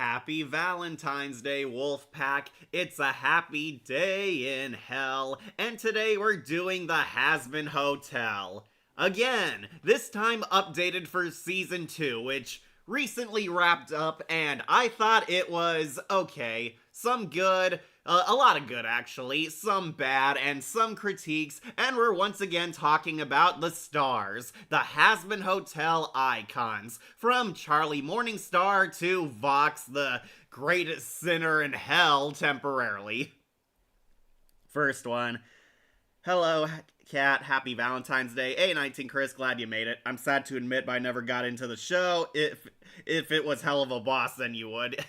Happy Valentine's Day, Wolfpack. It's a happy day in hell, and today we're doing the Hazbin Hotel. Again, this time updated for Season 2, which recently wrapped up, and I thought it was okay. Some good, a lot of good actually, some bad, and some critiques, and we're once again talking about the stars, the Hazbin Hotel icons, from Charlie Morningstar to Vox, the greatest sinner in hell temporarily. First one. Hello, Cat. Happy Valentine's Day. A19 Chris, glad you made it. I'm sad to admit, but I never got into the show. If it was Hell of a Boss, then you would.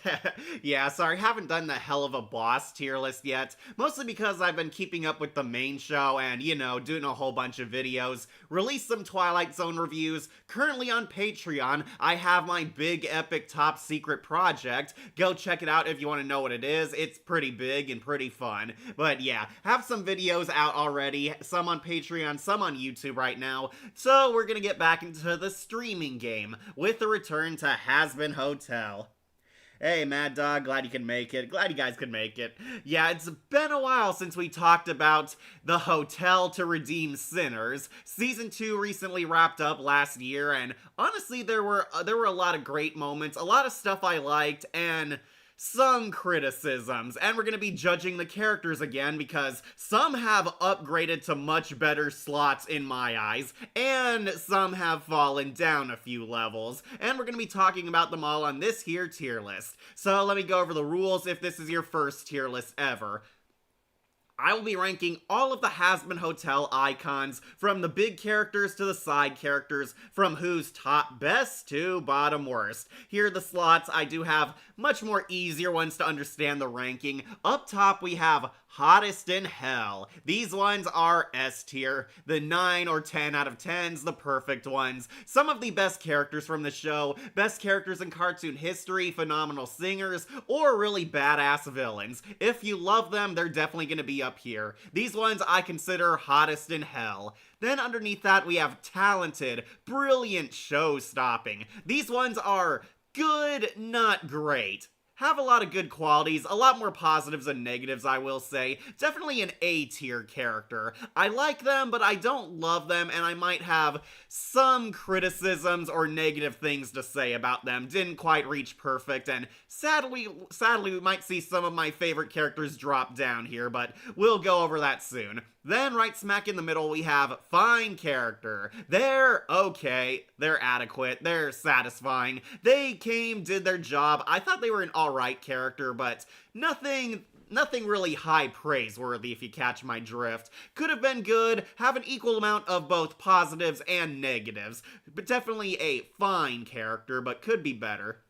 Yeah, sorry, haven't done the Hell of a Boss tier list yet. Mostly because I've been keeping up with the main show and, doing a whole bunch of videos. Released some Twilight Zone reviews. Currently on Patreon, I have my big epic top secret project. Go check it out if you want to know what it is. It's pretty big and pretty fun. But yeah, have some videos out already. Some on Patreon, some on YouTube right now. So we're gonna get back into the streaming game with the return to Hazbin Hotel. Hey, Mad Dog, glad you could make it. Glad you guys could make it. Yeah, it's been a while since we talked about the hotel to redeem sinners. Season 2 recently wrapped up last year, and honestly, there were a lot of great moments, a lot of stuff I liked, and some criticisms, and we're gonna be judging the characters again because some have upgraded to much better slots in my eyes, and some have fallen down a few levels, and we're gonna be talking about them all on this here tier list. So let me go over the rules if this is your first tier list ever. I will be ranking all of the Hazbin Hotel icons, from the big characters to the side characters, from who's top best to bottom worst. Here are the slots. I do have much more easier ones to understand the ranking. Up top we have hottest in hell. These ones are S tier, the 9 or 10 out of 10s, the perfect ones. Some of the best characters from the show, best characters in cartoon history, phenomenal singers, or really badass villains. If you love them, they're definitely going to be up here. These ones I consider hottest in hell. Then underneath that we have talented, brilliant, show-stopping. These ones are good, not great. Have a lot of good qualities, a lot more positives than negatives, I will say. Definitely an A-tier character. I like them, but I don't love them, and I might have some criticisms or negative things to say about them. Didn't quite reach perfect, and sadly, we might see some of my favorite characters drop down here, but we'll go over that soon. Then, right smack in the middle, we have fine character. They're okay, they're adequate, they're satisfying. They came, did their job. I thought they were an alright character, but nothing really high praiseworthy, if you catch my drift. Could have been good, have an equal amount of both positives and negatives, but definitely a fine character, but could be better.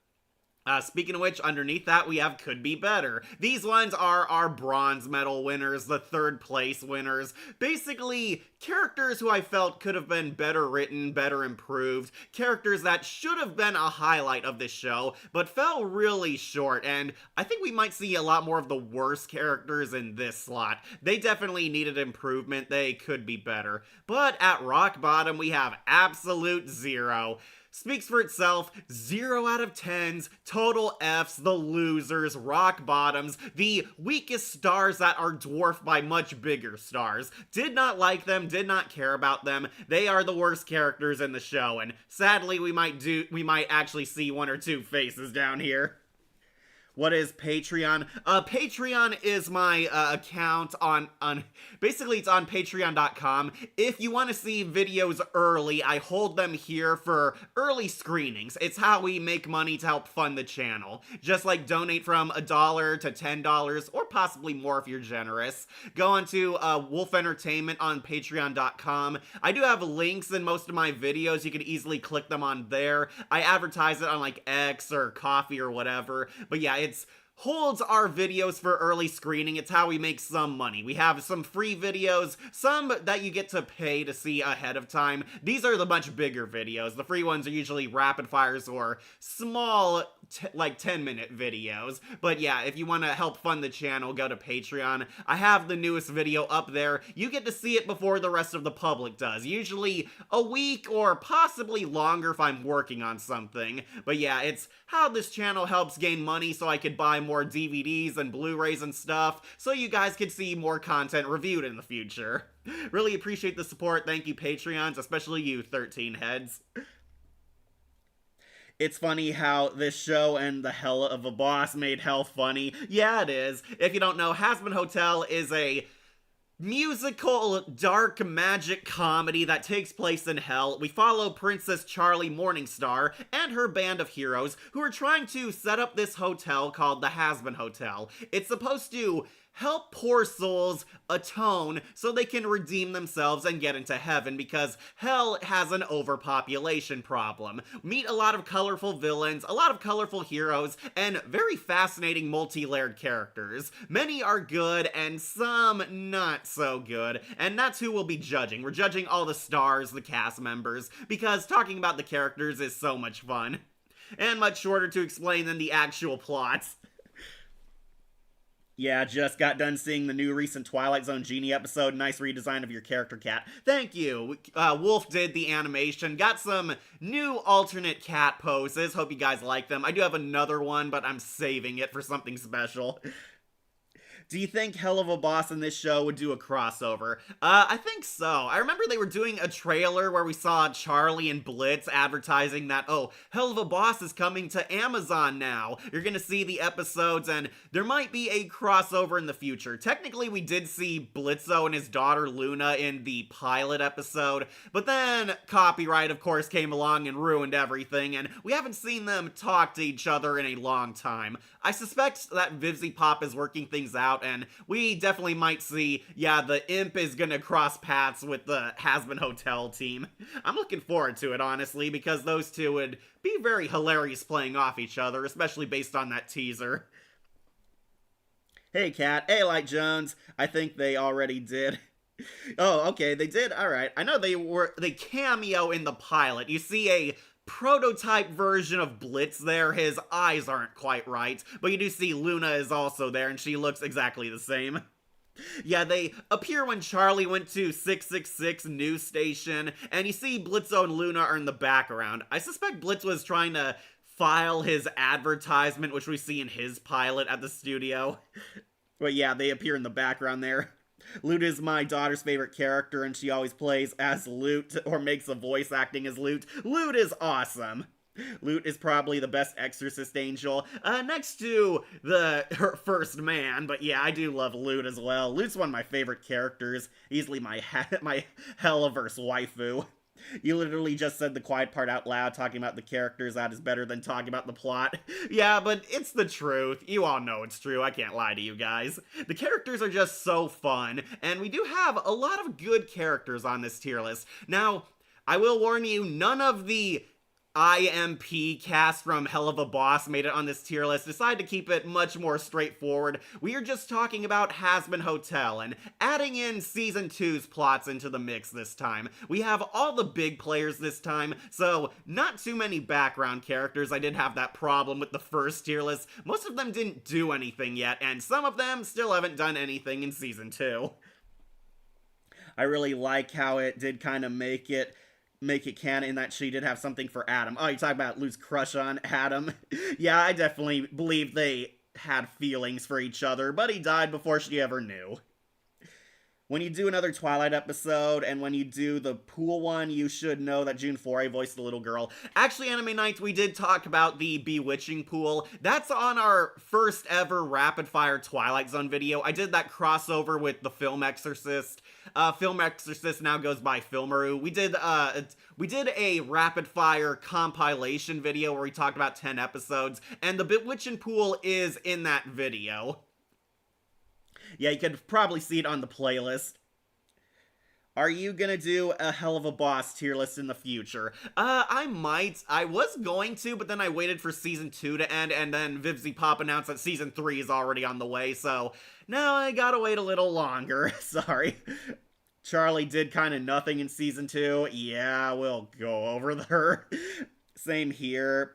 Speaking of which, underneath that we have could be better. These ones are our bronze medal winners, the third place winners. Basically, characters who I felt could have been better written, better improved. Characters that should have been a highlight of this show, but fell really short, and I think we might see a lot more of the worst characters in this slot. They definitely needed improvement, they could be better. But at rock bottom, we have absolute zero. Speaks for itself, 0 out of 10s, total Fs, the losers, rock bottoms, the weakest stars that are dwarfed by much bigger stars. Did not like them, did not care about them. They are the worst characters in the show, and sadly we might actually see one or two faces down here. What is Patreon? Patreon is my account on basically it's on patreon.com. If you want to see videos early, I hold them here for early screenings. It's how we make money to help fund the channel. Just like donate from $1 to $10 or possibly more if you're generous. Go on to Wolf Entertainment on patreon.com. I do have links in most of my videos. You can easily click them on there. I advertise it on like X or Coffee or whatever. But yeah, it's holds our videos for early screening. It's how we make some money. We have some free videos, some that you get to pay to see ahead of time. These are the much bigger videos. The free ones are usually rapid fires or small, like 10-minute videos. But yeah, if you want to help fund the channel, go to Patreon. I have the newest video up there. You get to see it before the rest of the public does. Usually a week or possibly longer if I'm working on something. But yeah, it's how this channel helps gain money so I could buy more DVDs and Blu-rays and stuff, so you guys could see more content reviewed in the future. Really appreciate the support. Thank you, Patreons, especially you, 13 heads. It's funny how this show and the hell of a boss made hell funny. Yeah, it is. If you don't know, Hazbin Hotel is a musical dark magic comedy that takes place in hell. We follow Princess Charlie Morningstar and her band of heroes who are trying to set up this hotel called the Hazbin Hotel. It's supposed to help poor souls atone so they can redeem themselves and get into heaven, because hell has an overpopulation problem. Meet a lot of colorful villains, a lot of colorful heroes, and very fascinating multi-layered characters. Many are good and some not so good, and that's who we'll be judging. We're judging all the stars, the cast members, because talking about the characters is so much fun. And much shorter to explain than the actual plots. Yeah, just got done seeing the new recent Twilight Zone Genie episode. Nice redesign of your character, Cat. Thank you. Wolf did the animation. Got some new alternate cat poses. Hope you guys like them. I do have another one, but I'm saving it for something special. Do you think Hell of a Boss in this show would do a crossover? I think so. I remember they were doing a trailer where we saw Charlie and Blitz advertising that, oh, Hell of a Boss is coming to Amazon now. You're gonna see the episodes, and there might be a crossover in the future. Technically, we did see Blitzo and his daughter Luna in the pilot episode, but then copyright, of course, came along and ruined everything, and we haven't seen them talk to each other in a long time. I suspect that Vivzy Pop is working things out, and we definitely might see, yeah, the Imp is gonna cross paths with the Hazbin Hotel team. I'm looking forward to it, honestly, because those two would be very hilarious playing off each other, especially based on that teaser. Hey, Cat. Hey, Light Jones. I think they already did. Oh, okay, they did? Alright. I know they cameo in the pilot. You see a prototype version of Blitz there. His eyes aren't quite right, but you do see Luna is also there, and she looks exactly the same. Yeah, they appear when Charlie went to 666 news station, and you see Blitzo and Luna are in the background. I suspect Blitz was trying to file his advertisement, which we see in his pilot at the studio. But yeah, they appear in the background there. Lute is my daughter's favorite character, and she always plays as Lute, or makes a voice acting as Lute. Lute is awesome. Lute is probably the best exorcist angel, next to her first man, but yeah, I do love Lute as well. Lute's one of my favorite characters, easily my Helliverse waifu. You literally just said the quiet part out loud. Talking about the characters, that is better than talking about the plot. Yeah, but it's the truth. You all know it's true. I can't lie to you guys. The characters are just so fun, and we do have a lot of good characters on this tier list. Now, I will warn you, none of the IMP cast from Hell of a Boss made it on this tier list. Decided to keep it much more straightforward. We are just talking about Hazbin Hotel and adding in Season 2's plots into the mix this time. We have all the big players this time, so not too many background characters. I did have that problem with the first tier list. Most of them didn't do anything yet, and some of them still haven't done anything in Season 2. I really like how it did kind of make it canon in that she did have something for Adam. Oh, you're talking about Luke's crush on Adam? Yeah, I definitely believe they had feelings for each other, but he died before she ever knew. When you do another Twilight episode, and when you do the pool one, you should know that June Foray voiced the little girl. Actually, Anime Nights, we did talk about the Bewitching pool. That's on our first ever rapid fire Twilight Zone video. I did that crossover with the Film Exorcist. Film Exorcist now goes by Filmaru. We did a rapid fire compilation video where we talked about 10 episodes, and the Bewitching pool is in that video. Yeah, you could probably see it on the playlist. Are you gonna do a Hell of a Boss tier list in the future? I might. I was going to, but then I waited for season 2 to end, and then Vivzy Pop announced that season 3 is already on the way, so now I gotta wait a little longer. Sorry. Charlie did kind of nothing in season 2. Yeah, we'll go over her. Same here.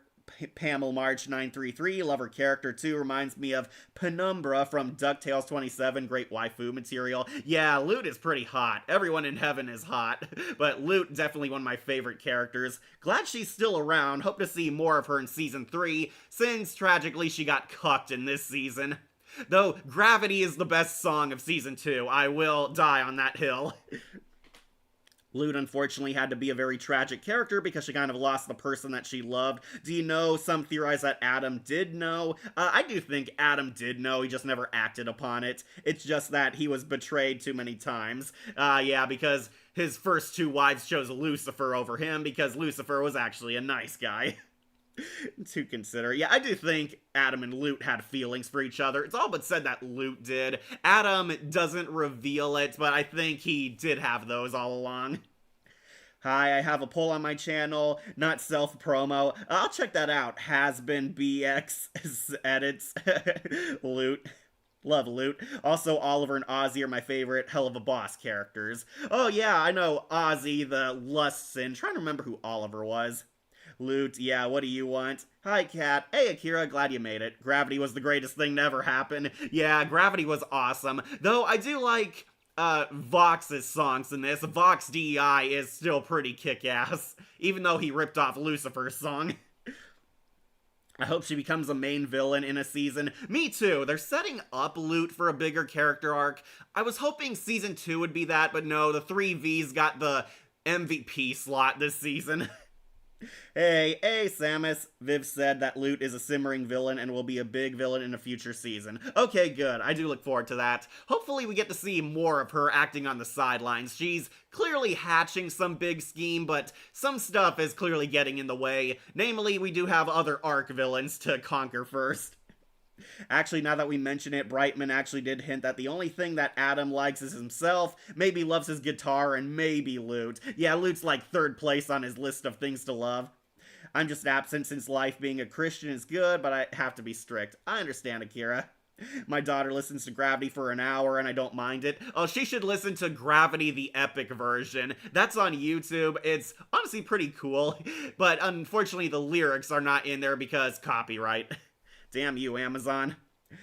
Pamela March 933, love her character too, reminds me of Penumbra from DuckTales 27, great waifu material. Yeah, Lute is pretty hot. Everyone in heaven is hot, but Lute definitely one of my favorite characters. Glad she's still around, hope to see more of her in season 3, since tragically she got cucked in this season. Though Gravity is the best song of season 2, I will die on that hill. Lute unfortunately had to be a very tragic character because she kind of lost the person that she loved. Do you know? Some theorize that Adam did know. I do think Adam did know, he just never acted upon it. It's just that he was betrayed too many times. Yeah, because his first 2 wives chose Lucifer over him because Lucifer was actually a nice guy. To consider. Yeah, I do think Adam and Lute had feelings for each other. It's all but said that Lute did. Adam doesn't reveal it, but I think he did have those all along. Hi, I have a poll on my channel, not self-promo. I'll check that out. Hazbin BX edits. Lute. Love Lute. Also, Oliver and Ozzy are my favorite Hell of a Boss characters. Oh yeah, I know Ozzy, the lust sin. Trying to remember who Oliver was. Lute, yeah, what do you want? Hi, Kat. Hey, Akira, glad you made it. Gravity was the greatest thing to ever happen. Yeah, Gravity was awesome. Though, I do like, Vox's songs in this. Vox DEI is still pretty kick-ass, even though he ripped off Lucifer's song. I hope she becomes a main villain in a season. Me too. They're setting up Lute for a bigger character arc. I was hoping season 2 would be that, but no, the 3Vs got the MVP slot this season. Hey, Samus. Viv said that Lute is a simmering villain and will be a big villain in a future season. Okay, good. I do look forward to that. Hopefully we get to see more of her acting on the sidelines. She's clearly hatching some big scheme, but some stuff is clearly getting in the way. Namely, we do have other arc villains to conquer first. Actually, now that we mention it, Brightman actually did hint that the only thing that Adam likes is himself, maybe loves his guitar, and maybe Lute. Yeah, Lute's like 3rd place on his list of things to love. I'm just absent since life being a Christian is good, but I have to be strict. I understand, Akira. My daughter listens to Gravity for an hour and I don't mind it. Oh, she should listen to Gravity the Epic version. That's on YouTube. It's honestly pretty cool, but unfortunately the lyrics are not in there because copyright. Damn you, Amazon.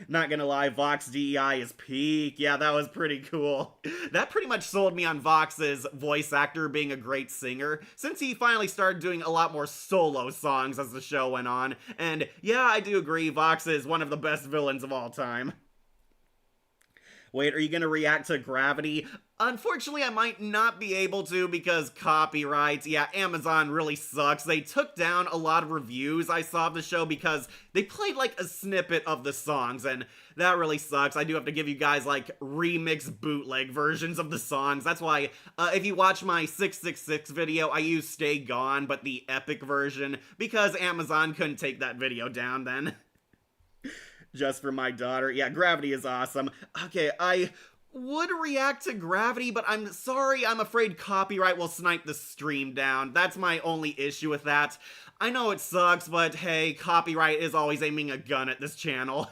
Not gonna lie, Vox DEI is peak. Yeah, that was pretty cool. That pretty much sold me on Vox's voice actor being a great singer, since he finally started doing a lot more solo songs as the show went on. And yeah, I do agree, Vox is one of the best villains of all time. Wait, are you gonna react to Gravity? Unfortunately, I might not be able to because copyright. Yeah, Amazon really sucks. They took down a lot of reviews I saw of the show because they played like a snippet of the songs, and that really sucks. I do have to give you guys like remix bootleg versions of the songs. That's why if you watch my 666 video, I use Stay Gone, but the epic version, because Amazon couldn't take that video down then. Just for my daughter. Yeah, Gravity is awesome. Okay, I would react to Gravity, but I'm sorry, I'm afraid copyright will snipe the stream down. That's my only issue with that. I know it sucks, but hey, copyright is always aiming a gun at this channel.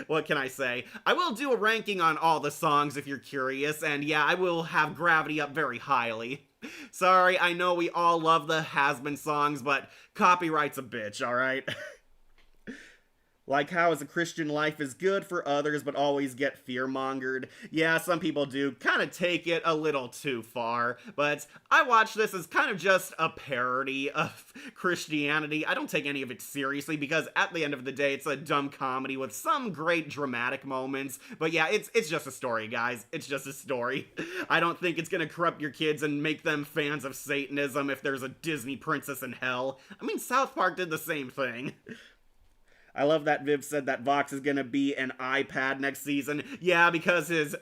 What can I say? I will do a ranking on all the songs if you're curious, and yeah, I will have Gravity up very highly. Sorry, I know we all love the Hazbin songs, but copyright's a bitch, alright? Like how as a Christian life is good for others but always get fear-mongered. Yeah, some people do kind of take it a little too far, but I watch this as kind of just a parody of Christianity. I don't take any of it seriously because at the end of the day it's a dumb comedy with some great dramatic moments. But yeah, it's just a story, guys. It's just a story. I don't think it's gonna corrupt your kids and make them fans of Satanism if there's a Disney princess in hell. I mean, South Park did the same thing. I love that Viv said that Vox is gonna be an iPad next season. Yeah, because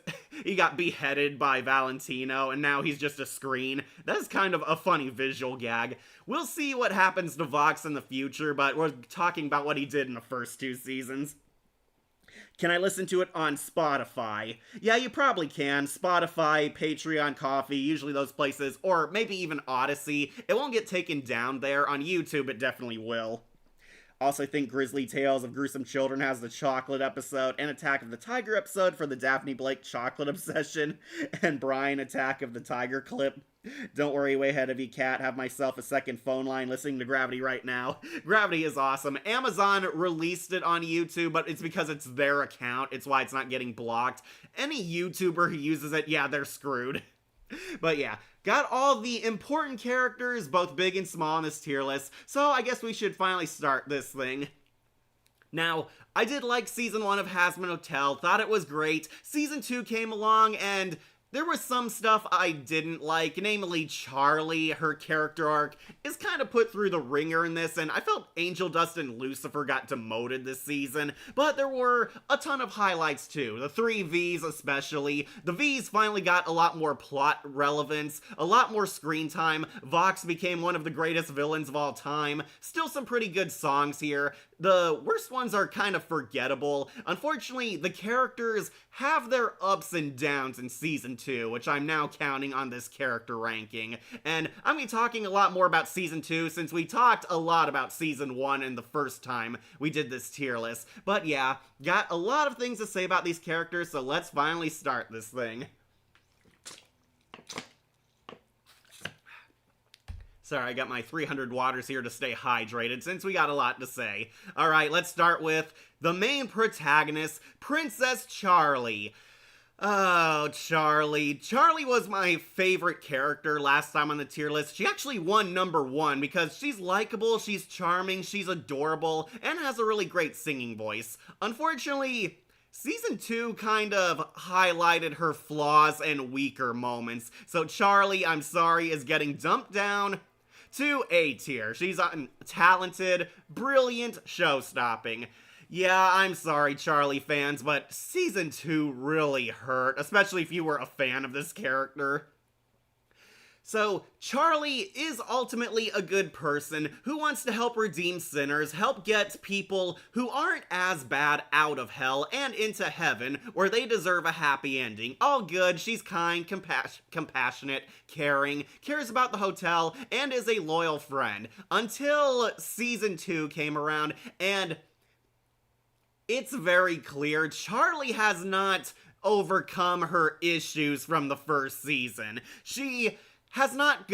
he got beheaded by Valentino, and now he's just a screen. That is kind of a funny visual gag. We'll see what happens to Vox in the future, but we're talking about what he did in the first 2 seasons. Can I listen to it on Spotify? Yeah, you probably can. Spotify, Patreon, Coffee, usually those places, or maybe even Odyssey. It won't get taken down there. On YouTube, it definitely will. Also, I think Grizzly Tales of Gruesome Children has the chocolate episode, and Attack of the Tiger episode for the Daphne Blake chocolate obsession, and Brian Attack of the Tiger clip. Don't worry, way ahead of you, cat. Have myself a second phone line listening to Gravity right now. Gravity is awesome. Amazon released it on YouTube, but it's because it's their account. It's why it's not getting blocked. Any YouTuber who uses it, yeah, they're screwed. But yeah, got all the important characters, both big and small, in this tier list, so I guess we should finally start this thing. Now, I did like Season 1 of Hazbin Hotel, thought it was great. Season 2 came along, and there was some stuff I didn't like, namely Charlie. Her character arc is kind of put through the ringer in this, and I felt Angel Dust and Lucifer got demoted this season, but there were a ton of highlights too. The 3 Vs especially. The Vs finally got a lot more plot relevance, a lot more screen time. Vox became one of the greatest villains of all time. Still some pretty good songs here. The worst ones are kind of forgettable. Unfortunately, the characters have their ups and downs in Season 2, which I'm now counting on this character ranking. And I'm going to be talking a lot more about Season 2 since we talked a lot about Season 1 in the first time we did this tier list. But yeah, got a lot of things to say about these characters, so let's finally start this thing. Sorry, I got my 300 waters here to stay hydrated since we got a lot to say. Alright, let's start with the main protagonist, Princess Charlie. Oh, Charlie. Charlie was my favorite character last time on the tier list. She actually won number 1 because she's likable, she's charming, she's adorable, and has a really great singing voice. Unfortunately, Season 2 kind of highlighted her flaws and weaker moments. So Charlie, I'm sorry, is getting dumped down to A tier. She's talented, brilliant, show-stopping. Yeah, I'm sorry, Charlie fans, but Season 2 really hurt, especially if you were a fan of this character. So, Charlie is ultimately a good person who wants to help redeem sinners, help get people who aren't as bad out of hell and into heaven, where they deserve a happy ending. All good, she's kind, compassionate, caring, cares about the hotel, and is a loyal friend. Until Season 2 came around, and it's very clear Charlie has not overcome her issues from the first season. She has not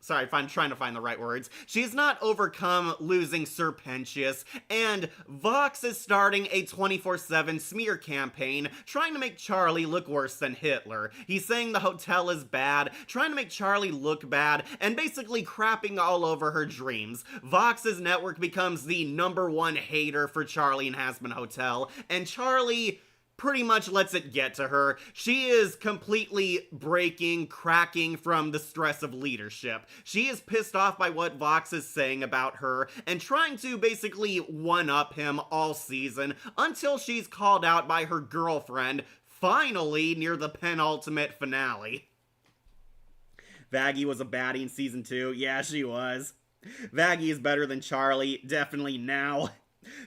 sorry, if I'm trying to find the right words. She's not overcome losing Sir Pentious, and Vox is starting a 24/7 smear campaign trying to make Charlie look worse than Hitler. He's saying the hotel is bad, trying to make Charlie look bad, and basically crapping all over her dreams. Vox's network becomes the #1 hater for Charlie and Hazbin Hotel, and Charlie pretty much lets it get to her. She is completely cracking from the stress of leadership. She is pissed off by what Vox is saying about her and trying to basically one-up him all season until she's called out by her girlfriend, finally near the penultimate finale. Vaggie was a baddie in Season 2. Yeah, she was. Vaggie is better than Charlie, definitely now.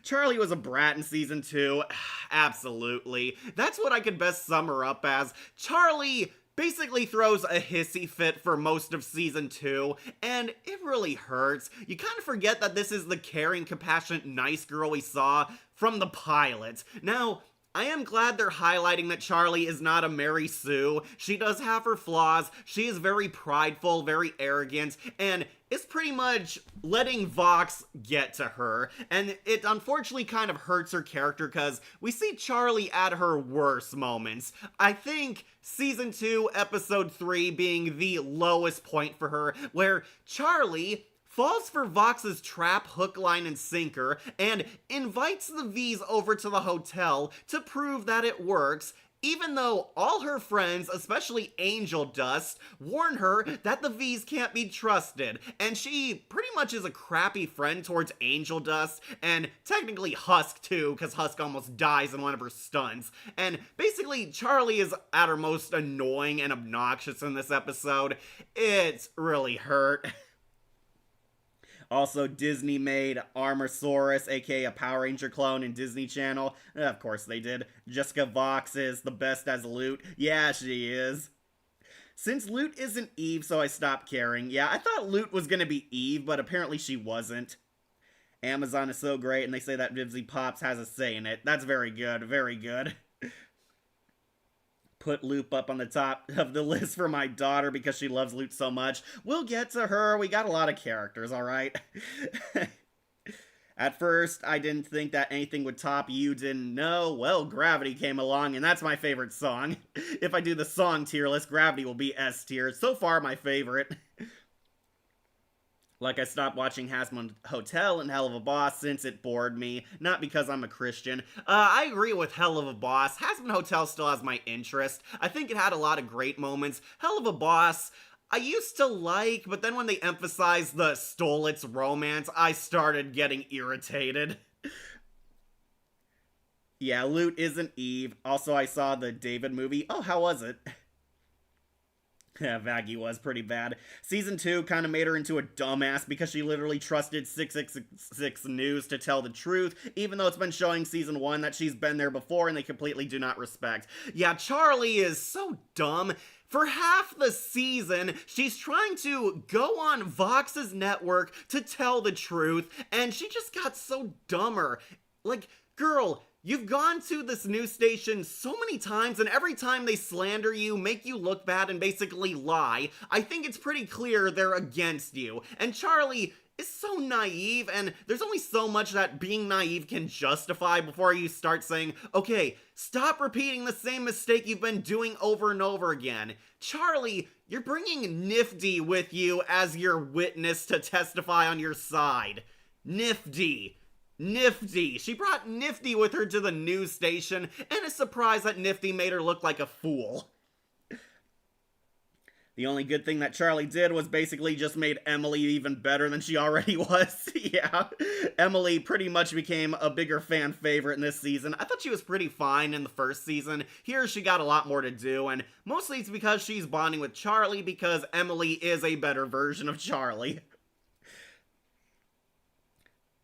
Charlie was a brat in Season 2. Absolutely. That's what I could best sum her up as. Charlie basically throws a hissy fit for most of Season 2, and it really hurts. You kind of forget that this is the caring, compassionate, nice girl we saw from the pilot. Now, I am glad they're highlighting that Charlie is not a Mary Sue. She does have her flaws. She is very prideful, very arrogant, and is pretty much letting Vox get to her. And it unfortunately kind of hurts her character because we see Charlie at her worst moments. I think Season 2, Episode 3 being the lowest point for her, where Charlie falls for Vox's trap, hook, line, and sinker, and invites the Vs over to the hotel to prove that it works, even though all her friends, especially Angel Dust, warn her that the Vs can't be trusted, and she pretty much is a crappy friend towards Angel Dust, and technically Husk too, because Husk almost dies in one of her stunts. And basically, Charlie is at her most annoying and obnoxious in this episode. It's really hurt. Also, Disney made Armosaurus, aka a Power Ranger clone in Disney Channel. Of course they did. Jessica Vox is the best as Loot. Yeah, she is. Since Loot isn't Eve, so I stopped caring. Yeah, I thought Loot was gonna be Eve, but apparently she wasn't. Amazon is so great, and they say that Vivzy Pops has a say in it. That's very good, very good. Put Loop up on the top of the list for my daughter because she loves Loot so much. We'll get to her. We got a lot of characters, alright? At first, I didn't think that anything would top You Didn't Know. Well, Gravity came along, and that's my favorite song. If I do the song tier list, Gravity will be S tier. So far, my favorite. Like, I stopped watching Hazbin Hotel and Hell of a Boss since it bored me. Not because I'm a Christian. I agree with Hell of a Boss. Hazbin Hotel still has my interest. I think it had a lot of great moments. Hell of a Boss, I used to like, but then when they emphasized the stole its romance, I started getting irritated. Yeah, Loot isn't Eve. Also, I saw the David movie. Oh, how was it? Yeah, Vaggie was pretty bad. Season 2 kind of made her into a dumbass because she literally trusted 666 News to tell the truth, even though it's been showing Season 1 that she's been there before and they completely do not respect. Yeah, Charlie is so dumb. For half the season, she's trying to go on Vox's network to tell the truth, and she just got so dumber. Like, girl, you've gone to this news station so many times, and every time they slander you, make you look bad, and basically lie, I think it's pretty clear they're against you. And Charlie is so naive, and there's only so much that being naive can justify before you start saying, okay, stop repeating the same mistake you've been doing over and over again. Charlie, you're bringing Nifty with you as your witness to testify on your side. Nifty. She brought Nifty with her to the news station, and is surprised that Nifty made her look like a fool. The only good thing that Charlie did was basically just made Emily even better than she already was. Yeah, Emily pretty much became a bigger fan favorite in this season. I thought she was pretty fine in the first season. Here she got a lot more to do, and mostly it's because she's bonding with Charlie because Emily is a better version of Charlie.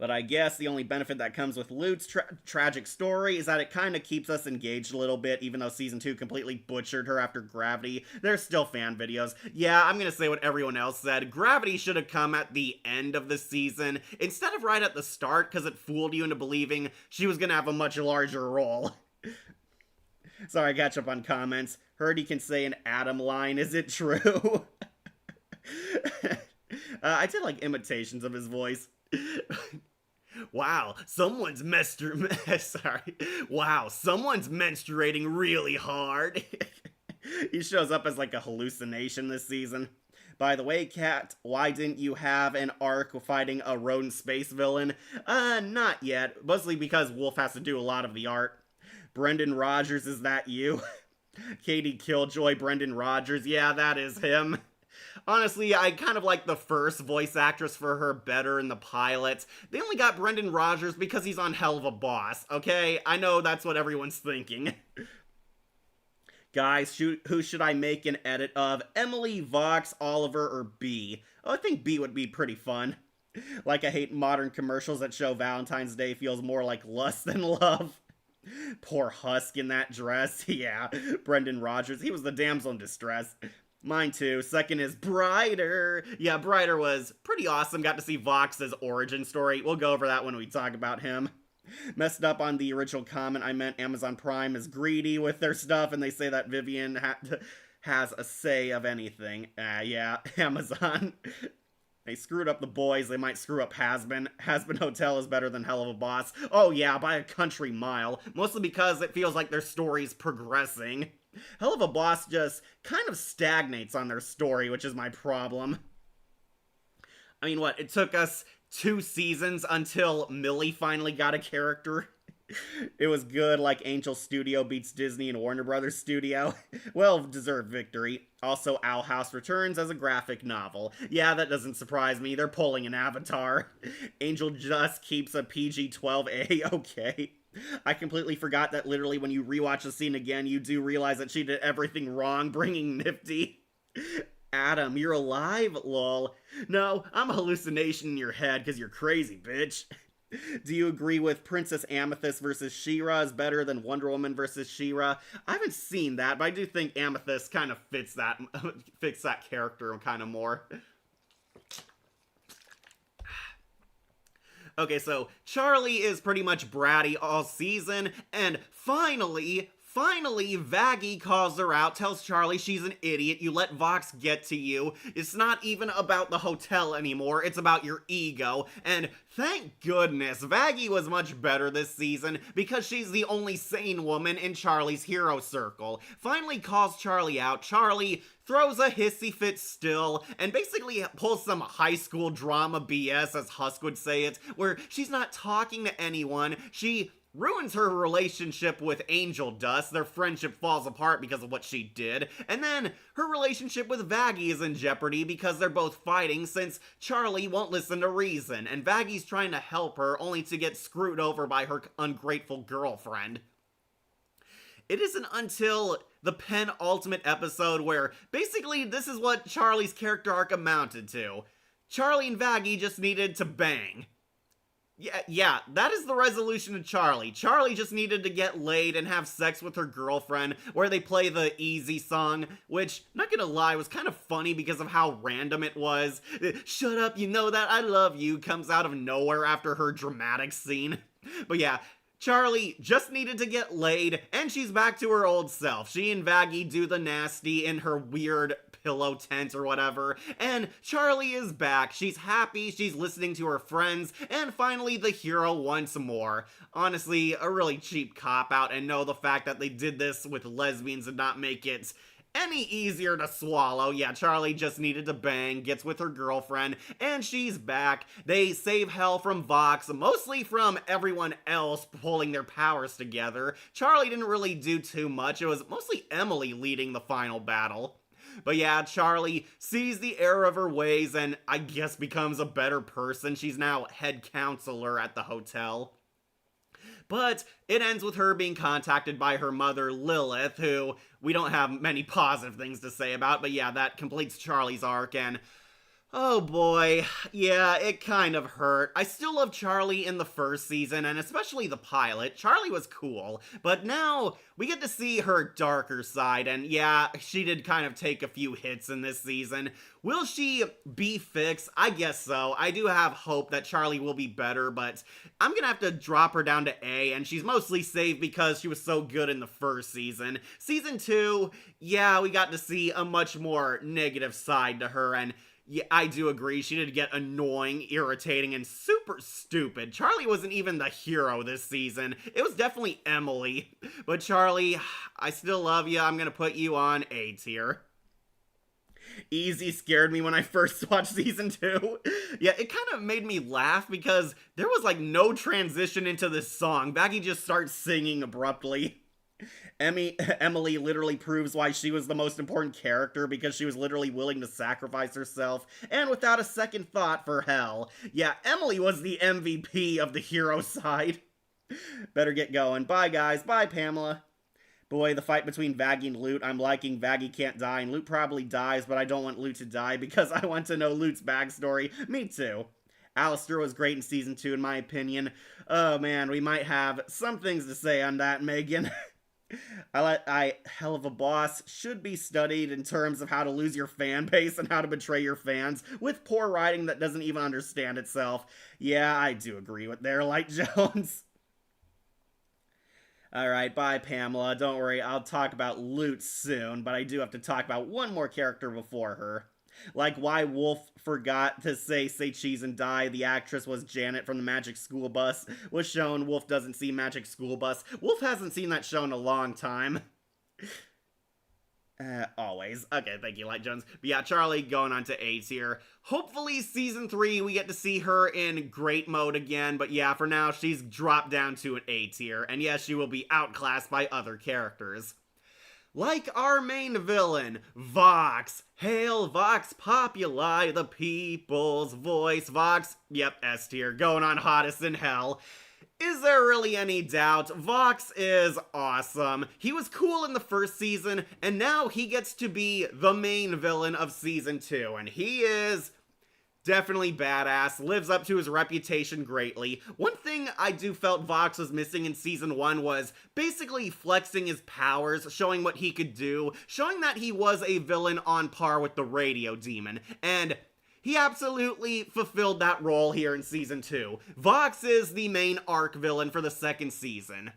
But I guess the only benefit that comes with Loot's tragic story is that it kind of keeps us engaged a little bit, even though Season 2 completely butchered her after Gravity. There's still fan videos. Yeah, I'm gonna say what everyone else said. Gravity should have come at the end of the season, instead of right at the start, because it fooled you into believing she was gonna have a much larger role. Sorry, I catch up on comments. Heard he can say an Adam line, is it true? I did like imitations of his voice. Wow, someone's menstruating really hard. He shows up as like a hallucination this season. By the way, Kat, why didn't you have an arc fighting a rodent space villain? Not yet. Mostly because Wolf has to do a lot of the art. Brendan Rogers, is that you? Katie Killjoy, Brendan Rogers, yeah, that is him. Honestly, I kind of like the first voice actress for her better in the pilot. They only got Brendan Rogers because he's on Hell of a Boss, okay? I know that's what everyone's thinking. Guys, who should I make an edit of? Emily, Vox, Oliver, or B? Oh, I think B would be pretty fun. Like, I hate modern commercials that show Valentine's Day feels more like lust than love. Poor Husk in that dress. Yeah, Brendan Rogers, he was the damsel in distress. Mine too. Second is Brighter. Yeah, Brighter was pretty awesome. Got to see Vox's origin story. We'll go over that when we talk about him. Messed up on the original comment. I meant Amazon Prime is greedy with their stuff, and they say that Vivian has a say of anything. Yeah, Amazon. They screwed up the boys. They might screw up Hazbin. Hazbin Hotel is better than Hell of a Boss. Oh yeah, by a country mile. Mostly because it feels like their story's progressing. Hell of a Boss just kind of stagnates on their story, which is my problem. I mean, what? It took us 2 seasons until Millie finally got a character. It was good, like Angel Studio beats Disney and Warner Brothers Studio. Well-deserved victory. Also, Owl House returns as a graphic novel. Yeah, that doesn't surprise me. They're pulling an Avatar. Angel just keeps a PG-12 okay. I completely forgot that literally when you rewatch the scene again, you do realize that she did everything wrong, bringing Nifty. Adam, you're alive, lol. No, I'm a hallucination in your head because you're crazy, bitch. Do you agree with Princess Amethyst versus She-Ra is better than Wonder Woman versus She-Ra? I haven't seen that, but I do think Amethyst kind of fits that character kind of more. Okay, so Charlie is pretty much bratty all season, and finally, Vaggie calls her out, tells Charlie she's an idiot, you let Vox get to you. It's not even about the hotel anymore, it's about your ego. And thank goodness, Vaggie was much better this season because she's the only sane woman in Charlie's hero circle. Finally calls Charlie out, Charlie throws a hissy fit still, and basically pulls some high school drama BS, as Husk would say it, where she's not talking to anyone, she ruins her relationship with Angel Dust, their friendship falls apart because of what she did, and then her relationship with Vaggie is in jeopardy because they're both fighting since Charlie won't listen to reason, and Vaggie's trying to help her only to get screwed over by her ungrateful girlfriend. It isn't until the penultimate episode where basically this is what Charlie's character arc amounted to. Charlie and Vaggie just needed to bang. Yeah, that is the resolution of Charlie. Charlie just needed to get laid and have sex with her girlfriend, where they play the Easy song, which, not gonna lie, was kind of funny because of how random it was. Shut up, you know that I love you comes out of nowhere after her dramatic scene. But yeah, Charlie just needed to get laid, and she's back to her old self. She and Vaggie do the nasty in her weird pillow tent or whatever, and Charlie is back. She's happy, she's listening to her friends, and finally the hero once more. Honestly, a really cheap cop-out, and no, the fact that they did this with lesbians did not make it any easier to swallow. Yeah, Charlie just needed to bang, gets with her girlfriend, and she's back. They save hell from Vox, mostly from everyone else pulling their powers together. Charlie didn't really do too much. It was mostly Emily leading the final battle. But yeah, Charlie sees the error of her ways and I guess becomes a better person. She's now head counselor at the hotel. But it ends with her being contacted by her mother, Lilith, who we don't have many positive things to say about, but yeah, that completes Charlie's arc, and oh boy, yeah, it kind of hurt. I still love Charlie in the first season, and especially the pilot. Charlie was cool, but now we get to see her darker side, and yeah, she did kind of take a few hits in this season. Will she be fixed? I guess so. I do have hope that Charlie will be better, but I'm gonna have to drop her down to A, and she's mostly saved because she was so good in the first season. Season 2, yeah, we got to see a much more negative side to her, and yeah, I do agree, she did get annoying, irritating, and super stupid. Charlie wasn't even the hero this season. It was definitely Emily. But Charlie, I still love you. I'm gonna put you on A tier. Easy scared me when I first watched season 2. Yeah, it kind of made me laugh because there was like no transition into this song. Vaggie just starts singing abruptly. Emily literally proves why she was the most important character because she was literally willing to sacrifice herself and without a second thought for hell. Yeah, Emily was the MVP of the hero side. Better get going. Bye guys. Bye Pamela. Boy, the fight between Vaggie and Lute, I'm liking Vaggie can't die, and Lute probably dies, but I don't want Lute to die because I want to know Lute's backstory. Me too. Alistair was great in season 2 in my opinion. Oh man, we might have some things to say on that, Megan. Hell of a Boss should be studied in terms of how to lose your fan base and how to betray your fans with poor writing that doesn't even understand itself. Yeah, I do agree with there, Light Jones. Alright, bye Pamela. Don't worry, I'll talk about Lute soon, but I do have to talk about one more character before her. Like why Wolf forgot to say cheese and die, the actress was Janet from the Magic School Bus, was shown. Wolf doesn't see Magic School Bus. Wolf hasn't seen that show in a long time. Always. Okay, thank you, Light Jones. But yeah, Charlie going on to A tier. Hopefully season 3 we get to see her in great mode again, but yeah, for now she's dropped down to an A tier, and yes, she will be outclassed by other characters. Like our main villain, Vox. Hail Vox Populi, the people's voice. Vox, yep, S tier, going on hottest in hell. Is there really any doubt? Vox is awesome. He was cool in the first season, and now he gets to be the main villain of season 2, and he is definitely badass, lives up to his reputation greatly. One thing I do felt Vox was missing in season 1 was basically flexing his powers, showing what he could do, showing that he was a villain on par with the Radio Demon, and he absolutely fulfilled that role here in season 2. Vox is the main arc villain for the second season.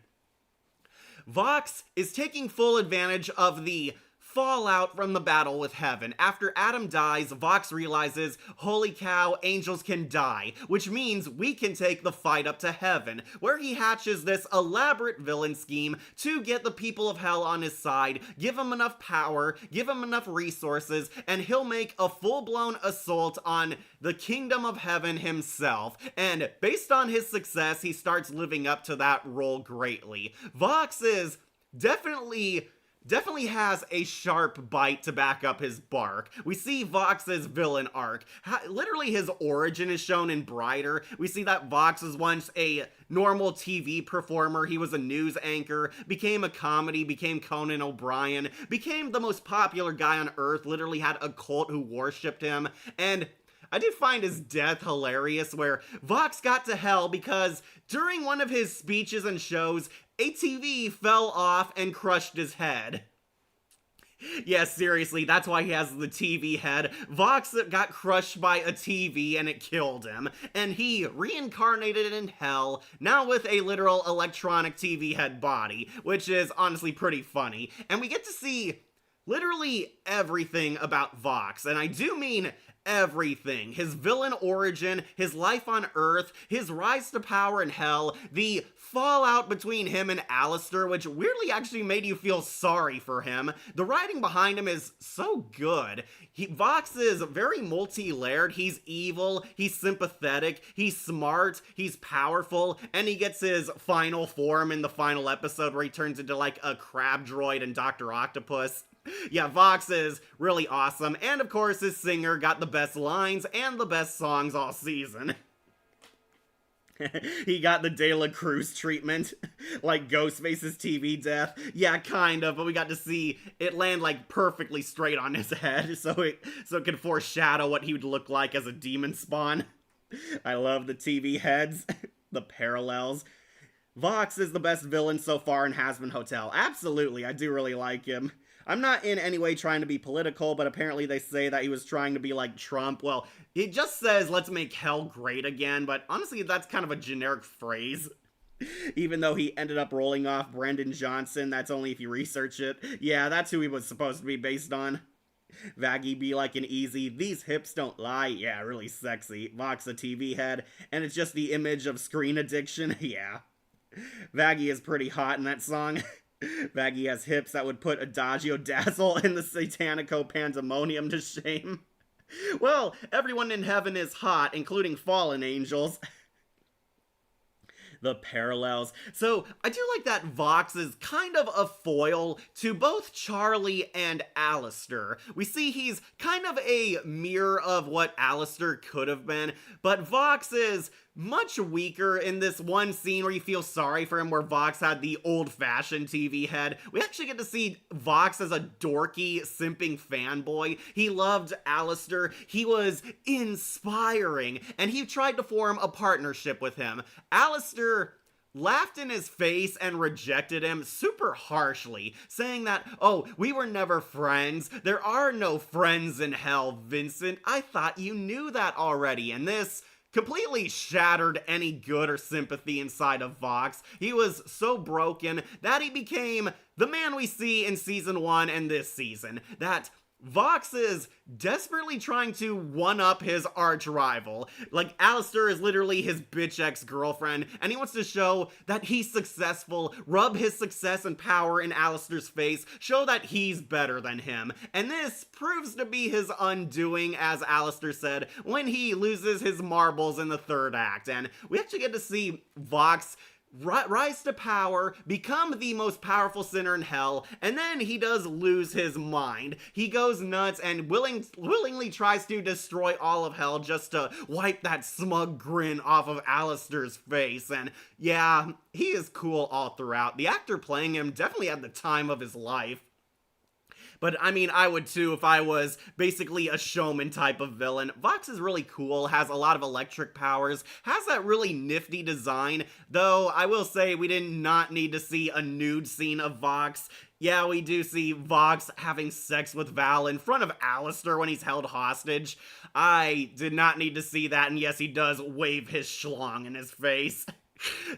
Vox is taking full advantage of the fallout from the battle with heaven. After Adam dies, Vox realizes, holy cow, angels can die, which means we can take the fight up to heaven, where he hatches this elaborate villain scheme to get the people of hell on his side, give him enough power, give him enough resources, and he'll make a full-blown assault on the kingdom of heaven himself. And based on his success, he starts living up to that role greatly. Vox is definitely has a sharp bite to back up his bark. We see Vox's villain arc. Literally his origin is shown in Brighter. We see that Vox was once a normal TV performer. He was a news anchor, became a comedy, became Conan O'Brien, became the most popular guy on Earth, literally had a cult who worshipped him, and I did find his death hilarious, where Vox got to hell because during one of his speeches and shows, a TV fell off and crushed his head. Yeah, seriously, that's why he has the TV head. Vox got crushed by a TV and it killed him, and he reincarnated in hell, now with a literal electronic TV head body, which is honestly pretty funny. And we get to see literally everything about Vox, and I do mean everything. His villain origin, his life on Earth, his rise to power in hell, the fallout between him and Alistair, which weirdly actually made you feel sorry for him. The writing behind him is so good. Vox is very multi-layered. He's evil, he's sympathetic, he's smart, he's powerful, and he gets his final form in the final episode where he turns into like a crab droid and Dr. Octopus. Yeah, Vox is really awesome, and of course his singer got the best lines and the best songs all season. He got the De La Cruz treatment, like Ghostface's TV death. Yeah, kind of, but we got to see it land like perfectly straight on his head, so it could foreshadow what he would look like as a demon spawn. I love the TV heads, the parallels. Vox is the best villain so far in Hazbin Hotel. Absolutely, I do really like him. I'm not in any way trying to be political, but apparently they say that he was trying to be like Trump. Well, he just says, let's make hell great again, but honestly, that's kind of a generic phrase. Even though he ended up rolling off Brendan Johnson, that's only if you research it. Yeah, that's who he was supposed to be based on. Vaggie be like an easy, these hips don't lie. Yeah, really sexy. Vox a TV head, and it's just the image of screen addiction. Yeah. Vaggie is pretty hot in that song. Vaggie has hips that would put Adagio Dazzle and the Satanico Pandemonium to shame. Well, everyone in heaven is hot, including fallen angels. The parallels. So, I do like that Vox is kind of a foil to both Charlie and Alistair. We see he's kind of a mirror of what Alistair could have been, but Vox is much weaker in this one scene where you feel sorry for him, where Vox had the old-fashioned TV head. We actually get to see Vox as a dorky, simping fanboy. He loved Alistair. He was inspiring, and he tried to form a partnership with him. Alistair laughed in his face and rejected him super harshly, saying that, oh, we were never friends. There are no friends in hell, Vincent. I thought you knew that already. And this completely shattered any good or sympathy inside of Vox. He was so broken that he became the man we see in season 1 and this season. That Vox is desperately trying to one-up his arch-rival. Like, Alistair is literally his bitch ex-girlfriend, and he wants to show that he's successful, rub his success and power in Alistair's face, show that he's better than him. And this proves to be his undoing, as Alistair said, when he loses his marbles in the third act. And we actually get to see Vox rise to power, become the most powerful sinner in hell, and then he does lose his mind. He goes nuts and willingly tries to destroy all of hell just to wipe that smug grin off of Alistair's face. And yeah, he is cool all throughout. The actor playing him definitely had the time of his life. But I mean, I would too if I was basically a showman type of villain. Vox is really cool, has a lot of electric powers, has that really nifty design, though I will say we did not need to see a nude scene of Vox. Yeah, we do see Vox having sex with Val in front of Alistair when he's held hostage. I did not need to see that, and yes, he does wave his schlong in his face.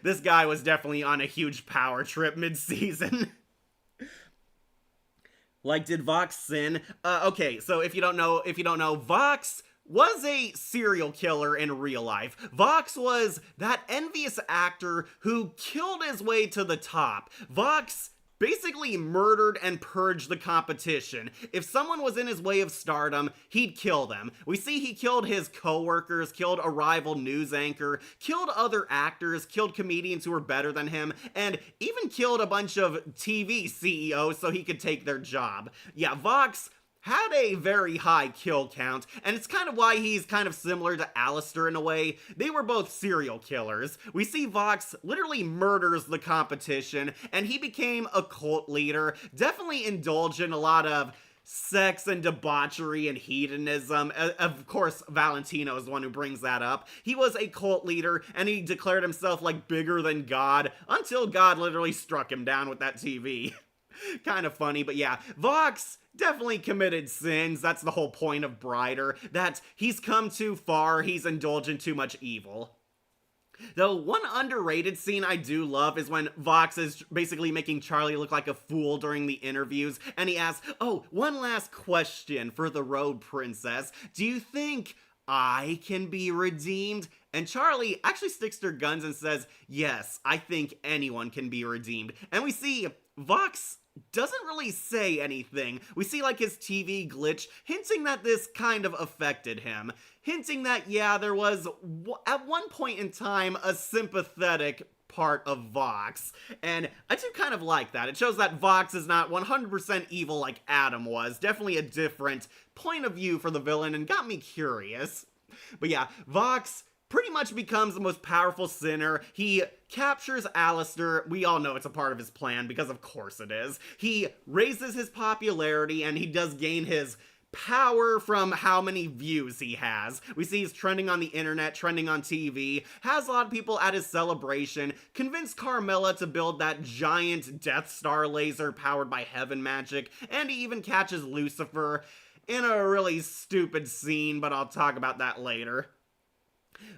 This guy was definitely on a huge power trip mid-season. Like, did Vox sin? Okay, so if you don't know, Vox was a serial killer in real life. Vox was that envious actor who killed his way to the top. Vox basically murdered and purged the competition. If someone was in his way of stardom, he'd kill them. We see he killed his co-workers, killed a rival news anchor, killed other actors, killed comedians who were better than him, and even killed a bunch of TV CEOs so he could take their job. Yeah, Vox had a very high kill count, and it's kind of why he's kind of similar to Alistair in a way. They were both serial killers. We see Vox literally murders the competition, and he became a cult leader, definitely indulged in a lot of sex and debauchery and hedonism. Of course, Valentino is the one who brings that up. He was a cult leader, and he declared himself like bigger than God, until God literally struck him down with that TV. Kind of funny, but yeah, Vox definitely committed sins. That's the whole point of Brighter, that he's come too far, he's indulged in too much evil. Though one underrated scene I do love is when Vox is basically making Charlie look like a fool during the interviews, and he asks, "Oh, one last question for the Road Princess. Do you think I can be redeemed?" And Charlie actually sticks to her guns and says, "Yes, I think anyone can be redeemed." And we see Vox doesn't really say anything. We see like his TV glitch, hinting that this kind of affected him. Hinting that, yeah, there was, at one point in time, a sympathetic part of Vox. And I do kind of like that. It shows that Vox is not 100% evil like Adam was. Definitely a different point of view for the villain, and got me curious. But yeah, Vox pretty much becomes the most powerful sinner. He captures Alistair. We all know it's a part of his plan, because of course it is. He raises his popularity, and he does gain his power from how many views he has. We see he's trending on the internet, trending on TV, has a lot of people at his celebration, convinced Carmella to build that giant Death Star laser powered by heaven magic, and he even catches Lucifer in a really stupid scene, but I'll talk about that later.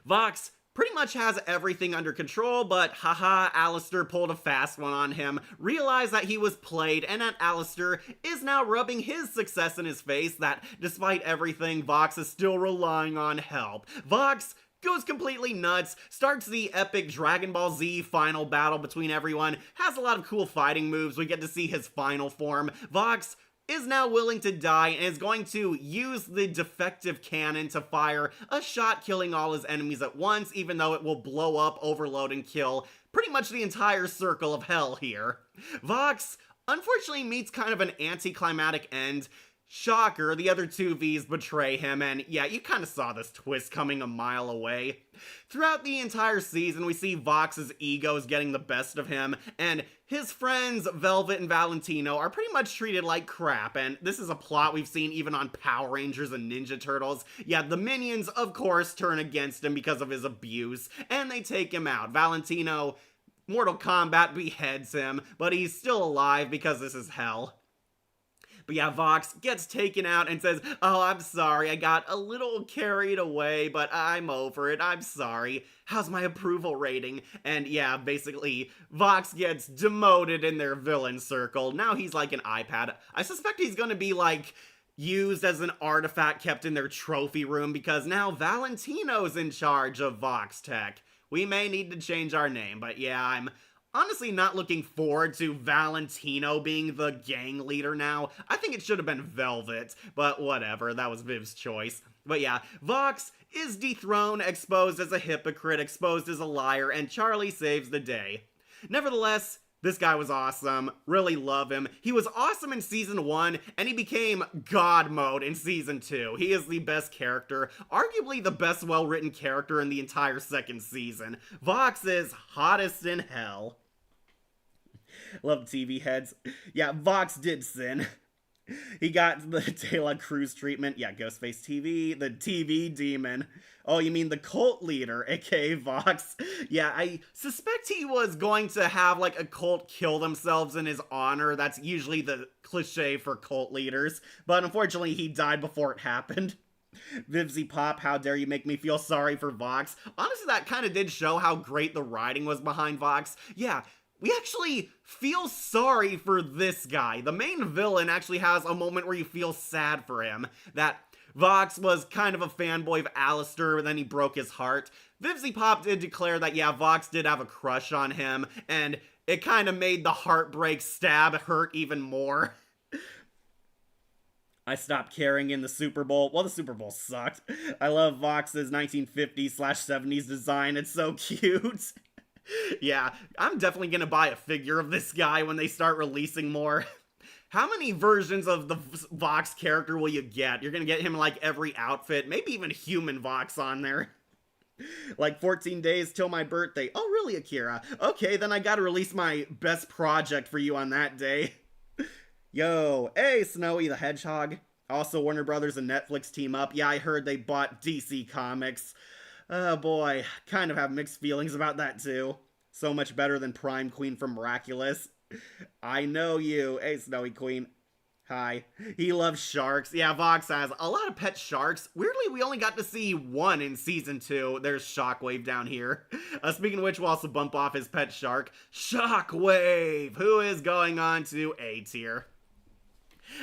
Vox pretty much has everything under control, but haha, Alistair pulled a fast one on him, realized that he was played, and that Alistair is now rubbing his success in his face, that despite everything, Vox is still relying on help. Vox goes completely nuts, starts the epic Dragon Ball Z final battle between everyone, has a lot of cool fighting moves, we get to see his final form. Vox is now willing to die and is going to use the defective cannon to fire a shot killing all his enemies at once, even though it will blow up, overload, and kill pretty much the entire circle of hell here. Vox unfortunately meets kind of an anticlimactic end. Shocker, the other two Vs betray him, and yeah, you kind of saw this twist coming a mile away. Throughout the entire season, we see Vox's egos getting the best of him, and his friends, Velvet and Valentino, are pretty much treated like crap, and this is a plot we've seen even on Power Rangers and Ninja Turtles. Yeah, the minions, of course, turn against him because of his abuse, and they take him out. Valentino, Mortal Kombat beheads him, but he's still alive because this is hell. But yeah, Vox gets taken out and says, "Oh, I'm sorry, I got a little carried away, but I'm over it, I'm sorry. How's my approval rating?" And yeah, basically, Vox gets demoted in their villain circle. Now he's like an iPad. I suspect he's gonna be like used as an artifact kept in their trophy room, because now Valentino's in charge of Vox Tech. We may need to change our name, but yeah, I'm honestly not looking forward to Valentino being the gang leader now. I think it should have been Velvet, but whatever, that was Viv's choice. But yeah, Vox is dethroned, exposed as a hypocrite, exposed as a liar, and Charlie saves the day. Nevertheless, this guy was awesome. Really love him. He was awesome in season 1, and he became God mode in season 2. He is the best character, arguably the best well-written character in the entire second season. Vox is hottest in hell. Love TV heads. Yeah, Vox did sin. He got the De La Cruz treatment. Yeah, Ghostface TV, the TV demon. Oh, you mean the cult leader, aka Vox? Yeah, I suspect he was going to have like a cult kill themselves in his honor. That's usually the cliche for cult leaders. But unfortunately, he died before it happened. Vivzy Pop, how dare you make me feel sorry for Vox? Honestly, that kind of did show how great the writing was behind Vox. Yeah, we actually feel sorry for this guy. The main villain actually has a moment where you feel sad for him. That Vox was kind of a fanboy of Alistair, and then he broke his heart. Vivzy Pop did declare that, yeah, Vox did have a crush on him, and it kind of made the heartbreak stab hurt even more. I stopped caring in the Super Bowl. Well, the Super Bowl sucked. I love Vox's 1950s/70s design. It's so cute. Yeah, I'm definitely gonna buy a figure of this guy when they start releasing more. How many versions of the Vox character will you get? You're gonna get him in like every outfit, maybe even human Vox on there. Like 14 days till my birthday. Oh, really, Akira? Okay, then I gotta release my best project for you on that day. Yo, hey, Snowy the Hedgehog. Also, Warner Brothers and Netflix team up. Yeah, I heard they bought DC Comics. Oh boy, kind of have mixed feelings about that too. So much better than Prime Queen from Miraculous. I know you. Hey, Snowy Queen. Hi. He loves sharks. Yeah, Vox has a lot of pet sharks. Weirdly, we only got to see one in season 2. There's Shockwave down here. Speaking of which, we'll also bump off his pet shark, Shockwave, who is going on to A tier.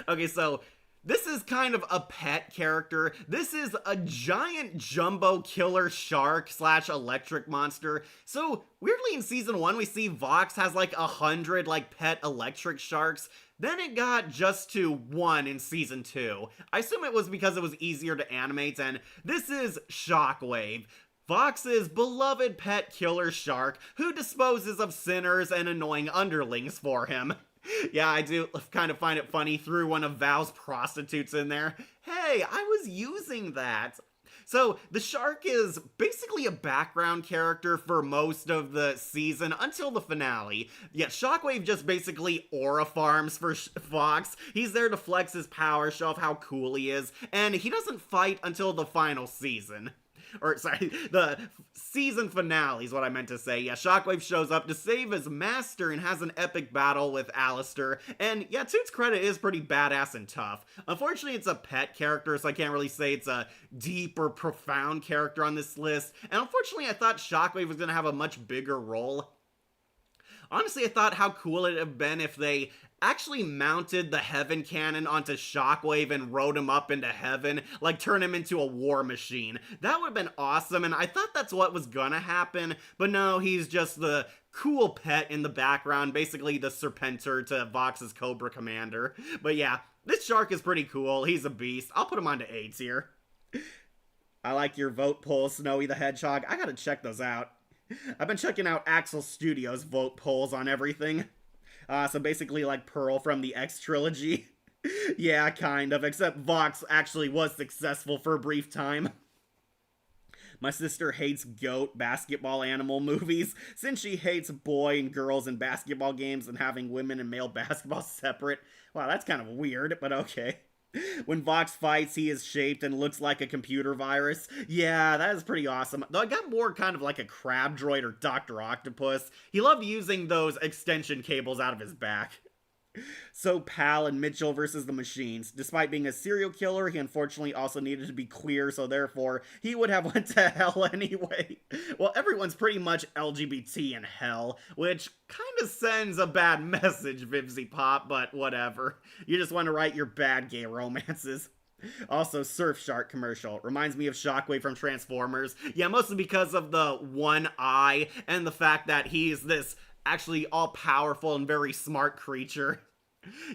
Okay, so this is kind of a pet character. This is a giant jumbo killer shark / electric monster. So weirdly in season 1 we see Vox has like 100 like pet electric sharks. Then it got just to 1 in season 2. I assume it was because it was easier to animate, and this is Shockwave, Vox's beloved pet killer shark who disposes of sinners and annoying underlings for him. Yeah, I do kind of find it funny, threw one of Val's prostitutes in there. Hey, I was using that. So, the shark is basically a background character for most of the season until the finale. Yeah, Shockwave just basically aura farms for Vox. He's there to flex his power, show off how cool he is, and he doesn't fight until the final season. Or, sorry, the season finale is what I meant to say. Yeah, Shockwave shows up to save his master and has an epic battle with Alistair. And yeah, to its credit, it is pretty badass and tough. Unfortunately, it's a pet character, so I can't really say it's a deep or profound character on this list. And unfortunately, I thought Shockwave was going to have a much bigger role. Honestly, I thought how cool it'd have been if they actually mounted the heaven cannon onto Shockwave and rode him up into heaven, like turn him into a war machine. That would have been awesome, and I thought that's what was gonna happen, but no, he's just the cool pet in the background, basically the Serpentor to Vox's Cobra Commander. But yeah, this shark is pretty cool. He's a beast. I'll put him onto A tier. I like your vote polls, Snowy the Hedgehog. I gotta check those out. I've been checking out Axel Studios' vote polls on everything. So basically like Pearl from the X trilogy. Yeah, kind of, except Vox actually was successful for a brief time. My sister hates goat basketball animal movies, since she hates boy and girls in basketball games and having women and male basketball separate. Wow, that's kind of weird, but okay. When Vox fights, he is shaped and looks like a computer virus. Yeah, that is pretty awesome. Though I got more kind of like a crab droid or Dr. Octopus. He loved using those extension cables out of his back. So Pal and Mitchell versus the Machines. Despite being a serial killer, he unfortunately also needed to be queer, so therefore he would have went to hell anyway. Well, everyone's pretty much LGBT in hell, which kind of sends a bad message, Vivzy Pop, but whatever. You just want to write your bad gay romances. Also, Surfshark commercial. Reminds me of Shockwave from Transformers. Yeah, mostly because of the one eye and the fact that he's this actually all-powerful and very smart creature.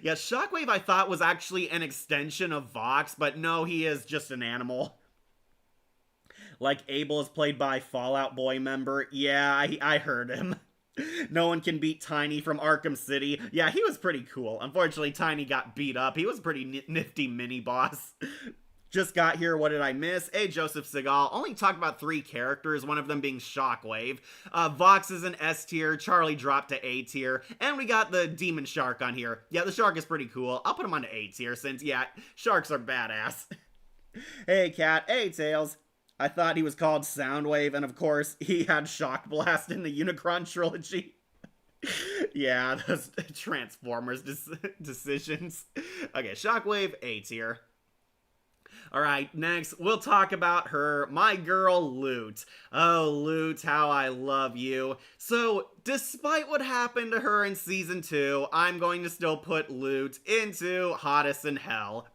Yeah, Shockwave I thought was actually an extension of Vox, but no, he is just an animal. Like Abel is played by Fallout Boy member. Yeah, I heard him. No one can beat Tiny from Arkham City. Yeah, he was pretty cool. Unfortunately, Tiny got beat up. He was a pretty nifty mini-boss. Just got here, what did I miss? Hey, Joseph Seagal. Only talked about 3 characters, one of them being Shockwave. Vox is an S tier, Charlie dropped to A tier, and we got the Demon Shark on here. Yeah, the Shark is pretty cool. I'll put him on to A tier since, yeah, sharks are badass. Hey, Cat. Hey, Tails. I thought he was called Soundwave, and of course, he had Shock Blast in the Unicron trilogy. Yeah, those Transformers decisions. Okay, Shockwave, A tier. Alright, next, we'll talk about her, my girl, Loot. Oh, Loot, how I love you. So, despite what happened to her in Season 2, I'm going to still put Loot into Hottest in Hell.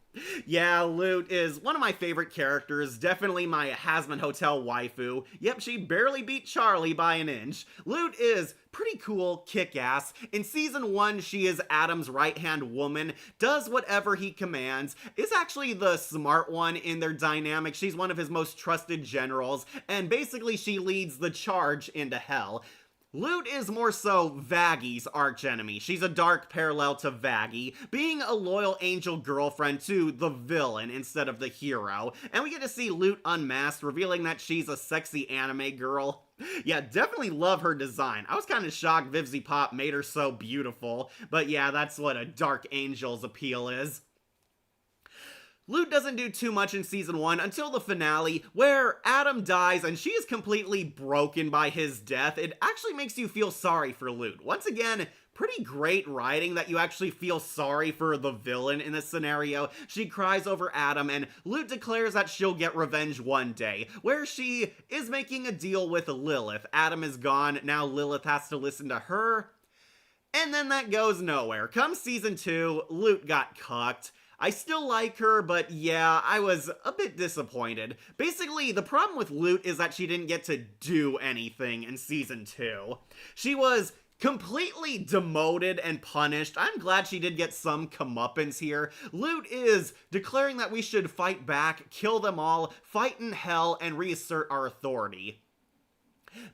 Yeah, Loot is one of my favorite characters, definitely my Hazbin Hotel waifu. Yep, she barely beat Charlie by an inch. Loot is pretty cool, kick-ass. In Season 1, she is Adam's right-hand woman, does whatever he commands, is actually the smart one in their dynamic. She's one of his most trusted generals, and basically she leads the charge into hell. Loot is more so Vaggy's archenemy. She's a dark parallel to Vaggy, being a loyal angel girlfriend to the villain instead of the hero. And we get to see Loot unmasked, revealing that she's a sexy anime girl. Yeah, definitely love her design. I was kind of shocked Vivzy Pop made her so beautiful, but yeah, that's what a dark angel's appeal is. Loot doesn't do too much in Season 1 until the finale, where Adam dies and she is completely broken by his death. It actually makes you feel sorry for Loot. Once again, pretty great writing that you actually feel sorry for the villain in this scenario. She cries over Adam, and Loot declares that she'll get revenge one day, where she is making a deal with Lilith. Adam is gone, now Lilith has to listen to her, and then that goes nowhere. Come Season 2, Loot got cucked. I still like her, but yeah, I was a bit disappointed. Basically, the problem with Loot is that she didn't get to do anything in Season 2. She was completely demoted and punished. I'm glad she did get some comeuppance here. Loot is declaring that we should fight back, kill them all, fight in hell, and reassert our authority.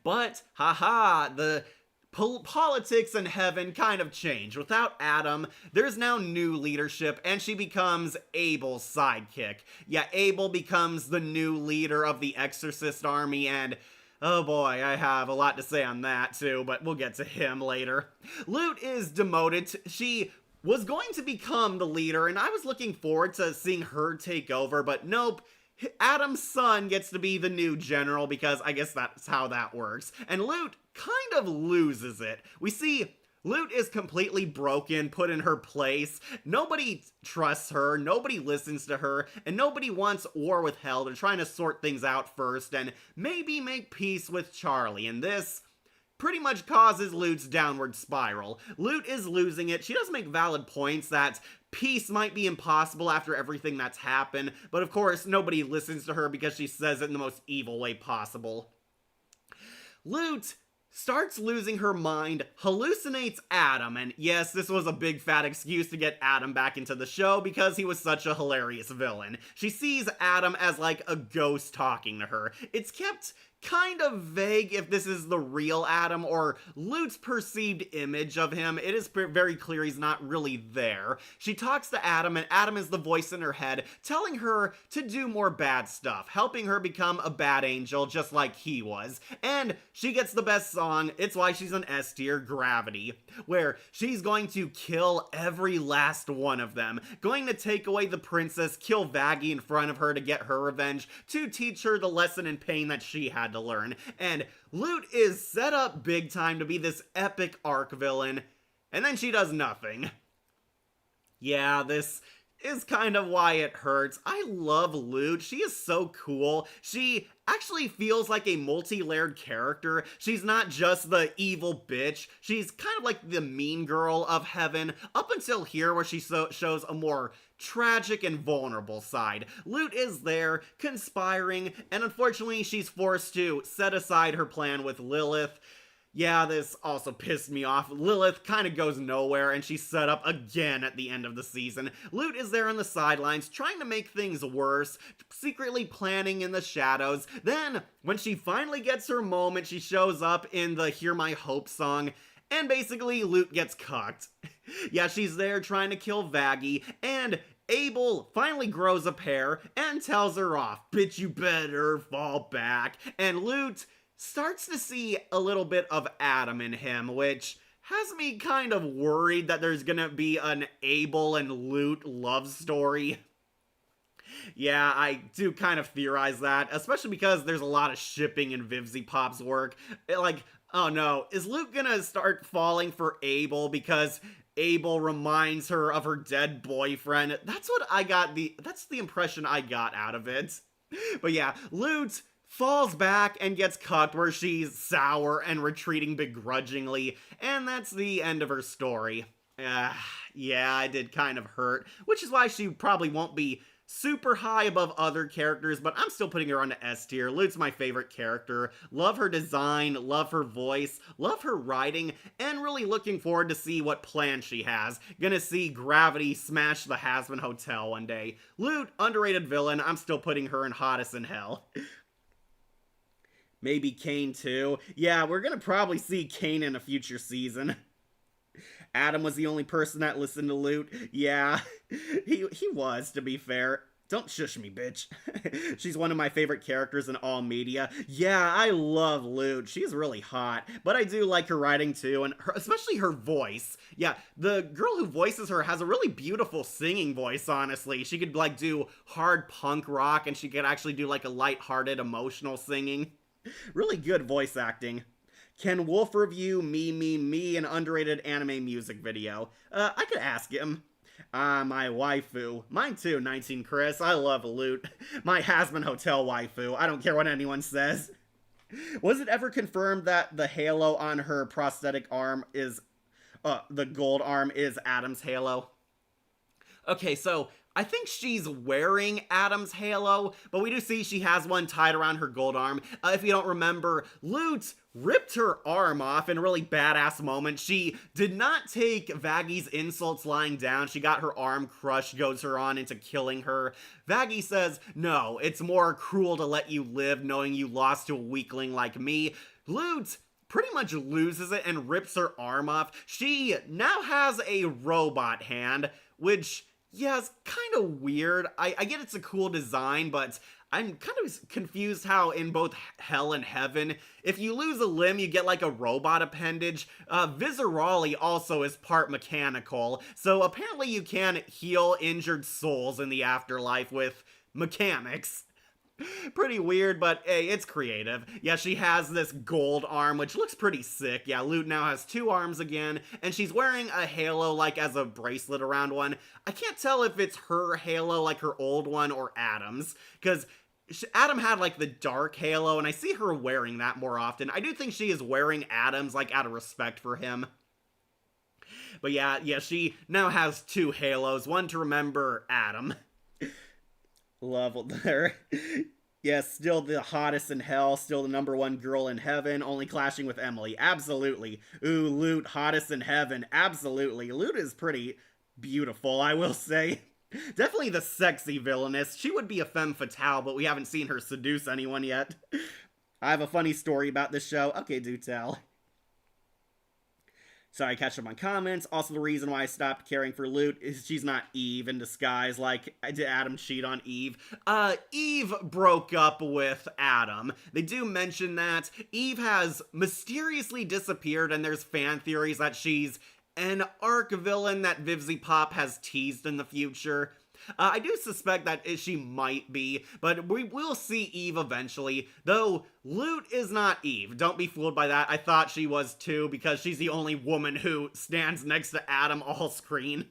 But, haha, the politics in heaven kind of change. Without Adam, there's now new leadership, and she becomes Abel's sidekick. Yeah, Abel becomes the new leader of the Exorcist army, and oh boy, I have a lot to say on that too, but we'll get to him later. Loot is demoted. She was going to become the leader, and I was looking forward to seeing her take over, but nope. Adam's son gets to be the new general because I guess that's how that works. And Loot kind of loses it. We see Loot is completely broken, put in her place. Nobody trusts her, nobody listens to her, and nobody wants war with hell. They're trying to sort things out first and maybe make peace with Charlie. And this pretty much causes Loot's downward spiral. Loot is losing it. She does make valid points that peace might be impossible after everything that's happened, but of course nobody listens to her because she says it in the most evil way possible. Loot starts losing her mind, hallucinates Adam, and yes, this was a big fat excuse to get Adam back into the show because he was such a hilarious villain. She sees Adam as like a ghost talking to her. It's kept kind of vague if this is the real Adam or Loot's perceived image of him. It is very clear he's not really there. She talks to Adam, and Adam is the voice in her head telling her to do more bad stuff, helping her become a bad angel just like he was. And she gets the best song, it's why she's an S tier, Gravity, where she's going to kill every last one of them, going to take away the princess, kill Vaggy in front of her to get her revenge, to teach her the lesson in pain that she had to learn. And Loot is set up big time to be this epic arc villain, and then she does nothing. Yeah, this is kind of why it hurts. I love Loot. She is so cool. She actually feels like a multi-layered character. She's not just the evil bitch. She's kind of like the mean girl of heaven, up until here where she shows a more tragic and vulnerable side. Loot is there, conspiring, and unfortunately she's forced to set aside her plan with Lilith. Yeah, this also pissed me off. Lilith kind of goes nowhere, and she's set up again at the end of the season. Lute is there on the sidelines, trying to make things worse, secretly planning in the shadows. Then, when she finally gets her moment, she shows up in the Hear My Hope song, and basically, Lute gets cucked. Yeah, she's there trying to kill Vaggie, and Abel finally grows a pair and tells her off. Bitch, you better fall back. And Lute starts to see a little bit of Adam in him, which has me kind of worried that there's gonna be an Abel and Lute love story. Yeah, I do kind of theorize that, especially because there's a lot of shipping in Vivzy Pop's work. Like, oh no, is Lute gonna start falling for Abel because Abel reminds her of her dead boyfriend? That's the impression I got out of it. But yeah, Lute falls back and gets cucked where she's sour and retreating begrudgingly, and that's the end of her story. Yeah, it did kind of hurt, which is why she probably won't be super high above other characters, but I'm still putting her on the S tier. Lute's my favorite character. Love her design, love her voice, love her writing, and really looking forward to see what plan she has. Gonna see Gravity smash the Hazbin Hotel one day. Lute, underrated villain. I'm still putting her in hottest in hell. Maybe Kane too. Yeah, we're gonna probably see Kane in a future season. Adam was the only person that listened to Lute. Yeah, he was, to be fair. Don't shush me, bitch. She's one of my favorite characters in all media. Yeah, I love Lute. She's really hot. But I do like her writing too, and especially her voice. Yeah, the girl who voices her has a really beautiful singing voice, honestly. She could, like, do hard punk rock, and she could actually do, like, a lighthearted, emotional singing. Really good voice acting. Can Wolf review Me, an underrated anime music video? I could ask him. My waifu. Mine too, 19 Chris. I love Lute. My Hazbin Hotel waifu. I don't care what anyone says. Was it ever confirmed that the halo on her prosthetic arm is, the gold arm is Adam's halo? Okay, so I think she's wearing Adam's halo, but we do see she has one tied around her gold arm. If you don't remember, Lute ripped her arm off in a really badass moment. She did not take Vaggie's insults lying down. She got her arm crushed, goads her on into killing her. Vaggie says, no, it's more cruel to let you live knowing you lost to a weakling like me. Lute pretty much loses it and rips her arm off. She now has a robot hand, which, yeah, it's kind of weird. I get it's a cool design, but I'm kind of confused how in both Hell and Heaven, if you lose a limb, you get like a robot appendage. Viscerali also is part mechanical, so apparently you can heal injured souls in the afterlife with mechanics. Pretty weird, but hey, it's creative. Yeah, she has this gold arm, which looks pretty sick. Yeah, Lute now has two arms again, and she's wearing a halo, like, as a bracelet around one. I can't tell if it's her halo, like her old one, or Adam's, because Adam had, like, the dark halo, and I see her wearing that more often. I do think she is wearing Adam's, like, out of respect for him. But yeah, she now has two halos, one to remember Adam. Love her. Yes, still the hottest in hell, still the #1 girl in heaven, only clashing with Emily. Absolutely. Ooh, Lute, hottest in heaven. Absolutely. Lute is pretty beautiful, I will say. Definitely the sexy villainess. She would be a femme fatale, but we haven't seen her seduce anyone yet. I have a funny story about this show. Okay, do tell. Sorry, catch up on comments. Also, the reason why I stopped caring for Lute is she's not Eve in disguise. Like, did Adam cheat on Eve? Eve broke up with Adam. They do mention that. Eve has mysteriously disappeared, and there's fan theories that she's an arc villain that Vivzy Pop has teased in the future. I do suspect that she might be, but we will see Eve eventually, though Lute is not Eve. Don't be fooled by that. I thought she was too, because she's the only woman who stands next to Adam all screen.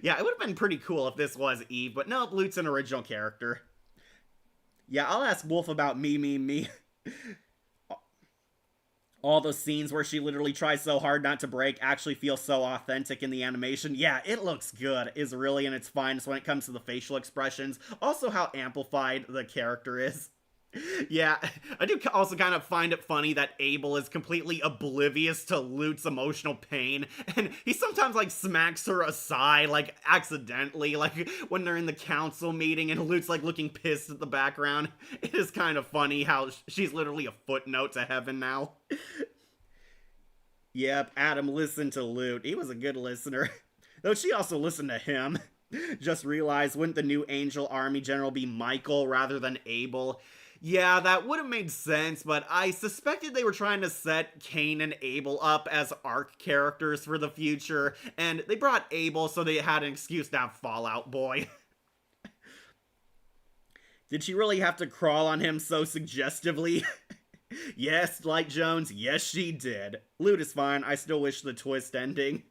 Yeah, it would have been pretty cool if this was Eve, but nope, Lute's an original character. Yeah, I'll ask Wolf about me. All those scenes where she literally tries so hard not to break actually feel so authentic in the animation. Yeah, it looks good. Is really in its finest when it comes to the facial expressions. Also how amplified the character is. Yeah, I do also kind of find it funny that Abel is completely oblivious to Lute's emotional pain, and he sometimes like smacks her aside, like accidentally, like when they're in the council meeting and Lute's like looking pissed at the background. It is kind of funny how she's literally a footnote to heaven now. Yep, Adam listened to Lute. He was a good listener. Though she also listened to him. Just realized, wouldn't the new Angel Army General be Michael rather than Abel? Yeah, that would have made sense, but I suspected they were trying to set Cain and Abel up as arc characters for the future, and they brought Abel so they had an excuse to have Fallout Boy. Did she really have to crawl on him so suggestively? Yes, Light Jones, yes she did. Lute is fine, I still wish the twist ending.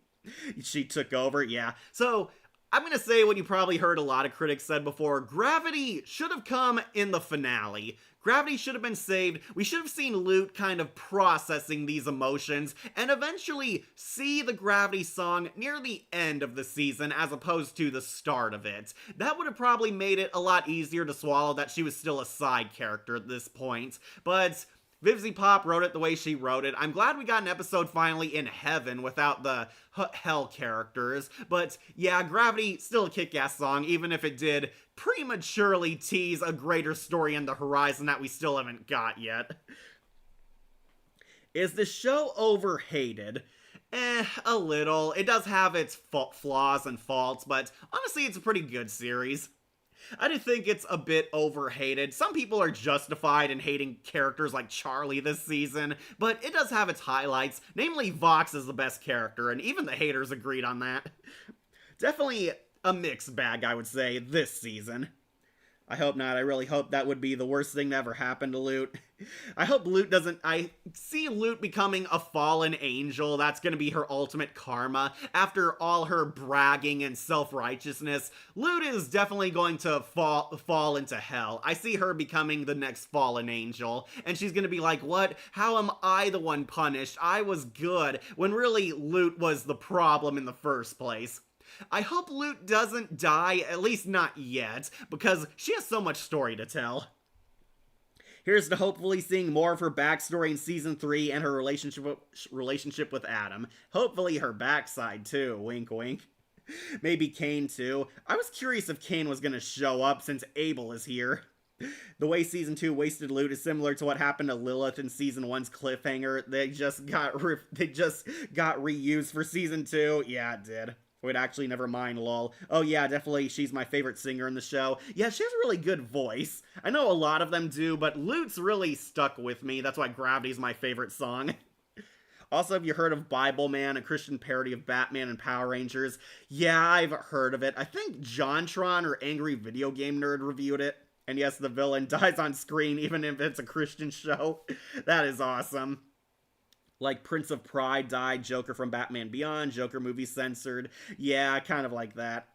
She took over, yeah. So, I'm gonna say what you probably heard a lot of critics said before. Gravity should have come in the finale. Gravity should have been saved. We should have seen Lute kind of processing these emotions and eventually see the Gravity song near the end of the season as opposed to the start of it. That would have probably made it a lot easier to swallow that she was still a side character at this point. But Vivzy Pop wrote it the way she wrote it. I'm glad we got an episode finally in heaven without the hell characters. But yeah, Gravity, still a kick-ass song, even if it did prematurely tease a greater story in the horizon that we still haven't got yet. Is the show overhated? A little. It does have its flaws and faults, but honestly, it's a pretty good series. I do think it's a bit overhated. Some people are justified in hating characters like Charlie this season, but it does have its highlights. Namely, Vox is the best character, and even the haters agreed on that. Definitely a mixed bag, I would say, this season. I hope not. I really hope that would be the worst thing to ever happen to Lute. I hope Lute doesn't... I see Lute becoming a fallen angel. That's gonna be her ultimate karma. After all her bragging and self-righteousness, Lute is definitely going to fall into hell. I see her becoming the next fallen angel. And she's gonna be like, what? How am I the one punished? I was good. When really, Lute was the problem in the first place. I hope Lute doesn't die, at least not yet, because she has so much story to tell. Here's to hopefully seeing more of her backstory in Season 3 and her relationship with Adam. Hopefully her backside too, wink wink. Maybe Cain too. I was curious if Cain was gonna show up since Abel is here. The way Season 2 wasted Lute is similar to what happened to Lilith in Season 1's cliffhanger. They just got reused for Season 2. Yeah, it did. Wait, actually, never mind, lol. Oh yeah, definitely, she's my favorite singer in the show. Yeah, she has a really good voice. I know a lot of them do, but Lute's really stuck with me. That's why Gravity's my favorite song. Also, have you heard of Bible Man, a Christian parody of Batman and Power Rangers? Yeah, I've heard of it. I think JonTron or Angry Video Game Nerd reviewed it. And yes, the villain dies on screen even if it's a Christian show. That is awesome. Like Prince of Pride died, Joker from Batman Beyond, Joker movie censored. Yeah, kind of like that.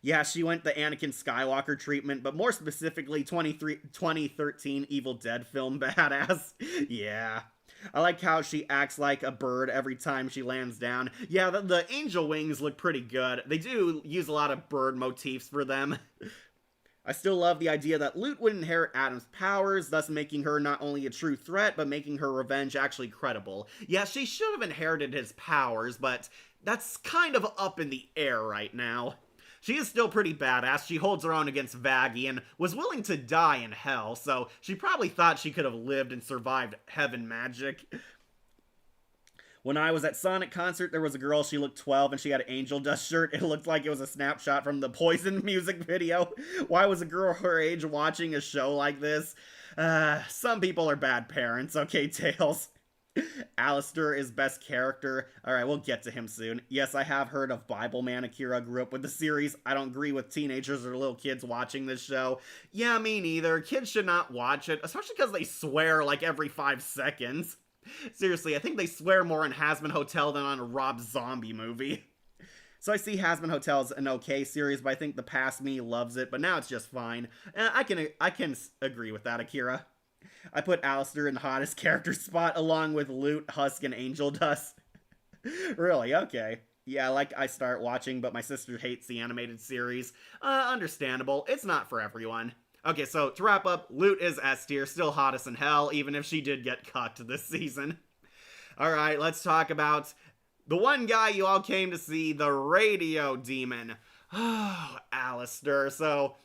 Yeah, she went the Anakin Skywalker treatment, but more specifically 2013 Evil Dead film badass. Yeah. I like how she acts like a bird every time she lands down. Yeah, the angel wings look pretty good. They do use a lot of bird motifs for them. I still love the idea that Lute would inherit Adam's powers, thus making her not only a true threat, but making her revenge actually credible. Yeah, she should have inherited his powers, but that's kind of up in the air right now. She is still pretty badass. She holds her own against Vaggie and was willing to die in hell, so she probably thought she could have lived and survived heaven magic. When I was at Sonic concert, there was a girl, she looked 12 and she had an angel dust shirt. It looked like it was a snapshot from the Poison music video. Why was a girl her age watching a show like this? Some people are bad parents, okay, Tails. Alistair is best character. Alright, we'll get to him soon. Yes, I have heard of Bible Man. Akira grew up with the series. I don't agree with teenagers or little kids watching this show. Yeah, me neither. Kids should not watch it, especially because they swear like every 5 seconds. Seriously, I think they swear more in Hazbin Hotel than on a Rob Zombie movie. So I see Hazbin Hotel is an okay series, but I think the past me loves it, but now it's just fine. I can agree with that, Akira. I put Alistair in the hottest character spot along with Lute, Husk, and Angel Dust. Really? Okay. Yeah, like I start watching, but my sister hates the animated series. Understandable. It's not for everyone. Okay, so to wrap up, Loot is S tier, still hottest in hell, even if she did get cut this season. Alright, let's talk about the one guy you all came to see, the Radio Demon. Oh, Alistair. So,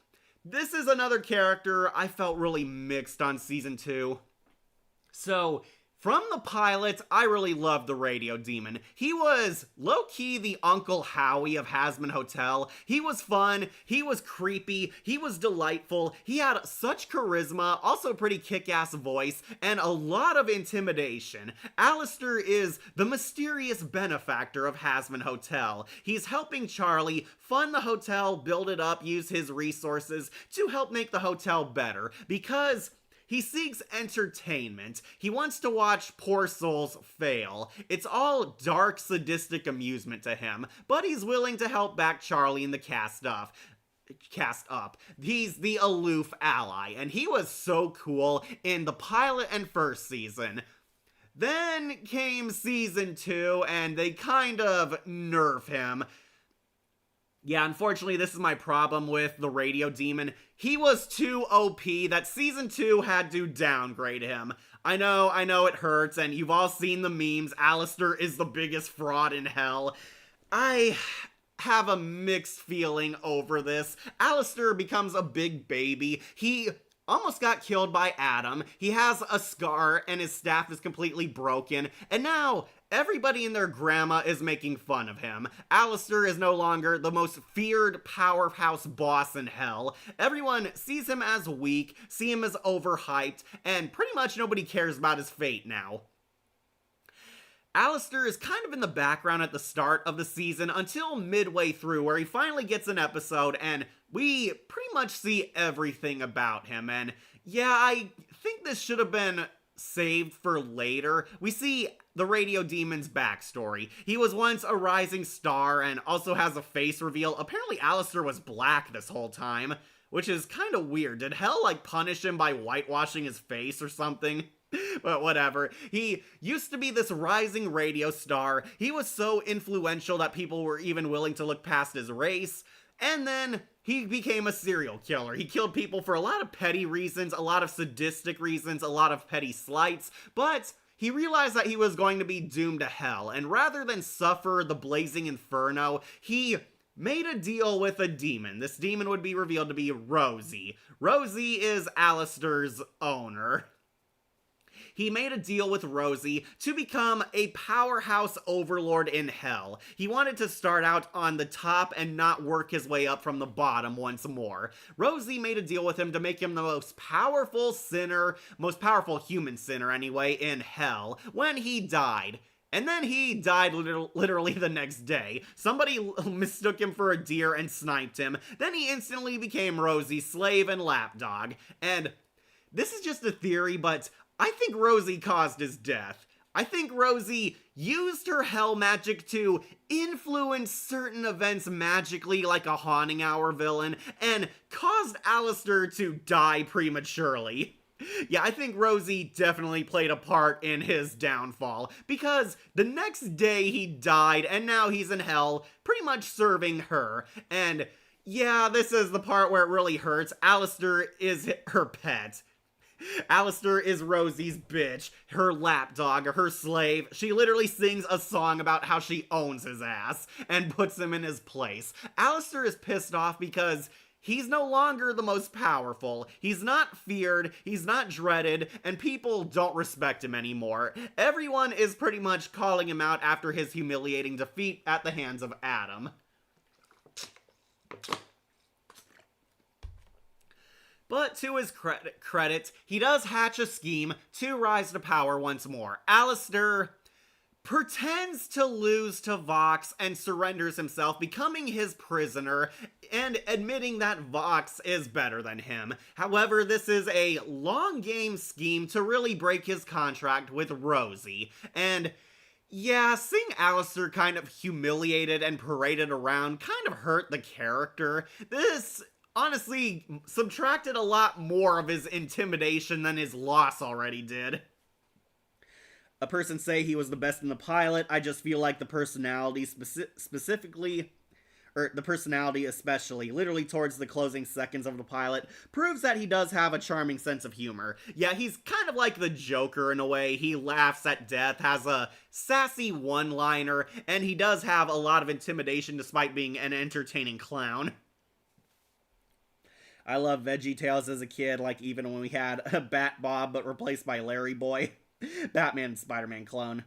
this is another character I felt really mixed on season 2. So, from the pilot, I really loved the Radio Demon. He was low-key the Uncle Howie of Hazbin Hotel. He was fun, he was creepy, he was delightful, he had such charisma, also a pretty kick-ass voice, and a lot of intimidation. Alistair is the mysterious benefactor of Hazbin Hotel. He's helping Charlie fund the hotel, build it up, use his resources to help make the hotel better, because he seeks entertainment. He wants to watch poor souls fail. It's all dark, sadistic amusement to him, but he's willing to help back Charlie in the cast up. He's the aloof ally, and he was so cool in the pilot and first season. Then came season 2, and they kind of nerf him. Yeah, unfortunately, this is my problem with the Radio Demon. He was too OP that season 2 had to downgrade him. I know it hurts, and you've all seen the memes. Alistair is the biggest fraud in hell. I have a mixed feeling over this. Alistair becomes a big baby. He almost got killed by Adam. He has a scar, and his staff is completely broken. And now everybody and their grandma is making fun of him. Alistair is no longer the most feared powerhouse boss in hell. Everyone sees him as weak, see him as overhyped, and pretty much nobody cares about his fate now. Alistair is kind of in the background at the start of the season until midway through, where he finally gets an episode and we pretty much see everything about him. And yeah, I think this should have been saved for later. We see the Radio Demon's backstory. He was once a rising star and also has a face reveal. Apparently Alistair was black this whole time, which is kind of weird. Did hell punish him by whitewashing his face or something? But whatever. He used to be this rising radio star. He was so influential that people were even willing to look past his race. And then he became a serial killer. He killed people for a lot of petty reasons, a lot of sadistic reasons, a lot of petty slights, but he realized that he was going to be doomed to hell, and rather than suffer the blazing inferno, he made a deal with a demon. This demon would be revealed to be Rosie. Rosie is Alistair's owner. He made a deal with Rosie to become a powerhouse overlord in hell. He wanted to start out on the top and not work his way up from the bottom once more. Rosie made a deal with him to make him the most powerful sinner, most powerful human sinner anyway, in hell, when he died. And then he died literally the next day. Somebody mistook him for a deer and sniped him. Then he instantly became Rosie's slave and lapdog. And this is just a theory, but I think Rosie caused his death. I think Rosie used her hell magic to influence certain events magically like a Haunting Hour villain and caused Alistair to die prematurely. Yeah, I think Rosie definitely played a part in his downfall, because the next day he died and now he's in hell pretty much serving her. And yeah, this is the part where it really hurts. Alistair is her pet. Alistair is Rosie's bitch, her lapdog, her slave. She literally sings a song about how she owns his ass and puts him in his place. Alistair is pissed off because he's no longer the most powerful. He's not feared, he's not dreaded, and people don't respect him anymore. Everyone is pretty much calling him out after his humiliating defeat at the hands of Adam. But to his credit, he does hatch a scheme to rise to power once more. Alistair pretends to lose to Vox and surrenders himself, becoming his prisoner and admitting that Vox is better than him. However, this is a long game scheme to really break his contract with Rosie. And yeah, seeing Alistair kind of humiliated and paraded around kind of hurt the character. This honestly subtracted a lot more of his intimidation than his loss already did. A person say he was the best in the pilot. I just feel like the personality specifically, or the personality especially, literally towards the closing seconds of the pilot, proves that he does have a charming sense of humor. Yeah, he's kind of like the Joker in a way. He laughs at death, has a sassy one-liner, and he does have a lot of intimidation despite being an entertaining clown. I love VeggieTales as a kid, like even when we had a Bat Bob but replaced by Larry Boy. Batman and Spider-Man clone.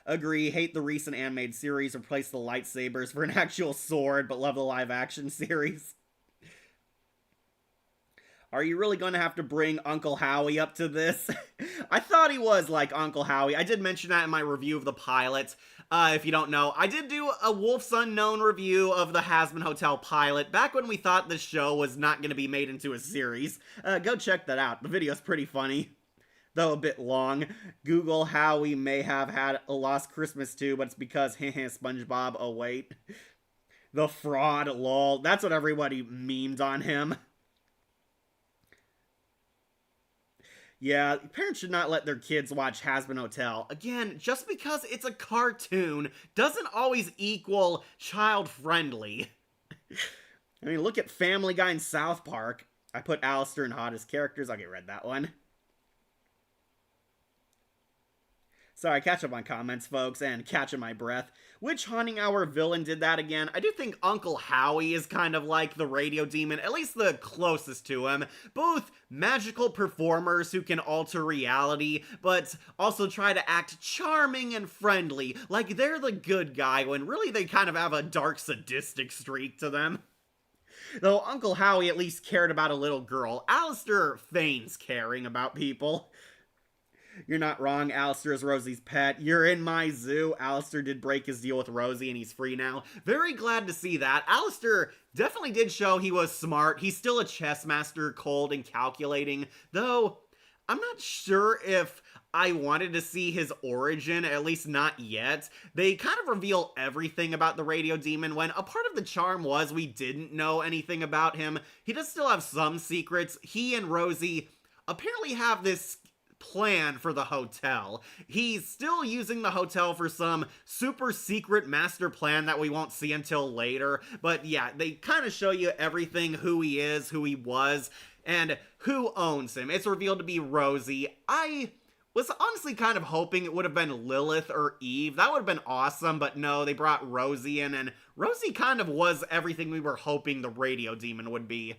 Agree, hate the recent animated series, replace the lightsabers for an actual sword, but love the live-action series. Are you really going to have to bring Uncle Howie up to this? I thought he was like Uncle Howie. I did mention that in my review of the pilot. If you don't know, I did do a Wolf's Unknown review of the Hazbin Hotel pilot back when we thought this show was not going to be made into a series. Go check that out. The video's pretty funny, though a bit long. Google Howie may have had a lost Christmas too, but it's because SpongeBob, oh wait. The fraud, lol. That's what everybody memed on him. Yeah, parents should not let their kids watch Hazbin Hotel. Again, just because it's a cartoon doesn't always equal child-friendly. I mean, look at Family Guy and South Park. I put Alistair and Hottest characters. Okay, read that one. Sorry, catch up on comments, folks, and catching my breath. Which Haunting Hour villain did that again? I do think Uncle Howie is kind of like the radio demon, at least the closest to him. Both magical performers who can alter reality, but also try to act charming and friendly, like they're the good guy, when really they kind of have a dark sadistic streak to them. Though Uncle Howie at least cared about a little girl, Alistair feigns caring about people. You're not wrong, Alistair is Rosie's pet. You're in my zoo. Alistair did break his deal with Rosie and he's free now. Very glad to see that. Alistair definitely did show he was smart. He's still a chess master, cold and calculating, though I'm not sure if I wanted to see his origin, at least not yet. They kind of reveal everything about the radio demon when a part of the charm was we didn't know anything about him. He does still have some secrets. He and Rosie apparently have this plan for the hotel. He's still using the hotel for some super secret master plan that we won't see until later. But yeah, they kind of show you everything, who he is, who he was, and who owns him. It's revealed to be Rosie. I was honestly kind of hoping it would have been Lilith or Eve. That would have been awesome, but no, they brought Rosie in, and Rosie kind of was everything we were hoping the radio demon would be.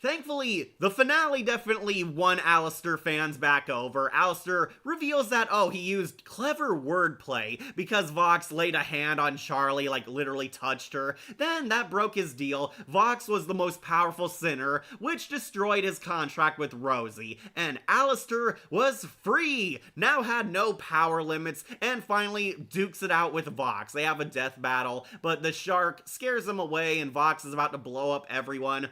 Thankfully, the finale definitely won Alistair fans back over. Alistair reveals that, oh, he used clever wordplay because Vox laid a hand on Charlie, like literally touched her. Then that broke his deal. Vox was the most powerful sinner, which destroyed his contract with Rosie. And Alistair was free, now had no power limits, and finally dukes it out with Vox. They have a death battle, but the shark scares him away and Vox is about to blow up everyone.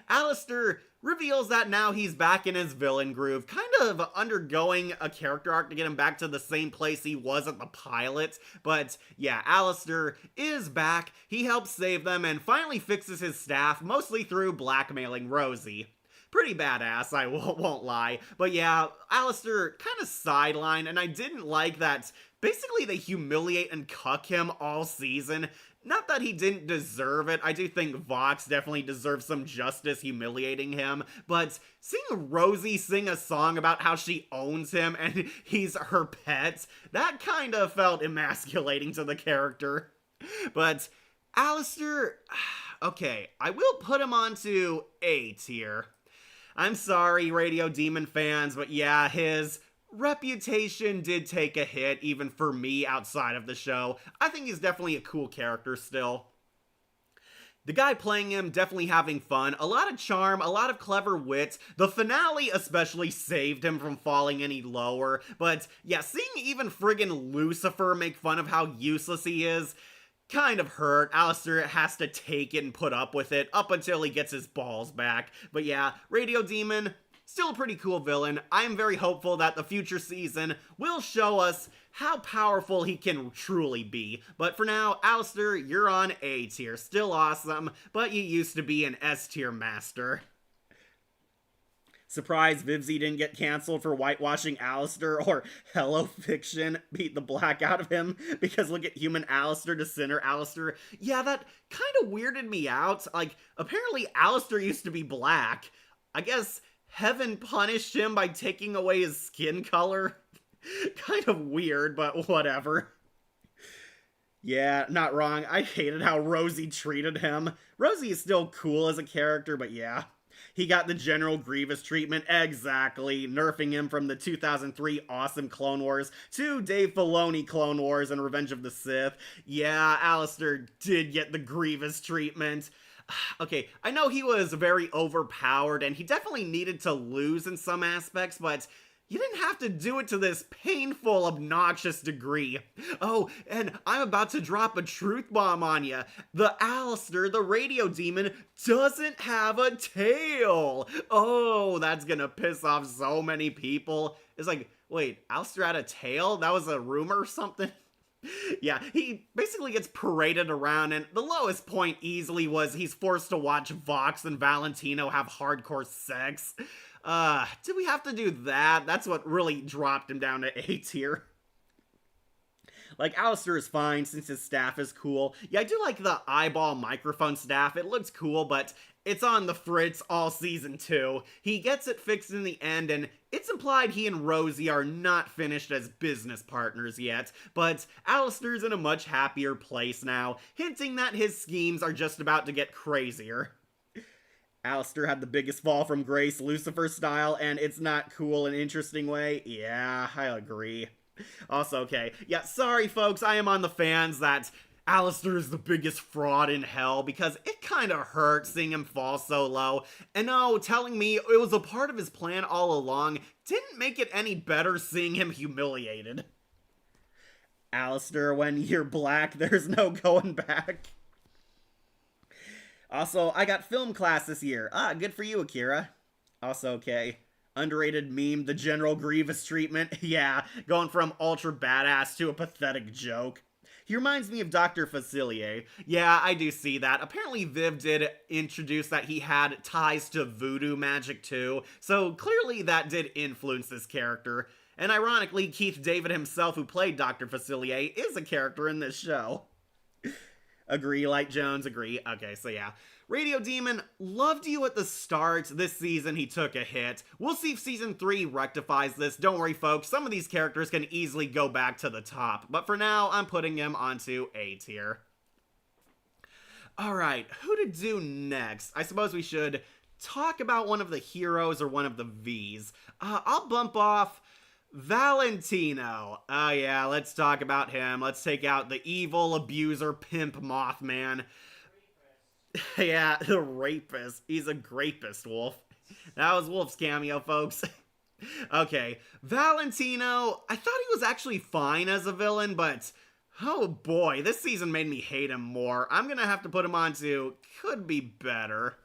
Alistair reveals that now he's back in his villain groove, kind of undergoing a character arc to get him back to the same place he was at the pilot. But yeah, Alistair is back, he helps save them, and finally fixes his staff, mostly through blackmailing Rosie. Pretty badass, I won't lie. But yeah, Alistair kind of sidelined, and I didn't like that basically they humiliate and cuck him all season. Not that he didn't deserve it, I do think Vox definitely deserves some justice humiliating him, but seeing Rosie sing a song about how she owns him and he's her pet, that kind of felt emasculating to the character. But Alistair, okay, I will put him onto A tier. I'm sorry, Radio Demon fans, but yeah, his reputation did take a hit, even for me outside of the show. I think he's definitely a cool character still. The guy playing him definitely having fun, a lot of charm, a lot of clever wits. The finale especially saved him from falling any lower. But yeah, seeing even friggin' Lucifer make fun of how useless he is kind of hurt. Alistair has to take it and put up with it up until he gets his balls back. But yeah, Radio Demon, still a pretty cool villain. I am very hopeful that the future season will show us how powerful he can truly be. But for now, Alistair, you're on A tier. Still awesome, but you used to be an S tier master. Surprise Vivzy didn't get canceled for whitewashing Alistair, or Hello Fiction beat the black out of him because look at human Alistair to sinner Alistair. Yeah, that kind of weirded me out. Like, apparently Alistair used to be black. I guess heaven punished him by taking away his skin color. Kind of weird, but whatever. Yeah, not wrong. I hated how Rosie treated him. Rosie is still cool as a character, but yeah. He got the General Grievous treatment, exactly, nerfing him from the 2003 awesome Clone Wars to Dave Filoni Clone Wars and Revenge of the Sith. Yeah, Alistair did get the Grievous treatment. Okay, I know he was very overpowered and he definitely needed to lose in some aspects, but you didn't have to do it to this painful, obnoxious degree. Oh, and I'm about to drop a truth bomb on you. The Alistair, the radio demon, doesn't have a tail. Oh, that's gonna piss off so many people. It's like, wait, Alistair had a tail? That was a rumor or something? Yeah, he basically gets paraded around, and the lowest point easily was he's forced to watch Vox and Valentino have hardcore sex. Did we have to do that? That's what really dropped him down to A tier. Like, Alistair is fine since his staff is cool. Yeah, I do like the eyeball microphone staff. It looks cool, but it's on the fritz all season 2. He gets it fixed in the end, and it's implied he and Rosie are not finished as business partners yet, but Alistair's in a much happier place now, hinting that his schemes are just about to get crazier. Alistair had the biggest fall from grace, Lucifer style, and it's not cool in an interesting way. Yeah, I agree. Also, okay, yeah, sorry folks, I am on the fans that Alistair is the biggest fraud in hell, because it kinda hurts seeing him fall so low. And no, telling me it was a part of his plan all along didn't make it any better seeing him humiliated. Alistair, when you're black, there's no going back. Also, I got film class this year. Good for you, Akira. Also, okay. Underrated meme, the General Grievous treatment. Yeah, going from ultra badass to a pathetic joke. He reminds me of Dr. Facilier. Yeah, I do see that. Apparently Viv did introduce that he had ties to voodoo magic too, so clearly that did influence this character. And ironically, Keith David himself, who played Dr. Facilier, is a character in this show. Agree, Light Jones, agree. Okay, so yeah. Radio Demon, loved you at the start. This season, he took a hit. We'll see if Season 3 rectifies this. Don't worry, folks. Some of these characters can easily go back to the top. But for now, I'm putting him onto A tier. Alright, who to do next? I suppose we should talk about one of the heroes or one of the Vs. I'll bump off Valentino. Oh yeah, let's talk about him. Let's take out the evil abuser pimp Mothman. Yeah, the rapist. He's a grapist, Wolf. That was Wolf's cameo, folks. Okay, Valentino, I thought he was actually fine as a villain, but oh boy, this season made me hate him more. I'm gonna have to put him on to could be better.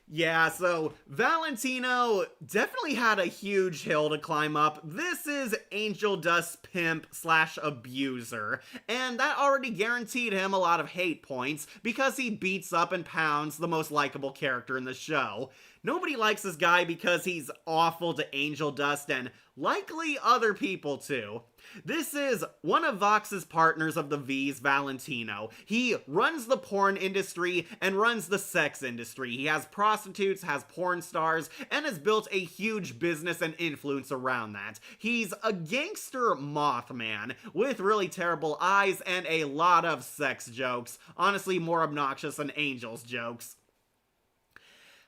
Yeah, so Valentino definitely had a huge hill to climb up. This is Angel Dust Pimp / Abuser, and that already guaranteed him a lot of hate points because he beats up and pounds the most likable character in the show. Nobody likes this guy because he's awful to Angel Dust and likely other people too. This is one of Vox's partners of the V's, Valentino. He runs the porn industry and runs the sex industry. He has prostitutes, has porn stars, and has built a huge business and influence around that. He's a gangster Mothman with really terrible eyes and a lot of sex jokes. Honestly, more obnoxious than Angel's jokes.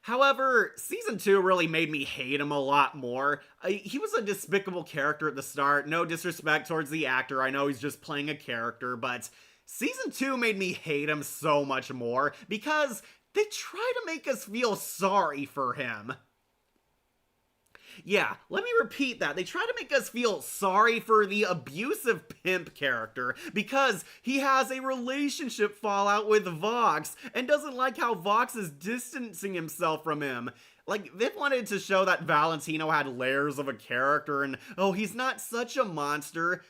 However, Season 2 really made me hate him a lot more. He was a despicable character at the start, no disrespect towards the actor, I know he's just playing a character, but Season 2 made me hate him so much more because they try to make us feel sorry for him. Yeah, let me repeat that. They try to make us feel sorry for the abusive pimp character because he has a relationship fallout with Vox and doesn't like how Vox is distancing himself from him. Like, they wanted to show that Valentino had layers of a character and, oh, he's not such a monster.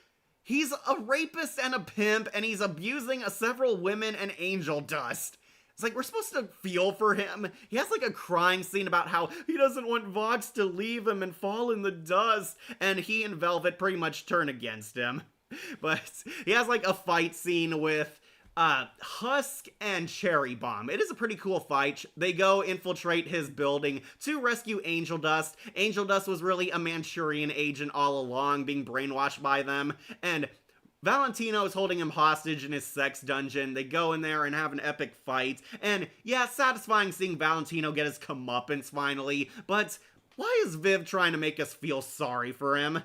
He's a rapist and a pimp and he's abusing several women and Angel Dust. It's like we're supposed to feel for him. He has like a crying scene about how he doesn't want Vox to leave him and fall in the dust, and he and Velvet pretty much turn against him. But he has like a fight scene with Husk and Cherry Bomb. It is a pretty cool fight. They go infiltrate his building to rescue Angel Dust. Angel Dust was really a Manchurian agent all along, being brainwashed by them, and Valentino is holding him hostage in his sex dungeon. They go in there and have an epic fight, and yeah, satisfying seeing Valentino get his comeuppance finally, but why is Viv trying to make us feel sorry for him?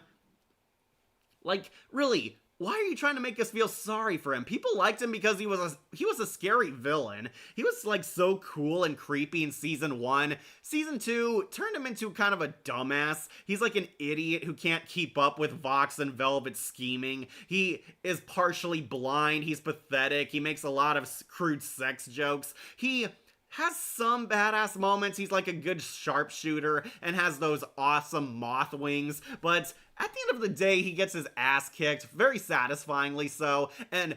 Like, really, why are you trying to make us feel sorry for him? People liked him because he was a scary villain. He was like so cool and creepy in season 1. Season 2 turned him into kind of a dumbass. He's like an idiot who can't keep up with Vox and Velvet's scheming. He is partially blind. He's pathetic. He makes a lot of crude sex jokes. He has some badass moments. He's like a good sharpshooter and has those awesome moth wings, but at the end of the day, he gets his ass kicked, very satisfyingly so, and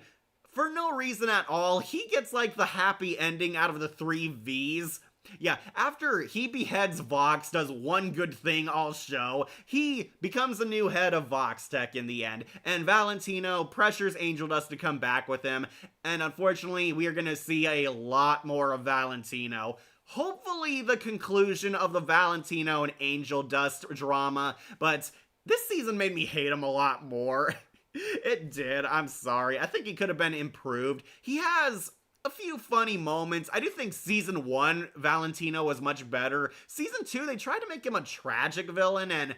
for no reason at all, he gets like the happy ending out of the 3 Vs. Yeah, after he beheads Vox, does one good thing all show, he becomes the new head of Vox Tech in the end, and Valentino pressures Angel Dust to come back with him, and unfortunately, we are going to see a lot more of Valentino. Hopefully the conclusion of the Valentino and Angel Dust drama, but this season made me hate him a lot more. It did, I'm sorry. I think he could have been improved. He has a few funny moments. I do think season 1, Valentino was much better. Season 2, they tried to make him a tragic villain, and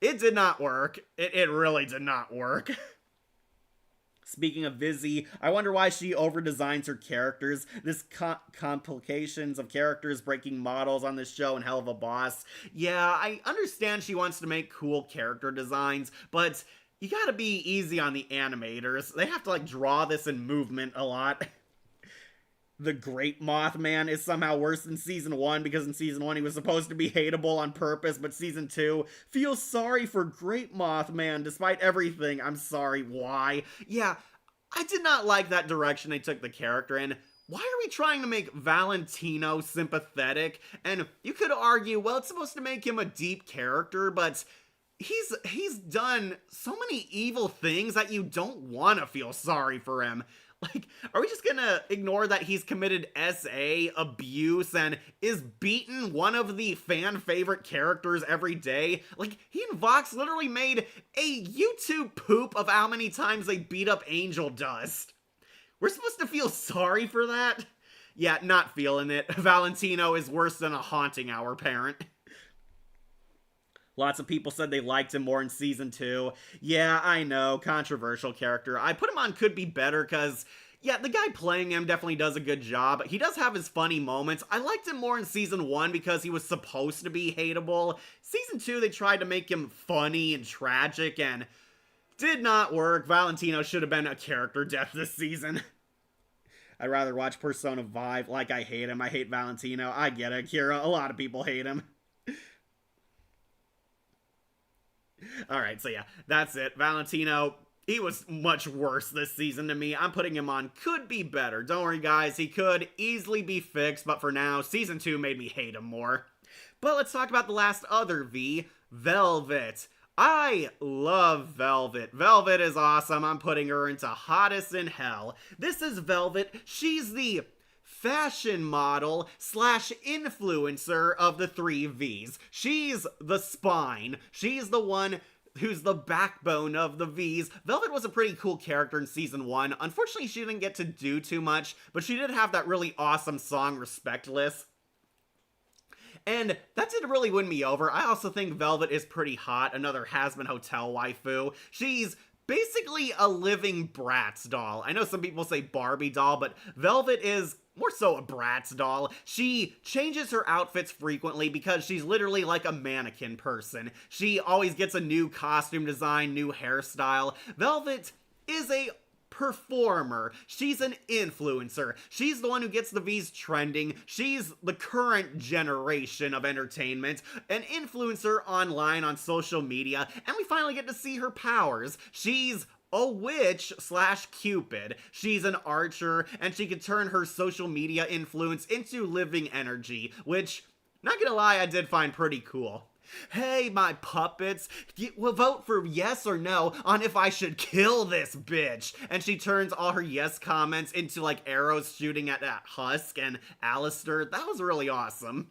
it did not work. It really did not work. Speaking of Vizzy, I wonder why she over-designs her characters. This complications of characters breaking models on this show and Hell of a Boss. Yeah, I understand she wants to make cool character designs, but you gotta be easy on the animators. They have to like draw this in movement a lot. The Great Mothman is somehow worse than season 1 because in season 1 he was supposed to be hateable on purpose, but season 2 feels sorry for Great Mothman despite everything. I'm sorry, why? Yeah, I did not like that direction they took the character in. Why are we trying to make Valentino sympathetic? And you could argue, well, it's supposed to make him a deep character, but he's done so many evil things that you don't want to feel sorry for him. Like, are we just gonna ignore that he's committed SA, abuse, and is beaten one of the fan favorite characters every day? Like, he and Vox literally made a YouTube poop of how many times they beat up Angel Dust. We're supposed to feel sorry for that? Yeah, not feeling it. Valentino is worse than a haunting our parent. Lots of people said they liked him more in season 2. Yeah, I know, controversial character. I put him on Could Be Better because, yeah, the guy playing him definitely does a good job. He does have his funny moments. I liked him more in season 1 because he was supposed to be hateable. Season 2, they tried to make him funny and tragic and did not work. Valentino should have been a character death this season. I'd rather watch Persona 5 like I hate him. I hate Valentino. I get it, Kira. A lot of people hate him. Alright, so yeah, that's it. Valentino, he was much worse this season to me. I'm putting him on Could Be Better. Don't worry, guys. He could easily be fixed, but for now, season 2 made me hate him more. But let's talk about the last other V, Velvet. I love Velvet. Velvet is awesome. I'm putting her into hottest in hell. This is Velvet. She's the fashion model slash influencer of the 3 Vs. She's the spine. She's the one who's the backbone of the Vs. Velvet was a pretty cool character in season 1. Unfortunately, she didn't get to do too much, but she did have that really awesome song, Respectless. And that did really win me over. I also think Velvet is pretty hot. Another Hazbin Hotel waifu. She's basically a living Bratz doll. I know some people say Barbie doll, but Velvet is more so a Bratz doll. She changes her outfits frequently because she's literally like a mannequin person. She always gets a new costume design, new hairstyle. Velvet is a performer. She's an influencer. She's the one who gets the V's trending. She's the current generation of entertainment, an influencer online on social media, and we finally get to see her powers. She's a witch slash Cupid. She's an archer, and she can turn her social media influence into living energy, which, not gonna lie, I did find pretty cool. Hey, my puppets, will vote for yes or no on if I should kill this bitch. And she turns all her yes comments into like arrows shooting at Husk and Alistair. That was really awesome.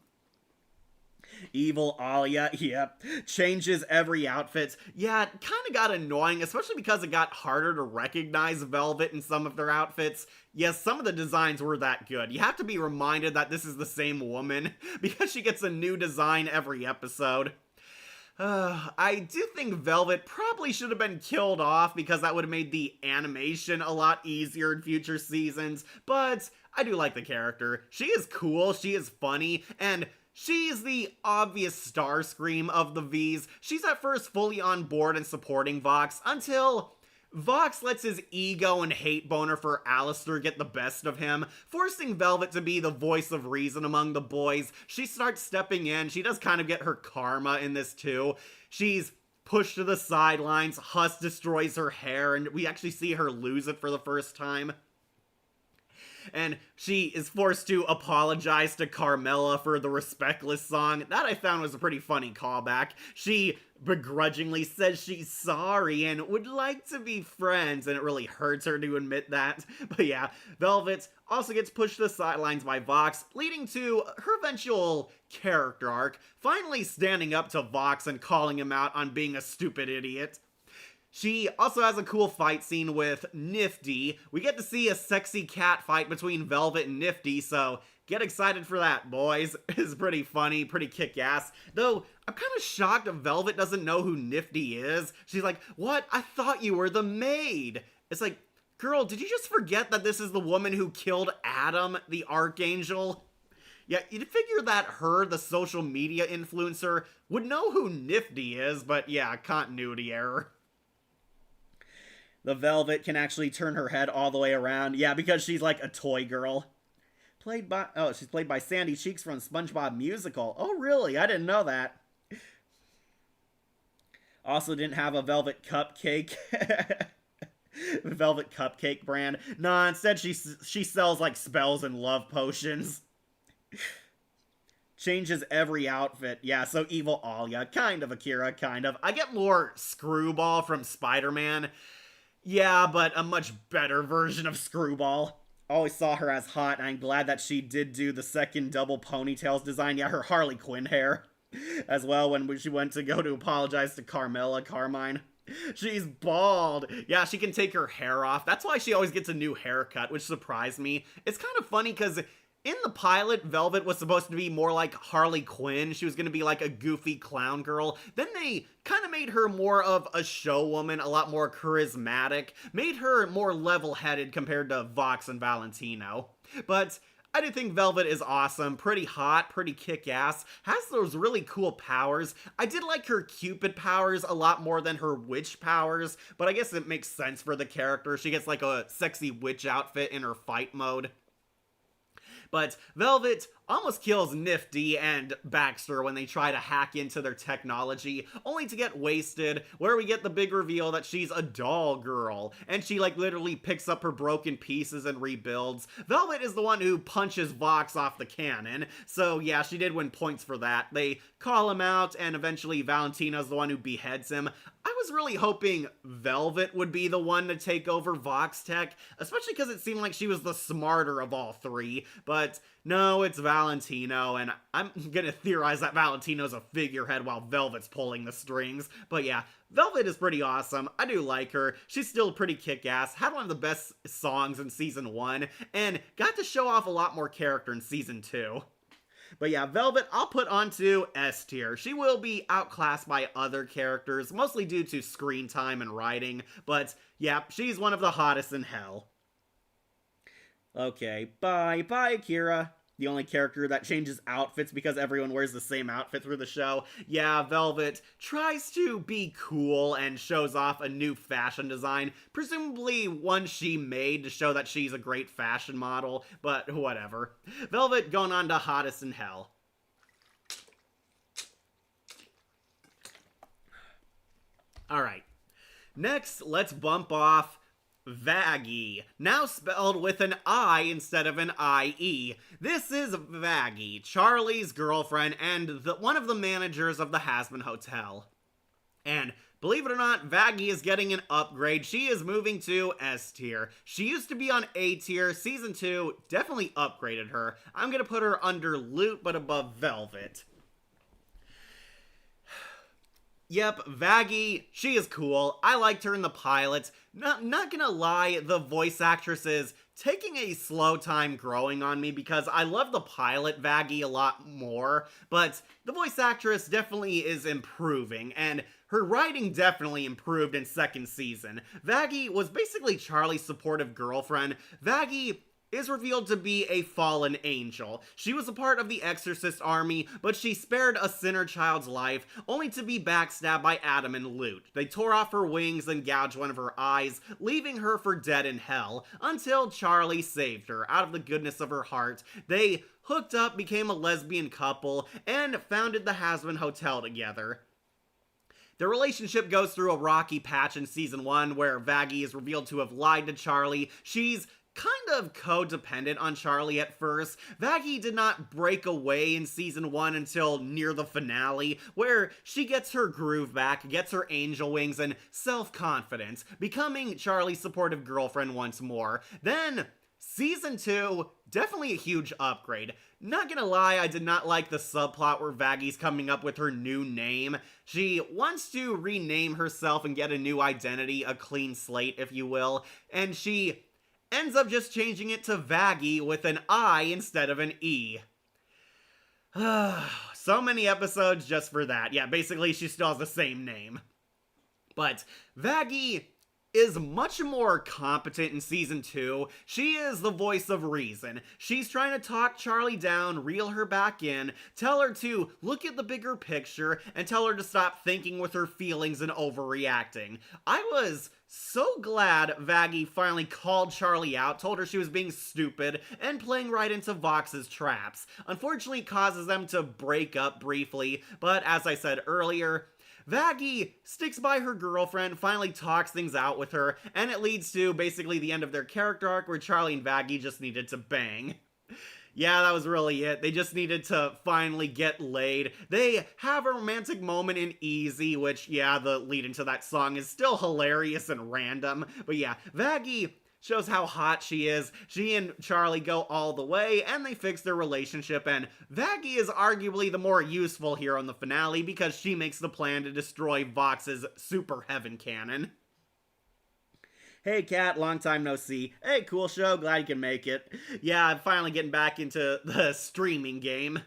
Evil Alia, yep. Changes every outfit. Yeah, it kind of got annoying, especially because it got harder to recognize Velvet in some of their outfits. Yes, some of the designs were that good. You have to be reminded that this is the same woman, because she gets a new design every episode. I do think Velvet probably should have been killed off because that would have made the animation a lot easier in future seasons, but I do like the character. She is cool, she is funny, and she's the obvious Starscream of the Vs. She's at first fully on board and supporting Vox until Vox lets his ego and hate boner for Alistair get the best of him, forcing Velvet to be the voice of reason among the boys. She starts stepping in. She does kind of get her karma in this too. She's pushed to the sidelines. Husk destroys her hair, and we actually see her lose it for the first time. And she is forced to apologize to Carmela for the Respectless song. That I found was a pretty funny callback. She begrudgingly says she's sorry and would like to be friends, and it really hurts her to admit that. But yeah, Velvet also gets pushed to the sidelines by Vox, leading to her eventual character arc, finally standing up to Vox and calling him out on being a stupid idiot. She also has a cool fight scene with Nifty. We get to see a sexy cat fight between Velvet and Nifty, so get excited for that, boys. It's pretty funny, pretty kick-ass. Though, I'm kind of shocked that Velvet doesn't know who Nifty is. She's like, what? I thought you were the maid. It's like, girl, did you just forget that this is the woman who killed Adam, the Archangel? Yeah, you'd figure that her, the social media influencer, would know who Nifty is, but yeah, continuity error. The Velvet can actually turn her head all the way around. Yeah, because she's like a toy girl. She's played by Sandy Cheeks from SpongeBob Musical. Oh, really? I didn't know that. Also didn't have a Velvet Cupcake. Velvet Cupcake brand. Nah, instead she sells like spells and love potions. Changes every outfit. Yeah, so Evil Alia. Kind of Akira, kind of. I get more Screwball from Spider-Man. Yeah, but a much better version of Screwball. Always saw her as hot, and I'm glad that she did do the second double ponytails design. Yeah, her Harley Quinn hair. As well, when she went to go to apologize to Carmine. She's bald. Yeah, she can take her hair off. That's why she always gets a new haircut, which surprised me. It's kind of funny because in the pilot, Velvet was supposed to be more like Harley Quinn. She was going to be like a goofy clown girl. Then they kind of made her more of a showwoman, a lot more charismatic, made her more level-headed compared to Vox and Valentino. But I do think Velvet is awesome, pretty hot, pretty kick-ass, has those really cool powers. I did like her Cupid powers a lot more than her witch powers, but I guess it makes sense for the character. She gets like a sexy witch outfit in her fight mode. But Velvet almost kills Nifty and Baxter when they try to hack into their technology, only to get wasted, where we get the big reveal that she's a doll girl, and she like literally picks up her broken pieces and rebuilds. Velvet is the one who punches Vox off the cannon, so yeah, she did win points for that. They call him out, and eventually Valentino's the one who beheads him. I was really hoping Velvet would be the one to take over Vox Tech, especially because it seemed like she was the smarter of all three, but no, it's Valentino, and I'm gonna theorize that Valentino's a figurehead while Velvet's pulling the strings. But yeah, Velvet is pretty awesome. I do like her. She's still pretty kick-ass, had one of the best songs in Season 1, and got to show off a lot more character in Season 2. But yeah, Velvet, I'll put onto S tier. She will be outclassed by other characters, mostly due to screen time and writing, but yeah, she's one of the hottest in hell. Okay, bye Akira. The only character that changes outfits because everyone wears the same outfit through the show. Yeah, Velvet tries to be cool and shows off a new fashion design, presumably one she made to show that she's a great fashion model, but whatever. Velvet going on to hottest in hell. Alright. Next, let's bump off Vaggie, now spelled with an I instead of an IE. This is Vaggie, Charlie's girlfriend and one of the managers of the Hazbin Hotel. And believe it or not, Vaggie is getting an upgrade. She is moving to S tier. She used to be on A tier. Season 2 definitely upgraded her. I'm gonna put her under Loot but above Velvet. Yep, Vaggie, she is cool. I liked her in the pilot. Not gonna lie, the voice actress is taking a slow time growing on me because I love the pilot Vaggie a lot more, but the voice actress definitely is improving, and her writing definitely improved in second season. Vaggie was basically Charlie's supportive girlfriend. Vaggie is revealed to be a fallen angel. She was a part of the Exorcist army, but she spared a sinner child's life, only to be backstabbed by Adam and Loot. They tore off her wings and gouged one of her eyes, leaving her for dead in hell, until Charlie saved her. Out of the goodness of her heart, they hooked up, became a lesbian couple, and founded the Hazbin Hotel together. Their relationship goes through a rocky patch in season 1 where Vaggie is revealed to have lied to Charlie. She's kind of codependent on Charlie at first. Vaggie did not break away in season 1 until near the finale, where she gets her groove back, gets her angel wings and self-confidence, becoming Charlie's supportive girlfriend once more. Then, season 2, definitely a huge upgrade. Not gonna lie, I did not like the subplot where Vaggie's coming up with her new name. She wants to rename herself and get a new identity, a clean slate, if you will, and she ends up just changing it to Vaggie with an I instead of an E. So many episodes just for that. Yeah, basically she still has the same name. But Vaggie is much more competent in season 2. She is the voice of reason. She's trying to talk Charlie down, reel her back in, tell her to look at the bigger picture, and tell her to stop thinking with her feelings and overreacting. I was so glad Vaggie finally called Charlie out, told her she was being stupid, and playing right into Vox's traps. Unfortunately, it causes them to break up briefly, but as I said earlier, Vaggie sticks by her girlfriend, finally talks things out with her, and it leads to basically the end of their character arc where Charlie and Vaggie just needed to bang. Yeah, that was really it. They just needed to finally get laid. They have a romantic moment in Easy, which, yeah, the lead into that song is still hilarious and random. But yeah, Vaggie shows how hot she is. She and Charlie go all the way, and they fix their relationship, and Vaggie is arguably the more useful hero in the finale because she makes the plan to destroy Vox's Super Heaven Cannon. Hey Kat, long time no see. Hey, cool show, glad you can make it. Yeah, I'm finally getting back into the streaming game.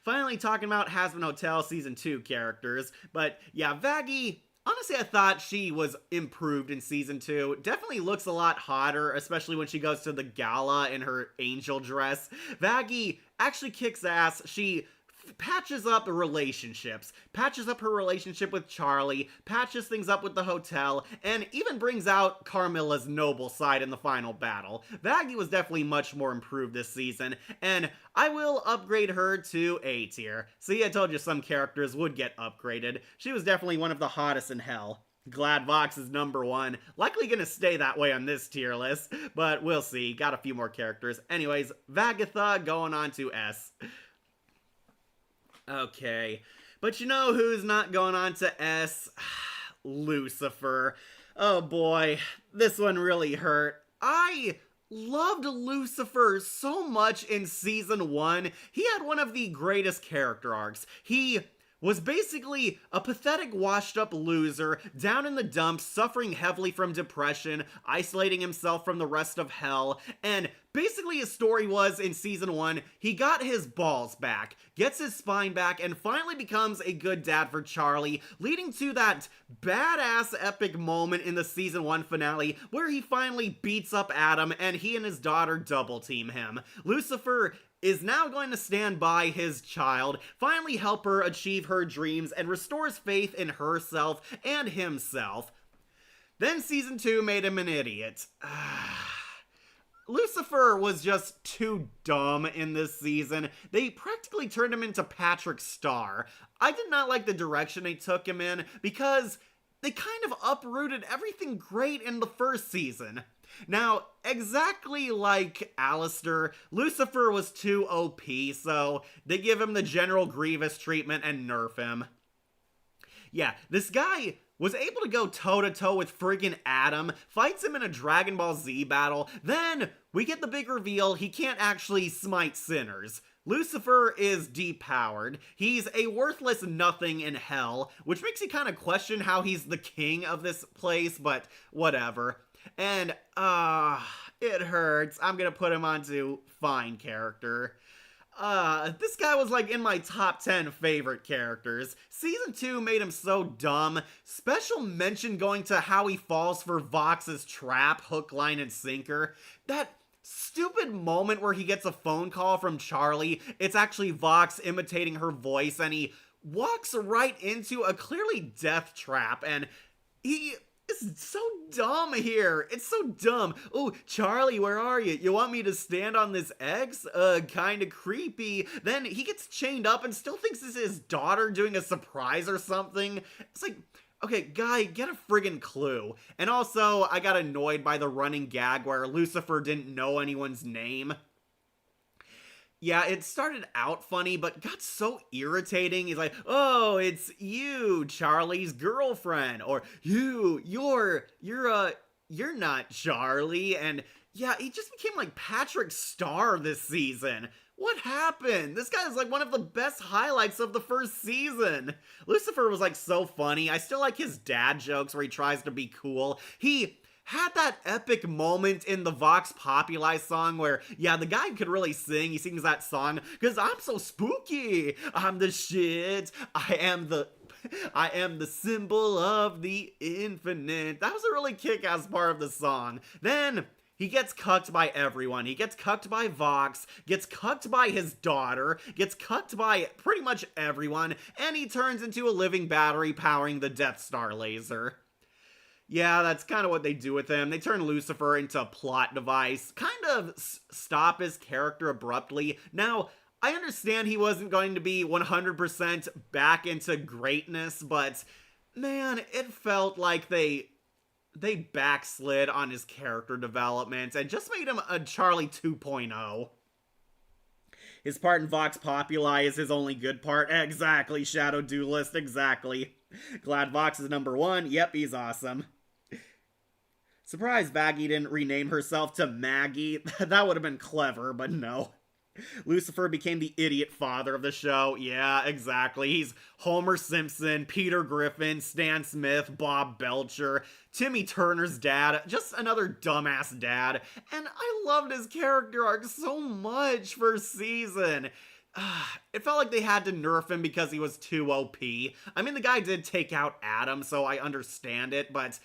Finally talking about Hazbin Hotel Season 2 characters, but yeah, Vaggie, honestly, I thought she was improved in Season 2. Definitely looks a lot hotter, especially when she goes to the gala in her angel dress. Vaggie actually kicks ass. She patches up relationships, patches up her relationship with Charlie, patches things up with the hotel, and even brings out Carmilla's noble side in the final battle. Vaggie was definitely much more improved this season, and I will upgrade her to A tier. See, I told you some characters would get upgraded. She was definitely one of the hottest in hell. Glad Vox is number 1. Likely gonna stay that way on this tier list, but we'll see. Got a few more characters. Anyways, Vagatha going on to S. Okay, but you know who's not going on to S? Lucifer. Oh boy, this one really hurt. I loved Lucifer so much in season 1. He had one of the greatest character arcs. He was basically a pathetic washed-up loser, down in the dumps, suffering heavily from depression, isolating himself from the rest of hell, and basically his story was, in season 1, he got his balls back, gets his spine back, and finally becomes a good dad for Charlie, leading to that badass epic moment in the season 1 finale where he finally beats up Adam and he and his daughter double team him. Lucifer is now going to stand by his child, finally help her achieve her dreams, and restores faith in herself and himself. Then season 2 made him an idiot. Lucifer was just too dumb in this season. They practically turned him into Patrick Star. I did not like the direction they took him in because they kind of uprooted everything great in the first season. Now, exactly like Alistair, Lucifer was too OP, so they give him the General Grievous treatment and nerf him. Yeah, this guy was able to go toe-to-toe with friggin' Adam, fights him in a Dragon Ball Z battle, then we get the big reveal he can't actually smite sinners. Lucifer is depowered. He's a worthless nothing in hell, which makes you kind of question how he's the king of this place, but whatever. And, it hurts. I'm gonna put him onto fine character. This guy was like in my top 10 favorite characters. Season 2 made him so dumb. Special mention going to how he falls for Vox's trap, hook, line, and sinker. That stupid moment where he gets a phone call from Charlie. It's actually Vox imitating her voice, and he walks right into a clearly death trap, and he is so dumb here. It's so dumb. Oh, Charlie, where are you? You want me to stand on this X? Kinda creepy. Then he gets chained up and still thinks this is his daughter doing a surprise or something. It's like, okay, guy, get a friggin' clue. And also, I got annoyed by the running gag where Lucifer didn't know anyone's name. Yeah, it started out funny, but got so irritating. He's like, oh, it's you, Charlie's girlfriend. Or, you're not Charlie. And yeah, he just became like Patrick Star this season. What happened? This guy is like one of the best highlights of the first season. Lucifer was like so funny. I still like his dad jokes where he tries to be cool. He had that epic moment in the Vox Populi song where, yeah, the guy could really sing. He sings that song, because I'm so spooky. I'm the shit. I am the symbol of the infinite. That was a really kick-ass part of the song. Then he gets cucked by everyone. He gets cucked by Vox, gets cucked by his daughter, gets cucked by pretty much everyone, and he turns into a living battery powering the Death Star laser. Yeah, that's kind of what they do with him. They turn Lucifer into a plot device, kind of stop his character abruptly. Now, I understand he wasn't going to be 100% back into greatness, but man, it felt like they backslid on his character development and just made him a Charlie 2.0. His part in Vox Populi is his only good part. Exactly, Shadow Duelist, exactly. Glad Vox is number 1. Yep, he's awesome. Surprised Baggy didn't rename herself to Maggie. That would have been clever, but no. Lucifer became the idiot father of the show. Yeah, exactly. He's Homer Simpson, Peter Griffin, Stan Smith, Bob Belcher, Timmy Turner's dad. Just another dumbass dad. And I loved his character arc so much first season. It felt like they had to nerf him because he was too OP. I mean, the guy did take out Adam, so I understand it, but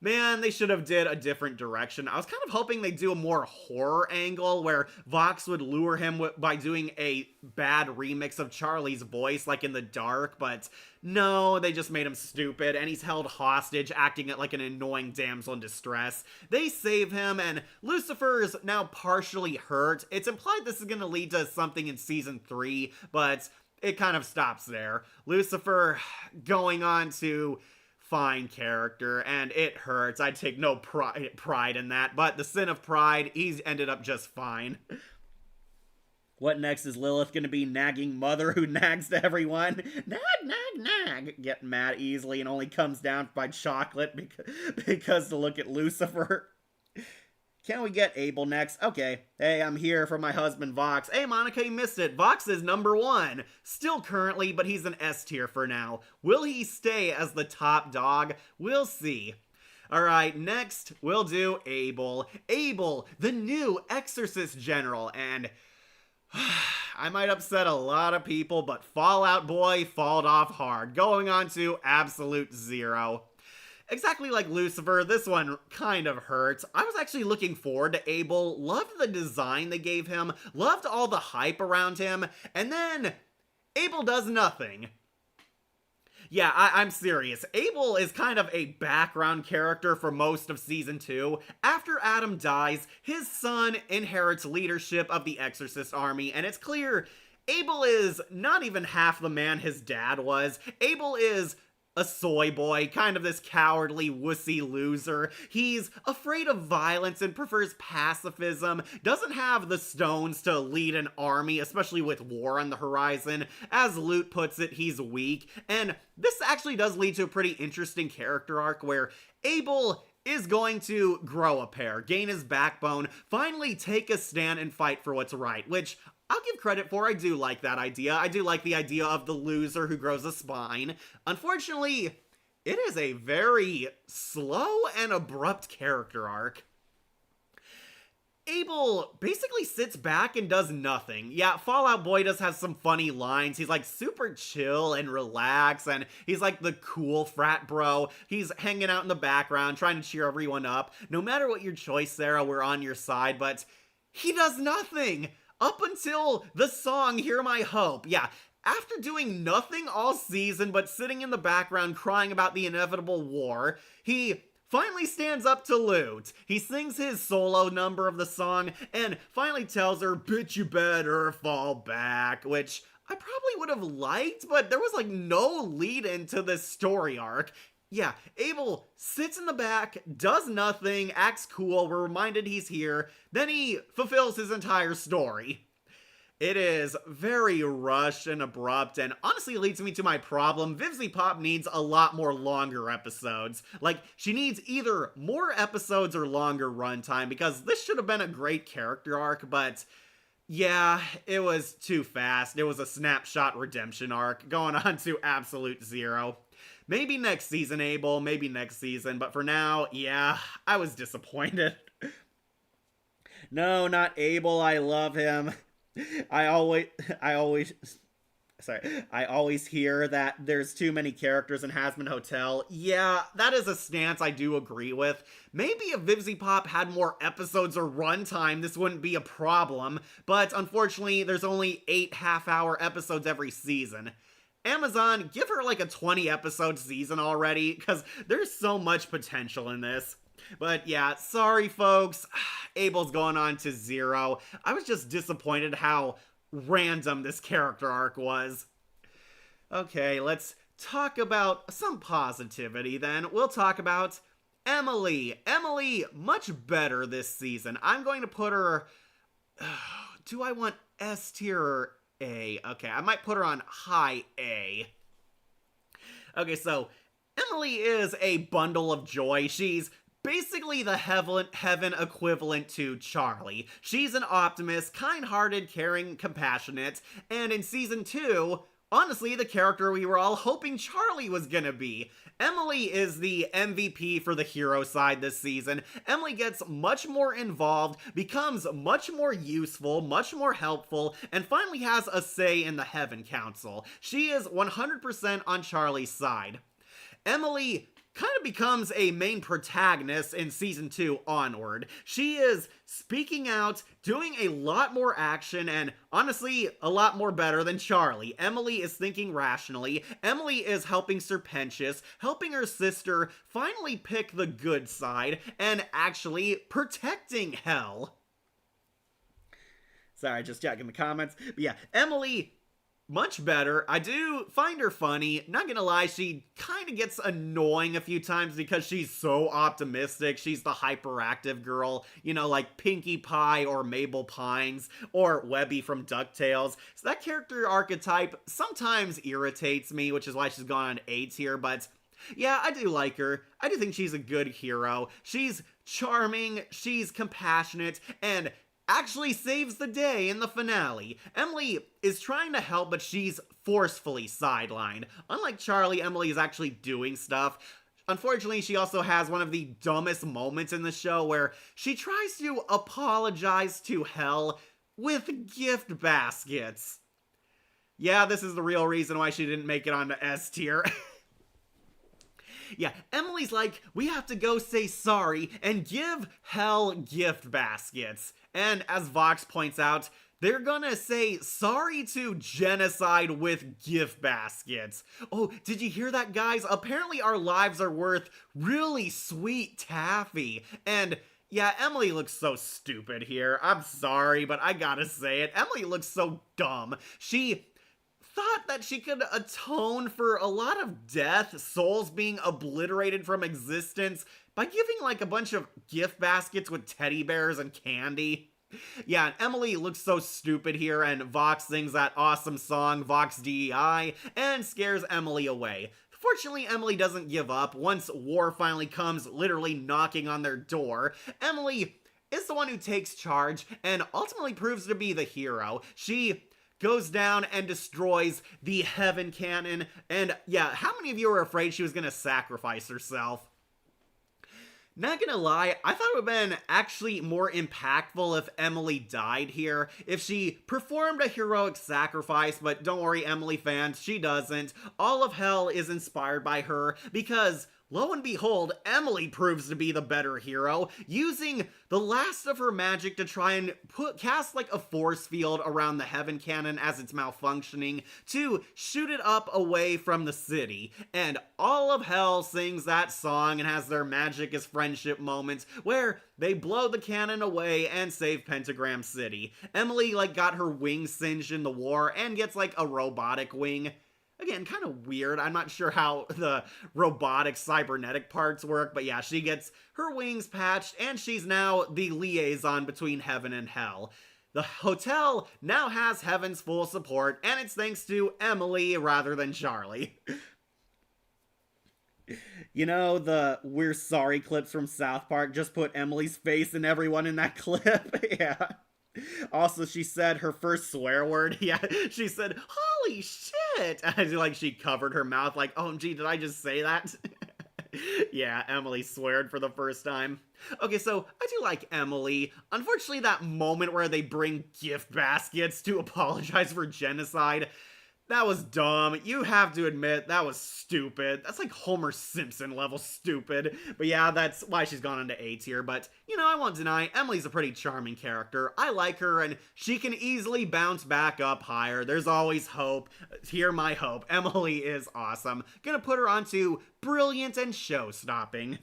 man, they should have did a different direction. I was kind of hoping they'd do a more horror angle where Vox would lure him by doing a bad remix of Charlie's voice, like in the dark, but no, they just made him stupid, and he's held hostage, acting like an annoying damsel in distress. They save him, and Lucifer is now partially hurt. It's implied this is going to lead to something in Season 3, but it kind of stops there. Lucifer going on to fine character, and it hurts. I take no pride in that, but the sin of pride, he's ended up just fine. What next? Is Lilith gonna be nagging mother who nags to everyone? Nag, nag, nag. Get mad easily and only comes down by chocolate because to look at Lucifer. Can we get Abel next? Okay. Hey, I'm here for my husband, Vox. Hey, Monica, you missed it. Vox is number 1. Still currently, but he's an S tier for now. Will he stay as the top dog? We'll see. Alright, next, we'll do Abel. Abel, the new Exorcist General, and I might upset a lot of people, but Fallout Boy falled off hard, going on to absolute 0. Exactly like Lucifer, this one kind of hurts. I was actually looking forward to Abel, loved the design they gave him, loved all the hype around him, and then Abel does nothing. Yeah, I'm serious. Abel is kind of a background character for most of Season 2. After Adam dies, his son inherits leadership of the Exorcist army, and it's clear Abel is not even half the man his dad was. Abel is a soy boy, kind of this cowardly, wussy loser. He's afraid of violence and prefers pacifism, doesn't have the stones to lead an army, especially with war on the horizon. As Lute puts it, he's weak, and this actually does lead to a pretty interesting character arc where Abel is going to grow a pair, gain his backbone, finally take a stand and fight for what's right, which I'll give credit for. I do like that idea. I do like the idea of the loser who grows a spine. Unfortunately, it is a very slow and abrupt character arc. Abel basically sits back and does nothing. Yeah, Fallout Boy does have some funny lines. He's like super chill and relaxed, and he's like the cool frat bro. He's hanging out in the background, trying to cheer everyone up. No matter what your choice, Sarah, we're on your side, but he does nothing up until the song Hear My Hope. Yeah, after doing nothing all season but sitting in the background crying about the inevitable war, he finally stands up to Lute. He sings his solo number of the song and finally tells her, "Bitch, you better fall back," which I probably would have liked, but there was like no lead into this story arc. Yeah, Abel sits in the back, does nothing, acts cool, we're reminded he's here, then he fulfills his entire story. It is very rushed and abrupt, and honestly leads me to my problem. Vivzy Pop needs a lot more longer episodes. Like, she needs either more episodes or longer runtime, because this should have been a great character arc, but yeah, it was too fast. It was a snapshot redemption arc, going on to absolute zero. Maybe next season, Abel, maybe next season, but for now, yeah, I was disappointed. No, not Abel, I love him. I always hear that there's too many characters in Hazbin Hotel. Yeah, that is a stance I do agree with. Maybe if Vivzy Pop had more episodes or runtime, this wouldn't be a problem, but unfortunately, there's only 8 half-hour episodes every season. Amazon, give her like a 20-episode season already, because there's so much potential in this. But yeah, sorry folks, Abel's going on to zero. I was just disappointed how random this character arc was. Okay, let's talk about some positivity then. We'll talk about Emily. Emily, much better this season. I'm going to put her... do I want S tier or A? Okay, I might put her on high A. Okay, so Emily is a bundle of joy. She's basically the heaven equivalent to Charlie. She's an optimist, kind-hearted, caring, compassionate, and in season 2, honestly, the character we were all hoping Charlie was gonna be. Emily is the MVP for the hero side this season. Emily gets much more involved, becomes much more useful, much more helpful, and finally has a say in the Heaven Council. She is 100% on Charlie's side. Emily kind of becomes a main protagonist in season 2 onward. She is speaking out, doing a lot more action, and honestly, a lot more better than Charlie. Emily is thinking rationally. Emily is helping Serpentious, helping her sister finally pick the good side, and actually protecting Hell. Sorry, just checking the comments. But yeah, Emily, much better. I do find her funny. Not gonna lie, she kind of gets annoying a few times because she's so optimistic. She's the hyperactive girl, you know, like Pinkie Pie or Mabel Pines or Webby from DuckTales. So that character archetype sometimes irritates me, which is why she's gone on A tier, but yeah, I do like her. I do think she's a good hero. She's charming, she's compassionate, and actually saves the day in the finale. Emily is trying to help, but she's forcefully sidelined. Unlike Charlie, Emily is actually doing stuff. Unfortunately, she also has one of the dumbest moments in the show where she tries to apologize to Hell with gift baskets. Yeah, this is the real reason why she didn't make it onto S tier. Yeah, Emily's like, we have to go say sorry and give Hell gift baskets. And as Vox points out, they're gonna say sorry to genocide with gift baskets. Oh, did you hear that, guys? Apparently our lives are worth really sweet taffy. And yeah, Emily looks so stupid here. I'm sorry, but I gotta say it. Emily looks so dumb. She thought that she could atone for a lot of death, souls being obliterated from existence, by giving like a bunch of gift baskets with teddy bears and candy. Yeah, and Emily looks so stupid here, and Vox sings that awesome song, Vox DEI, and scares Emily away. Fortunately, Emily doesn't give up. Once war finally comes, literally knocking on their door, Emily is the one who takes charge and ultimately proves to be the hero. She goes down and destroys the Heaven Cannon, and yeah, how many of you were afraid she was gonna sacrifice herself? Not gonna lie, I thought it would have been actually more impactful if Emily died here, if she performed a heroic sacrifice, but don't worry, Emily fans, she doesn't. All of hell is inspired by her, because lo and behold, Emily proves to be the better hero, using the last of her magic to try and cast like a force field around the Heaven Cannon as it's malfunctioning to shoot it up away from the city. And all of hell sings that song and has their magic as friendship moments where they blow the cannon away and save Pentagram City. Emily like got her wings singed in the war and gets like a robotic wing. Again, kind of weird. I'm not sure how the robotic cybernetic parts work, but yeah, she gets her wings patched, and she's now the liaison between heaven and hell. The hotel now has Heaven's full support, and it's thanks to Emily rather than Charlie. You know, the "we're sorry" clips from South Park just put Emily's face in everyone in that clip. Yeah. Also, she said her first swear word. Yeah, she said, "Holy shit!" As like she covered her mouth, like, "OMG, did I just say that?" Yeah, Emily sweared for the first time. Okay, so I do like Emily. Unfortunately, that moment where they bring gift baskets to apologize for genocide, that was dumb. You have to admit, that was stupid. That's like Homer Simpson level stupid. But yeah, that's why she's gone into A tier. But, you know, I won't deny, Emily's a pretty charming character. I like her, and she can easily bounce back up higher. There's always hope. Hear my hope. Emily is awesome. Gonna put her onto brilliant and show-stopping.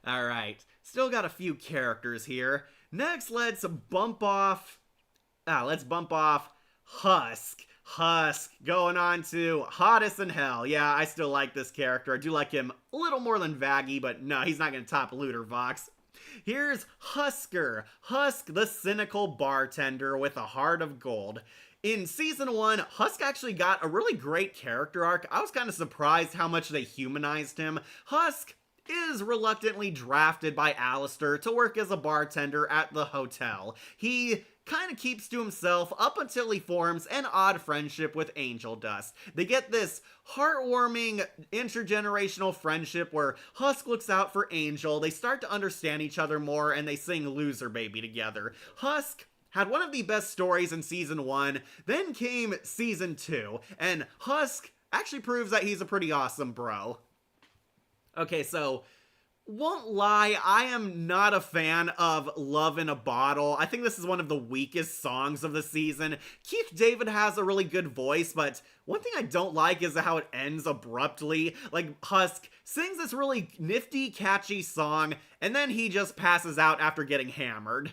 Alright, still got a few characters here. Next, let's bump off Husk. Husk, going on to hottest in hell. Yeah, I still like this character. I do like him a little more than Vaggie, but no, he's not going to top Looter Vox. Here's Husker. Husk, the cynical bartender with a heart of gold. In Season 1, Husk actually got a really great character arc. I was kind of surprised how much they humanized him. Husk is reluctantly drafted by Alistair to work as a bartender at the hotel. He kind of keeps to himself up until he forms an odd friendship with Angel Dust. They get this heartwarming intergenerational friendship where Husk looks out for Angel, they start to understand each other more, and they sing Loser Baby together. Husk had one of the best stories in Season 1, then came Season 2, and Husk actually proves that he's a pretty awesome bro. Okay, so won't lie, I am not a fan of Love in a Bottle. I think this is one of the weakest songs of the season. Keith David has a really good voice, but one thing I don't like is how it ends abruptly. Like, Husk sings this really nifty, catchy song, and then he just passes out after getting hammered.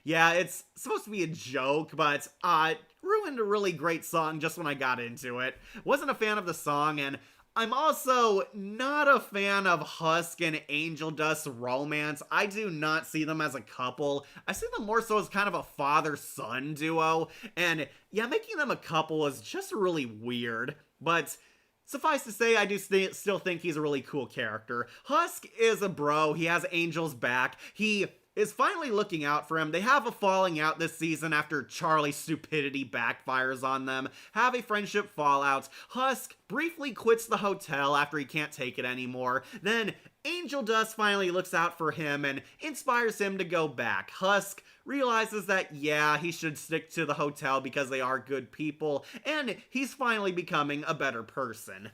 Yeah, it's supposed to be a joke, but it ruined a really great song just when I got into it. Wasn't a fan of the song, and I'm also not a fan of Husk and Angel Dust's romance. I do not see them as a couple. I see them more so as kind of a father-son duo. And yeah, making them a couple is just really weird. But suffice to say, I do still think he's a really cool character. Husk is a bro. He has Angel's back. He is finally looking out for him. They have a falling out this season after Charlie's stupidity backfires on them, have a friendship fallout. Husk briefly quits the hotel after he can't take it anymore. Then Angel Dust finally looks out for him and inspires him to go back. Husk realizes that, yeah, he should stick to the hotel because they are good people, and he's finally becoming a better person.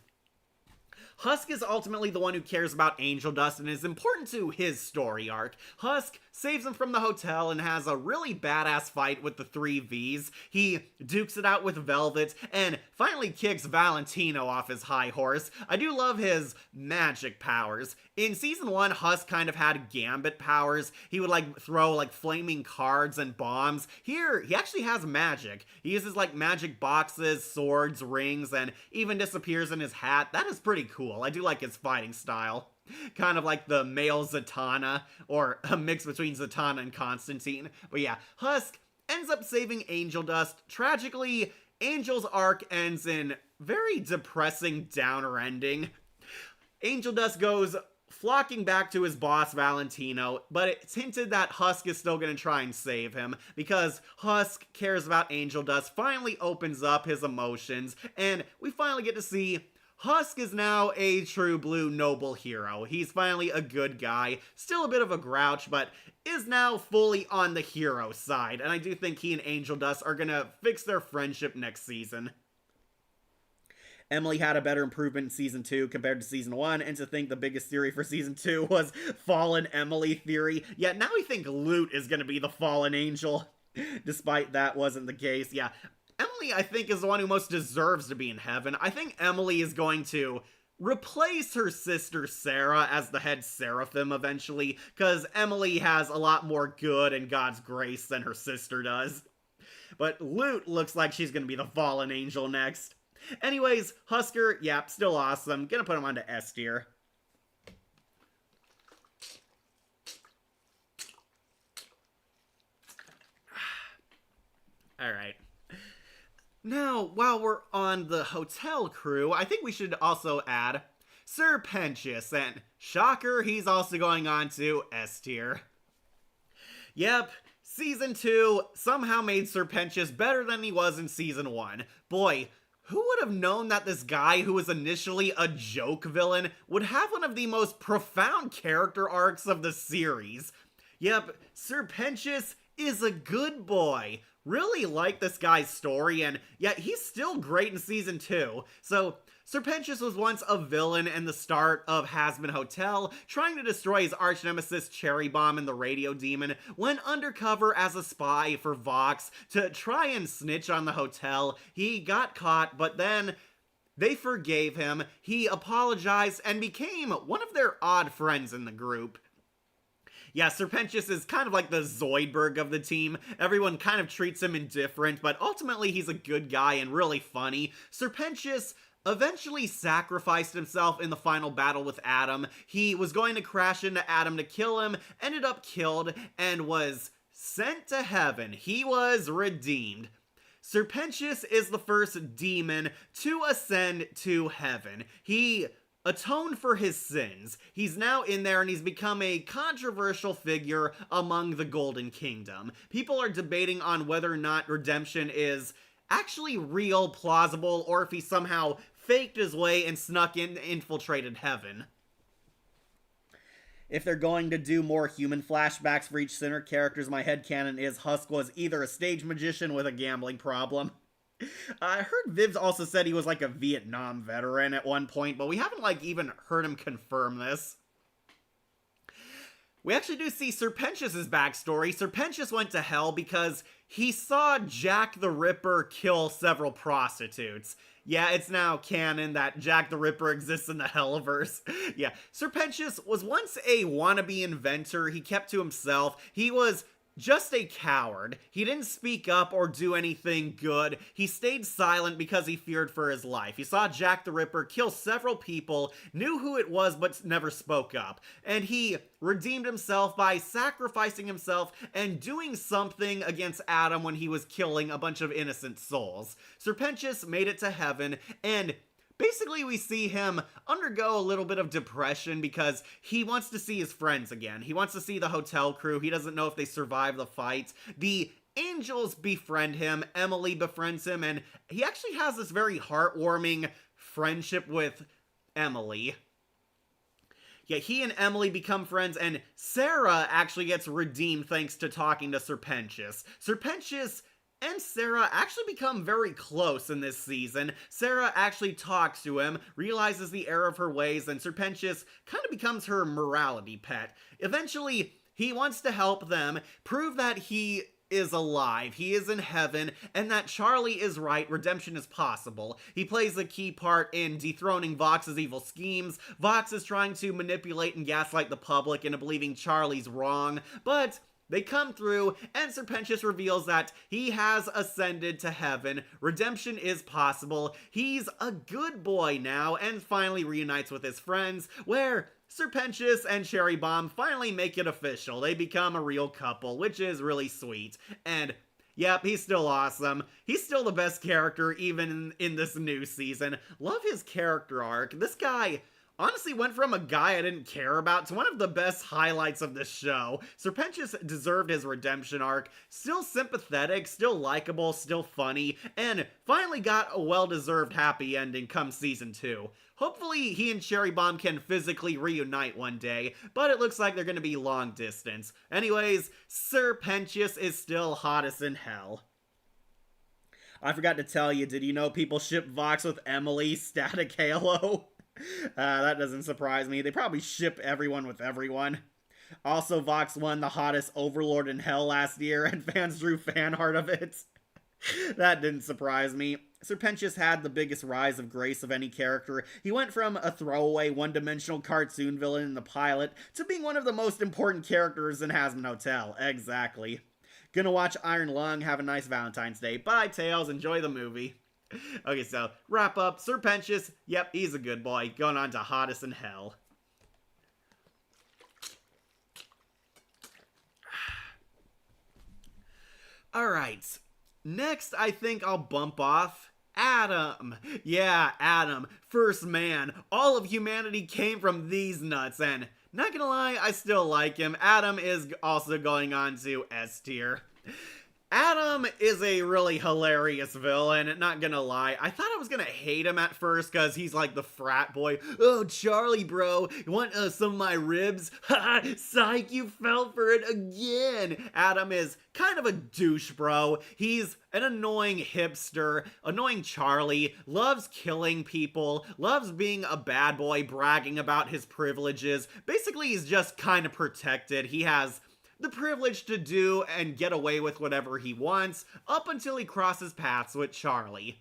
Husk is ultimately the one who cares about Angel Dust and is important to his story arc. Husk saves him from the hotel and has a really badass fight with the 3Vs. He dukes it out with Velvet and finally kicks Valentino off his high horse. I do love his magic powers. In season 1, Husk kind of had Gambit powers. He would like throw like flaming cards and bombs. Here, he actually has magic. He uses like magic boxes, swords, rings, and even disappears in his hat. That is pretty cool. I do like his fighting style. Kind of like the male Zatanna, or a mix between Zatanna and Constantine. But yeah, Husk ends up saving Angel Dust. Tragically, Angel's arc ends in very depressing downer ending. Angel Dust goes flocking back to his boss Valentino, but it's hinted that Husk is still going to try and save him, because Husk cares about Angel Dust, finally opens up his emotions, and we finally get to see Husk is now a true blue noble hero. He's finally a good guy, still a bit of a grouch, but is now fully on the hero side, and I do think he and Angel Dust are gonna fix their friendship next season. Emily had a better improvement in Season 2 compared to Season 1, and to think the biggest theory for Season 2 was Fallen Emily theory. Yet now we think Lute is gonna be the Fallen Angel, despite that wasn't the case. Yeah, Emily, I think, is the one who most deserves to be in heaven. I think Emily is going to replace her sister Sarah as the head seraphim eventually, because Emily has a lot more good and God's grace than her sister does. But Lute looks like she's going to be the fallen angel next. Anyways, Husker, yeah, still awesome. Gonna put him onto S tier. Alright. Now, while we're on the hotel crew, I think we should also add Sir Pentious, and shocker, he's also going on to S tier. Yep, Season 2 somehow made Sir Pentious better than he was in Season 1. Boy, who would have known that this guy who was initially a joke villain would have one of the most profound character arcs of the series? Yep, Sir Pentious is a good boy. Really like this guy's story, and yet he's still great in Season 2. So, Sir Pentious was once a villain in the start of Hazbin Hotel, trying to destroy his arch-nemesis Cherry Bomb and the Radio Demon, went undercover as a spy for Vox to try and snitch on the hotel. He got caught, but then they forgave him, he apologized, and became one of their odd friends in the group. Yeah, Sir Pentious is kind of like the Zoidberg of the team. Everyone kind of treats him indifferent, but ultimately he's a good guy and really funny. Sir Pentious eventually sacrificed himself in the final battle with Adam. He was going to crash into Adam to kill him, ended up killed, and was sent to heaven. He was redeemed. Sir Pentious is the first demon to ascend to heaven. He atoned for his sins. He's now in there and he's become a controversial figure among the Golden Kingdom. People are debating on whether or not redemption is actually real, plausible, or if he somehow faked his way and snuck in, infiltrated heaven. If they're going to do more human flashbacks for each center characters, my headcanon is Husk was either a stage magician with a gambling problem. I heard Vivs also said he was like a Vietnam veteran at one point, but we haven't like even heard him confirm this. We actually do see Sir Pentious' backstory. Sir Pentious went to hell because he saw Jack the Ripper kill several prostitutes. Yeah, it's now canon that Jack the Ripper exists in the Helliverse. Yeah, Sir Pentious was once a wannabe inventor. He kept to himself. He was just a coward. He didn't speak up or do anything good. He stayed silent because he feared for his life. He saw Jack the Ripper kill several people, knew who it was but never spoke up. And he redeemed himself by sacrificing himself and doing something against Adam when he was killing a bunch of innocent souls. Sir Pentious made it to heaven, and basically, we see him undergo a little bit of depression because he wants to see his friends again. He wants to see the hotel crew. He doesn't know if they survive the fight. The angels befriend him. Emily befriends him. And he actually has this very heartwarming friendship with Emily. Yeah, he and Emily become friends, and Sarah actually gets redeemed thanks to talking to Sir Pentious. Sir Pentious and Sarah actually become very close in this season. Sarah actually talks to him, realizes the error of her ways, and Sir Pentious kind of becomes her morality pet. Eventually, He wants to help them prove that he is alive, he is in heaven, and that Charlie is right, redemption is possible. He plays a key part in dethroning Vox's evil schemes. Vox is trying to manipulate and gaslight the public into believing Charlie's wrong, but they come through, and Serpentius reveals that he has ascended to heaven, redemption is possible, he's a good boy now, and finally reunites with his friends, where Serpentius and Cherry Bomb finally make it official. They become a real couple, which is really sweet. And yep, he's still awesome. He's still the best character even in this new season. Love his character arc. This guy honestly went from a guy I didn't care about to one of the best highlights of this show. Serpentius deserved his redemption arc. Still sympathetic, still likable, still funny, and finally got a well-deserved happy ending come season 2. Hopefully he and Cherry Bomb can physically reunite one day, but it looks like they're gonna be long distance. Anyways, Serpentius is still hottest in hell. I forgot to tell you, did you know people ship Vox with Emily, Static Halo? That doesn't surprise me. They probably ship everyone with everyone. Also, Vox won the hottest Overlord in hell last year, and fans drew fan art of it. That didn't surprise me. Serpentius had the biggest rise of grace of any character. He went from a throwaway, one-dimensional cartoon villain in the pilot to being one of the most important characters in Hazbin Hotel. Exactly. Gonna watch Iron Lung. Have a nice Valentine's Day. Bye, Tails. Enjoy the movie. Okay, so, wrap up. Serpentius, yep, he's a good boy. Going on to hottest in hell. Alright. Next, I think I'll bump off Adam. Yeah, Adam. First man. All of humanity came from these nuts, and not gonna lie, I still like him. Adam is also going on to S tier. Adam is a really hilarious villain, not gonna lie. I thought I was gonna hate him at first because he's like the frat boy. Oh, Charlie, bro, you want some of my ribs? Ha, psych, you fell for it again. Adam is kind of a douche, bro. He's an annoying hipster, annoying Charlie, loves killing people, loves being a bad boy, bragging about his privileges. Basically, he's just kind of protected. He has the privilege to do and get away with whatever he wants, up until he crosses paths with Charlie.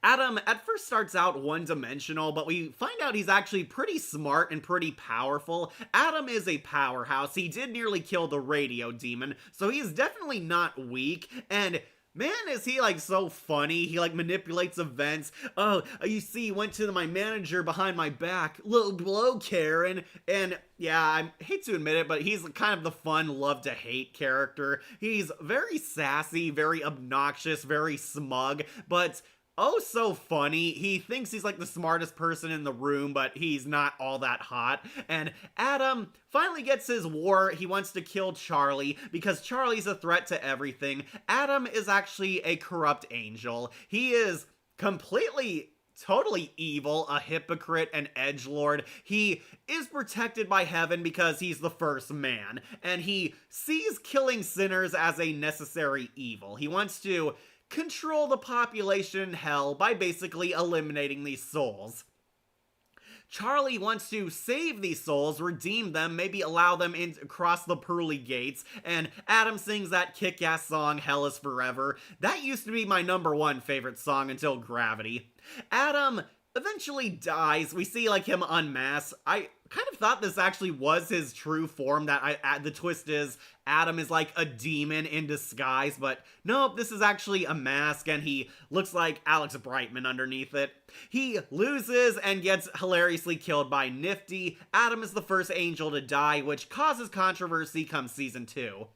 Adam at first starts out one-dimensional, but we find out he's actually pretty smart and pretty powerful. Adam is a powerhouse. He did nearly kill the radio demon, so he is definitely not weak, and man, is he, like, so funny. He, like, manipulates events. Oh, you see, he went to my manager behind my back. Low blow, Karen. And, yeah, I hate to admit it, but he's kind of the fun, love-to-hate character. He's very sassy, very obnoxious, very smug, but oh so funny. He thinks he's like the smartest person in the room, but he's not all that hot. And Adam finally gets his war. He wants to kill Charlie because Charlie's a threat to everything. Adam is actually a corrupt angel. He is completely totally evil, a hypocrite, an edgelord. He is protected by heaven because he's the first man, and he sees killing sinners as a necessary evil. He wants to control the population in hell by basically eliminating these souls. Charlie wants to save these souls, redeem them, maybe allow them in across the pearly gates, and Adam sings that kick-ass song, Hell is Forever. That used to be my #1 favorite song until Gravity. Adam eventually dies. We see, like, him unmask. I kind of thought this actually was his true form, that the twist is Adam is like a demon in disguise, but nope, this is actually a mask, and he looks like Alex Brightman underneath it. He loses and gets hilariously killed by Nifty. Adam is the first angel to die, which causes controversy come season 2.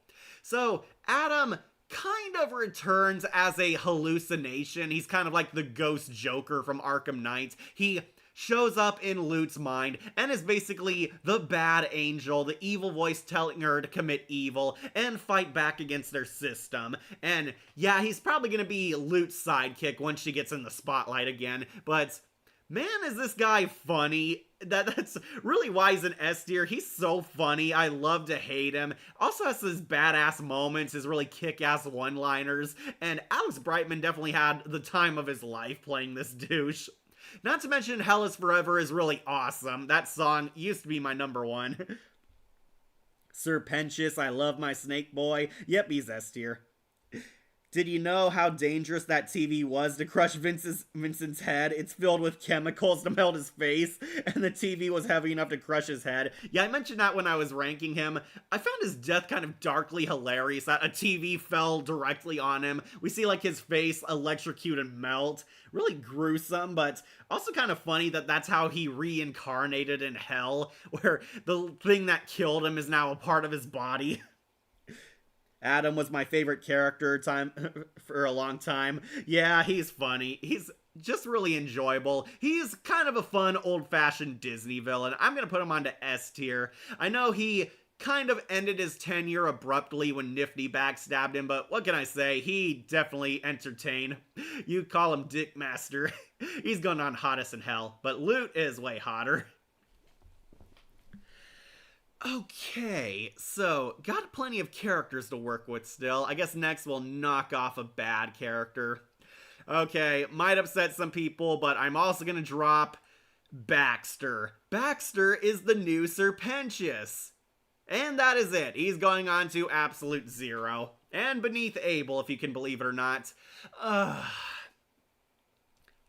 So, Adam kind of returns as a hallucination. He's kind of like the ghost Joker from Arkham Knight. He shows up in Lut's mind and is basically the bad angel, the evil voice telling her to commit evil and fight back against their system. And yeah, he's probably gonna be Lut's sidekick once she gets in the spotlight again, but man, is this guy funny. That's really why he's an S tier. He's so funny. I love to hate him. Also has his badass moments, his really kick-ass one-liners, and Alex Brightman definitely had the time of his life playing this douche. Not to mention Hell is Forever is really awesome. That song used to be my #1. Serpentious, I love my snake boy. Yep, he's S tier. Did you know how dangerous that TV was to crush Vincent's head? It's filled with chemicals to melt his face, and the TV was heavy enough to crush his head. Yeah, I mentioned that when I was ranking him. I found his death kind of darkly hilarious, that a TV fell directly on him. We see like his face electrocute and melt. Really gruesome, but also kind of funny that that's how he reincarnated in hell, where the thing that killed him is now a part of his body. Adam was my favorite character for a long time. Yeah, he's funny. He's just really enjoyable. He's kind of a fun, old-fashioned Disney villain. I'm gonna put him onto S tier. I know he kind of ended his tenure abruptly when Nifty backstabbed him, but what can I say? He definitely entertained. You call him Dick Master. He's going on hottest in hell, but Loot is way hotter. Okay, so got plenty of characters to work with still. I guess next we'll knock off a bad character. Okay, might upset some people, but I'm also gonna drop Baxter. Baxter is the new Serpentious. And that is it. He's going on to absolute zero. And beneath Abel, if you can believe it or not.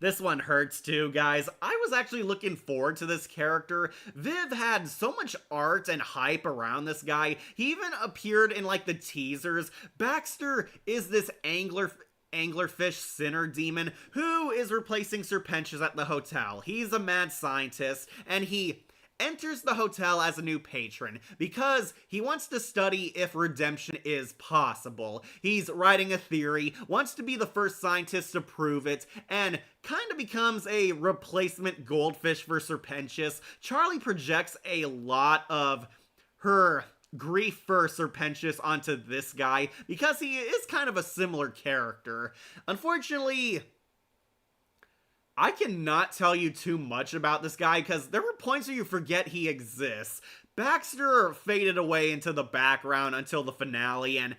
This one hurts too, guys. I was actually looking forward to this character. Viv had so much art and hype around this guy. He even appeared in like the teasers. Baxter is this anglerfish sinner demon who is replacing Serpentious at the hotel. He's a mad scientist, and he enters the hotel as a new patron because he wants to study if redemption is possible. He's writing a theory, wants to be the first scientist to prove it, and kind of becomes a replacement goldfish for Serpentious. Charlie projects a lot of her grief for Serpentious onto this guy because he is kind of a similar character. Unfortunately, I cannot tell you too much about this guy because there were points where you forget he exists. Baxter faded away into the background until the finale, and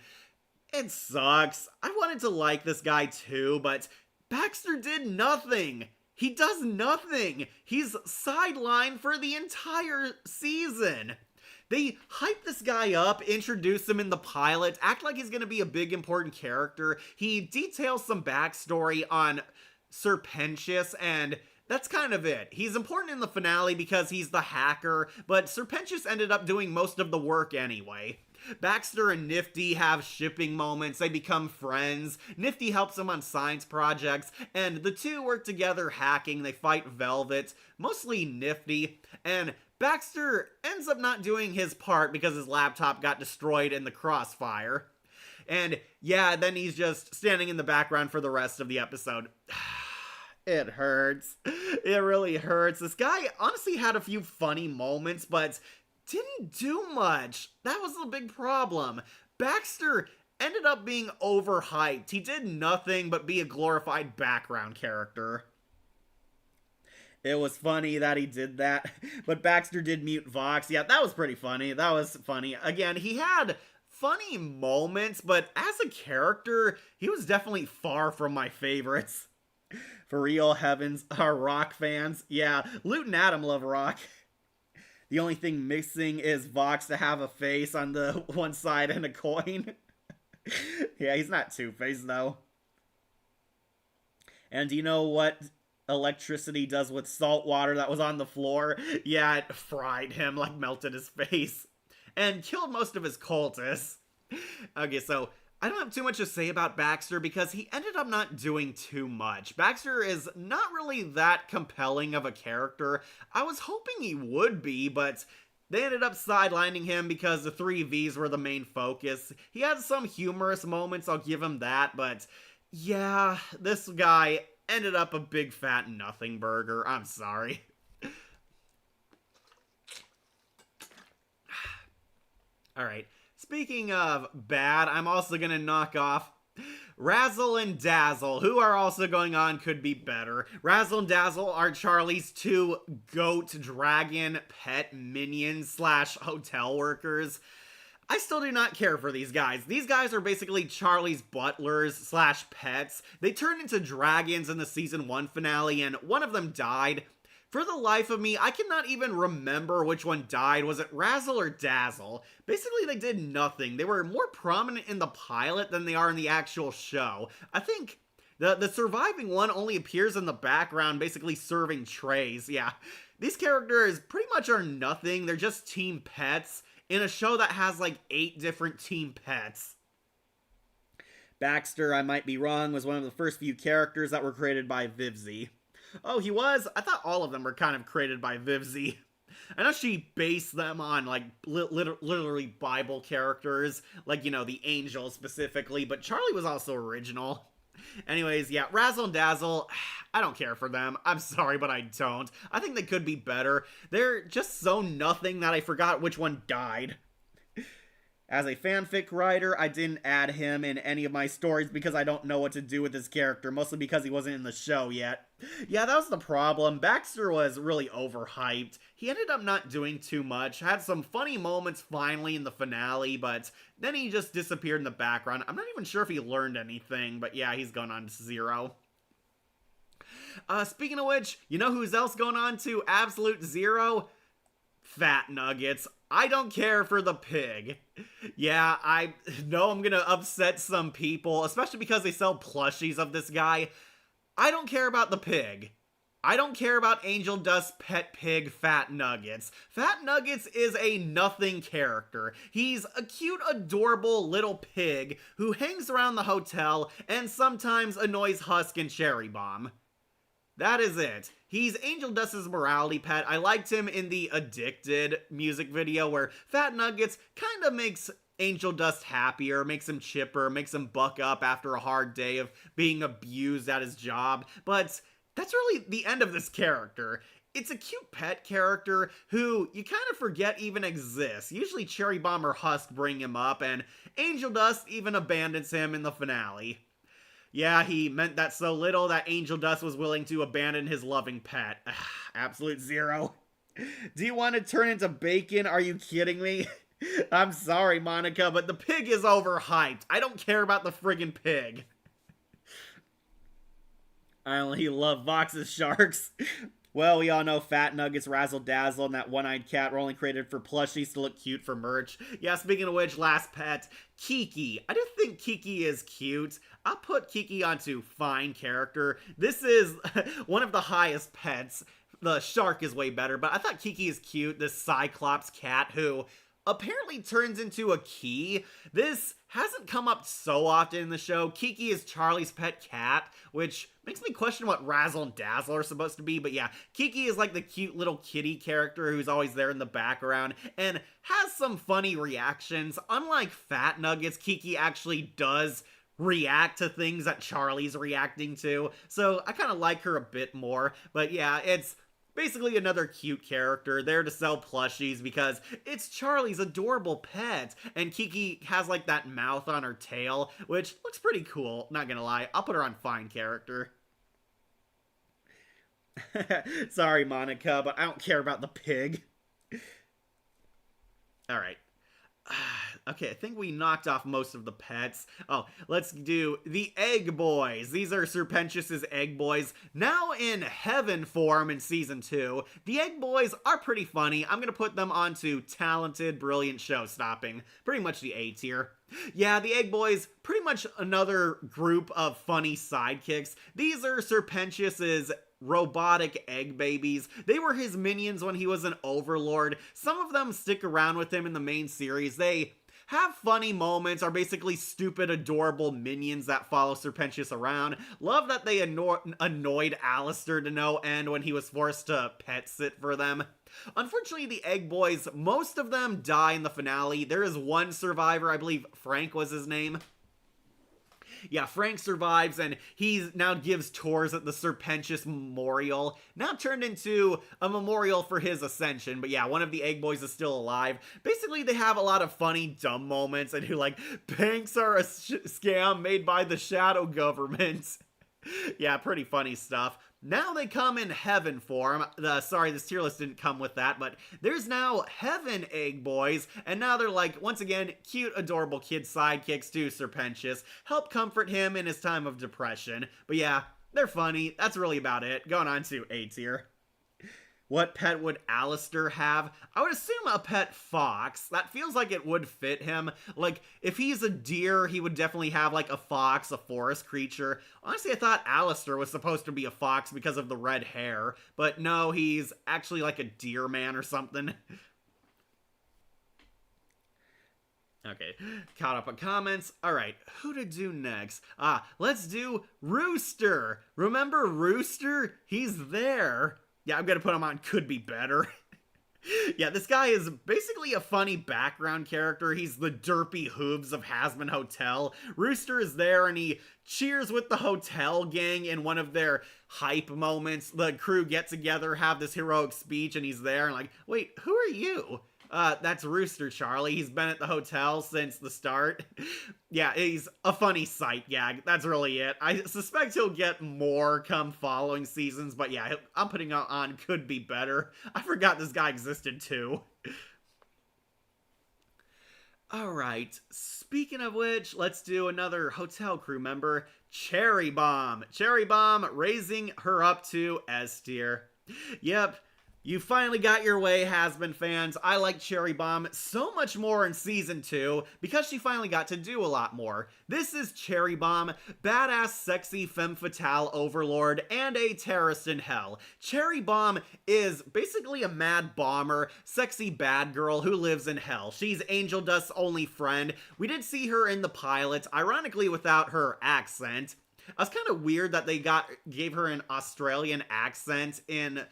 it sucks. I wanted to like this guy too, but Baxter did nothing. He does nothing. He's sidelined for the entire season. They hype this guy up, introduce him in the pilot, act like he's going to be a big important character. He details some backstory on Serpentious, and that's kind of it. He's important in the finale because he's the hacker, but Serpentious ended up doing most of the work anyway. Baxter and Nifty have shipping moments, they become friends, Nifty helps him on science projects, and the two work together hacking, they fight Velvet, mostly Nifty, and Baxter ends up not doing his part because his laptop got destroyed in the crossfire. And yeah, then he's just standing in the background for the rest of the episode. It hurts. It really hurts. This guy honestly had a few funny moments, but didn't do much. That was the big problem. Baxter ended up being overhyped. He did nothing but be a glorified background character. It was funny that he did that, but Baxter did mute Vox. Yeah, that was pretty funny. That was funny. Again, he had funny moments, but as a character, he was definitely far from my favorites. For real, heavens, our Rock fans. Yeah, Loot and Adam love Rock. The only thing missing is Vox to have a face on the one side and a coin. Yeah, he's not Two-Face, though. And do you know what electricity does with salt water that was on the floor? Yeah, it fried him, like melted his face. And killed most of his cultists. Okay, so I don't have too much to say about Baxter because he ended up not doing too much. Baxter is not really that compelling of a character. I was hoping he would be, but they ended up sidelining him because the 3Vs were the main focus. He had some humorous moments, I'll give him that, but yeah, this guy ended up a big fat nothing burger. I'm sorry. Alright, speaking of bad, I'm also gonna knock off Razzle and Dazzle, who are also going on Could Be Better. Razzle and Dazzle are Charlie's two goat dragon pet minions slash hotel workers. I still do not care for these guys. These guys are basically Charlie's butlers slash pets. They turned into dragons in the season 1 finale, and one of them died. For the life of me, I cannot even remember which one died. Was it Razzle or Dazzle? Basically, they did nothing. They were more prominent in the pilot than they are in the actual show. I think the surviving one only appears in the background, basically serving trays. Yeah, these characters pretty much are nothing. They're just team pets in a show that has like 8 different team pets. Baxter, I might be wrong, was one of the first few characters that were created by Vivzie. Oh, he was? I thought all of them were kind of created by Vivzie. I know she based them on, like, literally Bible characters, like, you know, the angel specifically, but Charlie was also original. Anyways, yeah, Razzle and Dazzle, I don't care for them. I'm sorry, but I don't. I think they could be better. They're just so nothing that I forgot which one died. As a fanfic writer, I didn't add him in any of my stories because I don't know what to do with his character, mostly because he wasn't in the show yet. Yeah, that was the problem. Baxter was really overhyped. He ended up not doing too much, had some funny moments finally in the finale, but then he just disappeared in the background. I'm not even sure if he learned anything, but yeah, he's gone on to 0. Speaking of which, you know who's else going on to absolute 0? Fat Nuggets. I don't care for the pig. Yeah, I know I'm gonna upset some people, especially because they sell plushies of this guy. I don't care about the pig. I don't care about Angel Dust's pet pig, Fat Nuggets. Fat Nuggets is a nothing character. He's a cute, adorable little pig who hangs around the hotel and sometimes annoys Husk and Cherry Bomb. That is it. He's Angel Dust's morality pet. I liked him in the Addicted music video where Fat Nuggets kind of makes Angel Dust happier, makes him chipper, makes him buck up after a hard day of being abused at his job. But that's really the end of this character. It's a cute pet character who you kind of forget even exists. Usually Cherry Bomb or Husk bring him up, and Angel Dust even abandons him in the finale. Yeah, he meant that so little that Angel Dust was willing to abandon his loving pet. Absolute 0. Do you want to turn into bacon? Are you kidding me? I'm sorry, Monica, but the pig is overhyped. I don't care about the friggin' pig. I only love Vox's sharks. Well, we all know Fat Nuggets, Razzle Dazzle, and that one-eyed cat were only created for plushies to look cute for merch. Yeah, speaking of which, last pet, Kiki. I just think Kiki is cute. I'll put Kiki onto fine character. This is one of the highest pets. The shark is way better, but I thought Kiki is cute. This Cyclops cat who apparently turns into a key. This hasn't come up so often in the show. Kiki is Charlie's pet cat, which makes me question what Razzle and Dazzle are supposed to be. But yeah, Kiki is like the cute little kitty character who's always there in the background and has some funny reactions. Unlike Fat Nuggets, Kiki actually does react to things that Charlie's reacting to. So I kind of like her a bit more. But yeah, it's basically another cute character there to sell plushies because it's Charlie's adorable pet. And Kiki has like that mouth on her tail, which looks pretty cool. Not gonna lie, I'll put her on fine character. Sorry, Monica, but I don't care about the pig. Alright. Okay, I think we knocked off most of the pets. Oh, let's do the Egg Boys. These are Serpentious' Egg Boys. Now in Heaven form in Season 2, the Egg Boys are pretty funny. I'm gonna put them onto talented, brilliant show-stopping. Pretty much the A tier. Yeah, the Egg Boys, pretty much another group of funny sidekicks. These are Serpentious' robotic egg babies. They were his minions when he was an overlord. Some of them stick around with him in the main series. They have funny moments, are basically stupid, adorable minions that follow Serpentious around. Love that they annoyed Alistair to no end when he was forced to pet sit for them. Unfortunately, the Egg Boys, most of them die in the finale. There is one survivor, I believe Frank was his name. Yeah, Frank survives, and he now gives tours at the Serpentious Memorial, now turned into a memorial for his ascension. But yeah, one of the Egg Boys is still alive. Basically, they have a lot of funny, dumb moments, and who like, banks are a scam made by the shadow government. Yeah, pretty funny stuff. Now they come in Heaven form. Sorry, this tier list didn't come with that, but there's now Heaven Egg Boys, and now they're like, once again, cute, adorable kid sidekicks to Serpentious, help comfort him in his time of depression. But yeah, they're funny. That's really about it. Going on to A tier. What pet would Alistair have? I would assume a pet fox. That feels like it would fit him. Like, if he's a deer, he would definitely have, like, a fox, a forest creature. Honestly, I thought Alistair was supposed to be a fox because of the red hair. But no, he's actually like a deer man or something. Okay, caught up on comments. Alright, who to do next? Let's do Rooster. Remember Rooster? He's there. Yeah, I'm gonna put him on Could Be Better. Yeah, this guy is basically a funny background character. He's the derpy hooves of Hazbin Hotel. Rooster is there and he cheers with the hotel gang in one of their hype moments. The crew get together, have this heroic speech, and he's there and like, wait, who are you? That's Rooster, Charlie. He's been at the hotel since the start. Yeah, he's a funny sight gag. That's really it. I suspect he'll get more come following seasons, but yeah, I'm putting on Could Be Better. I forgot this guy existed too. Alright, speaking of which, let's do another hotel crew member, Cherry Bomb. Cherry Bomb raising her up to S tier. Yep. You finally got your way, Hazbin fans. I like Cherry Bomb so much more in Season 2 because she finally got to do a lot more. This is Cherry Bomb, badass, sexy, femme fatale overlord, and a terrorist in hell. Cherry Bomb is basically a mad bomber, sexy bad girl who lives in hell. She's Angel Dust's only friend. We did see her in the pilot, ironically without her accent. It was kind of weird that they gave her an Australian accent in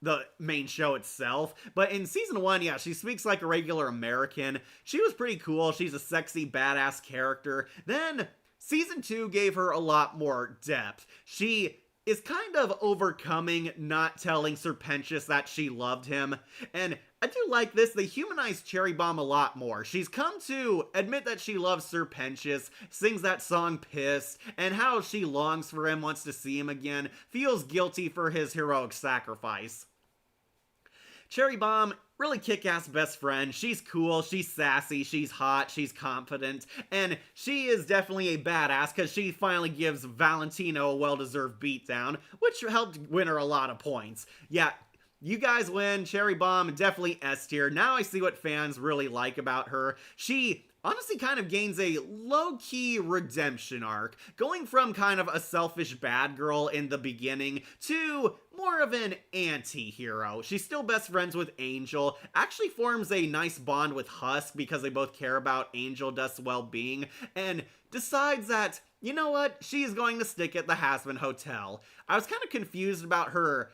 the main show itself, but in season 1, yeah, she speaks like a regular American. She was pretty cool. She's a sexy, badass character. Then season 2 gave her a lot more depth. She is kind of overcoming not telling Serpentius that she loved him, and I do like this. They humanized Cherry Bomb a lot more. She's come to admit that she loves Serpentius, sings that song Pissed, and how she longs for him, wants to see him again, feels guilty for his heroic sacrifice. Cherry Bomb, really kick-ass best friend. She's cool, she's sassy, she's hot, she's confident, and she is definitely a badass because she finally gives Valentino a well-deserved beatdown, which helped win her a lot of points. Yeah, you guys win. Cherry Bomb, definitely S tier. Now I see what fans really like about her. She honestly kind of gains a low-key redemption arc, going from kind of a selfish bad girl in the beginning to more of an anti-hero. She's still best friends with Angel, actually forms a nice bond with Husk because they both care about Angel Dust's well-being, and decides that, you know what, she is going to stick at the Hazbin Hotel. I was kind of confused about her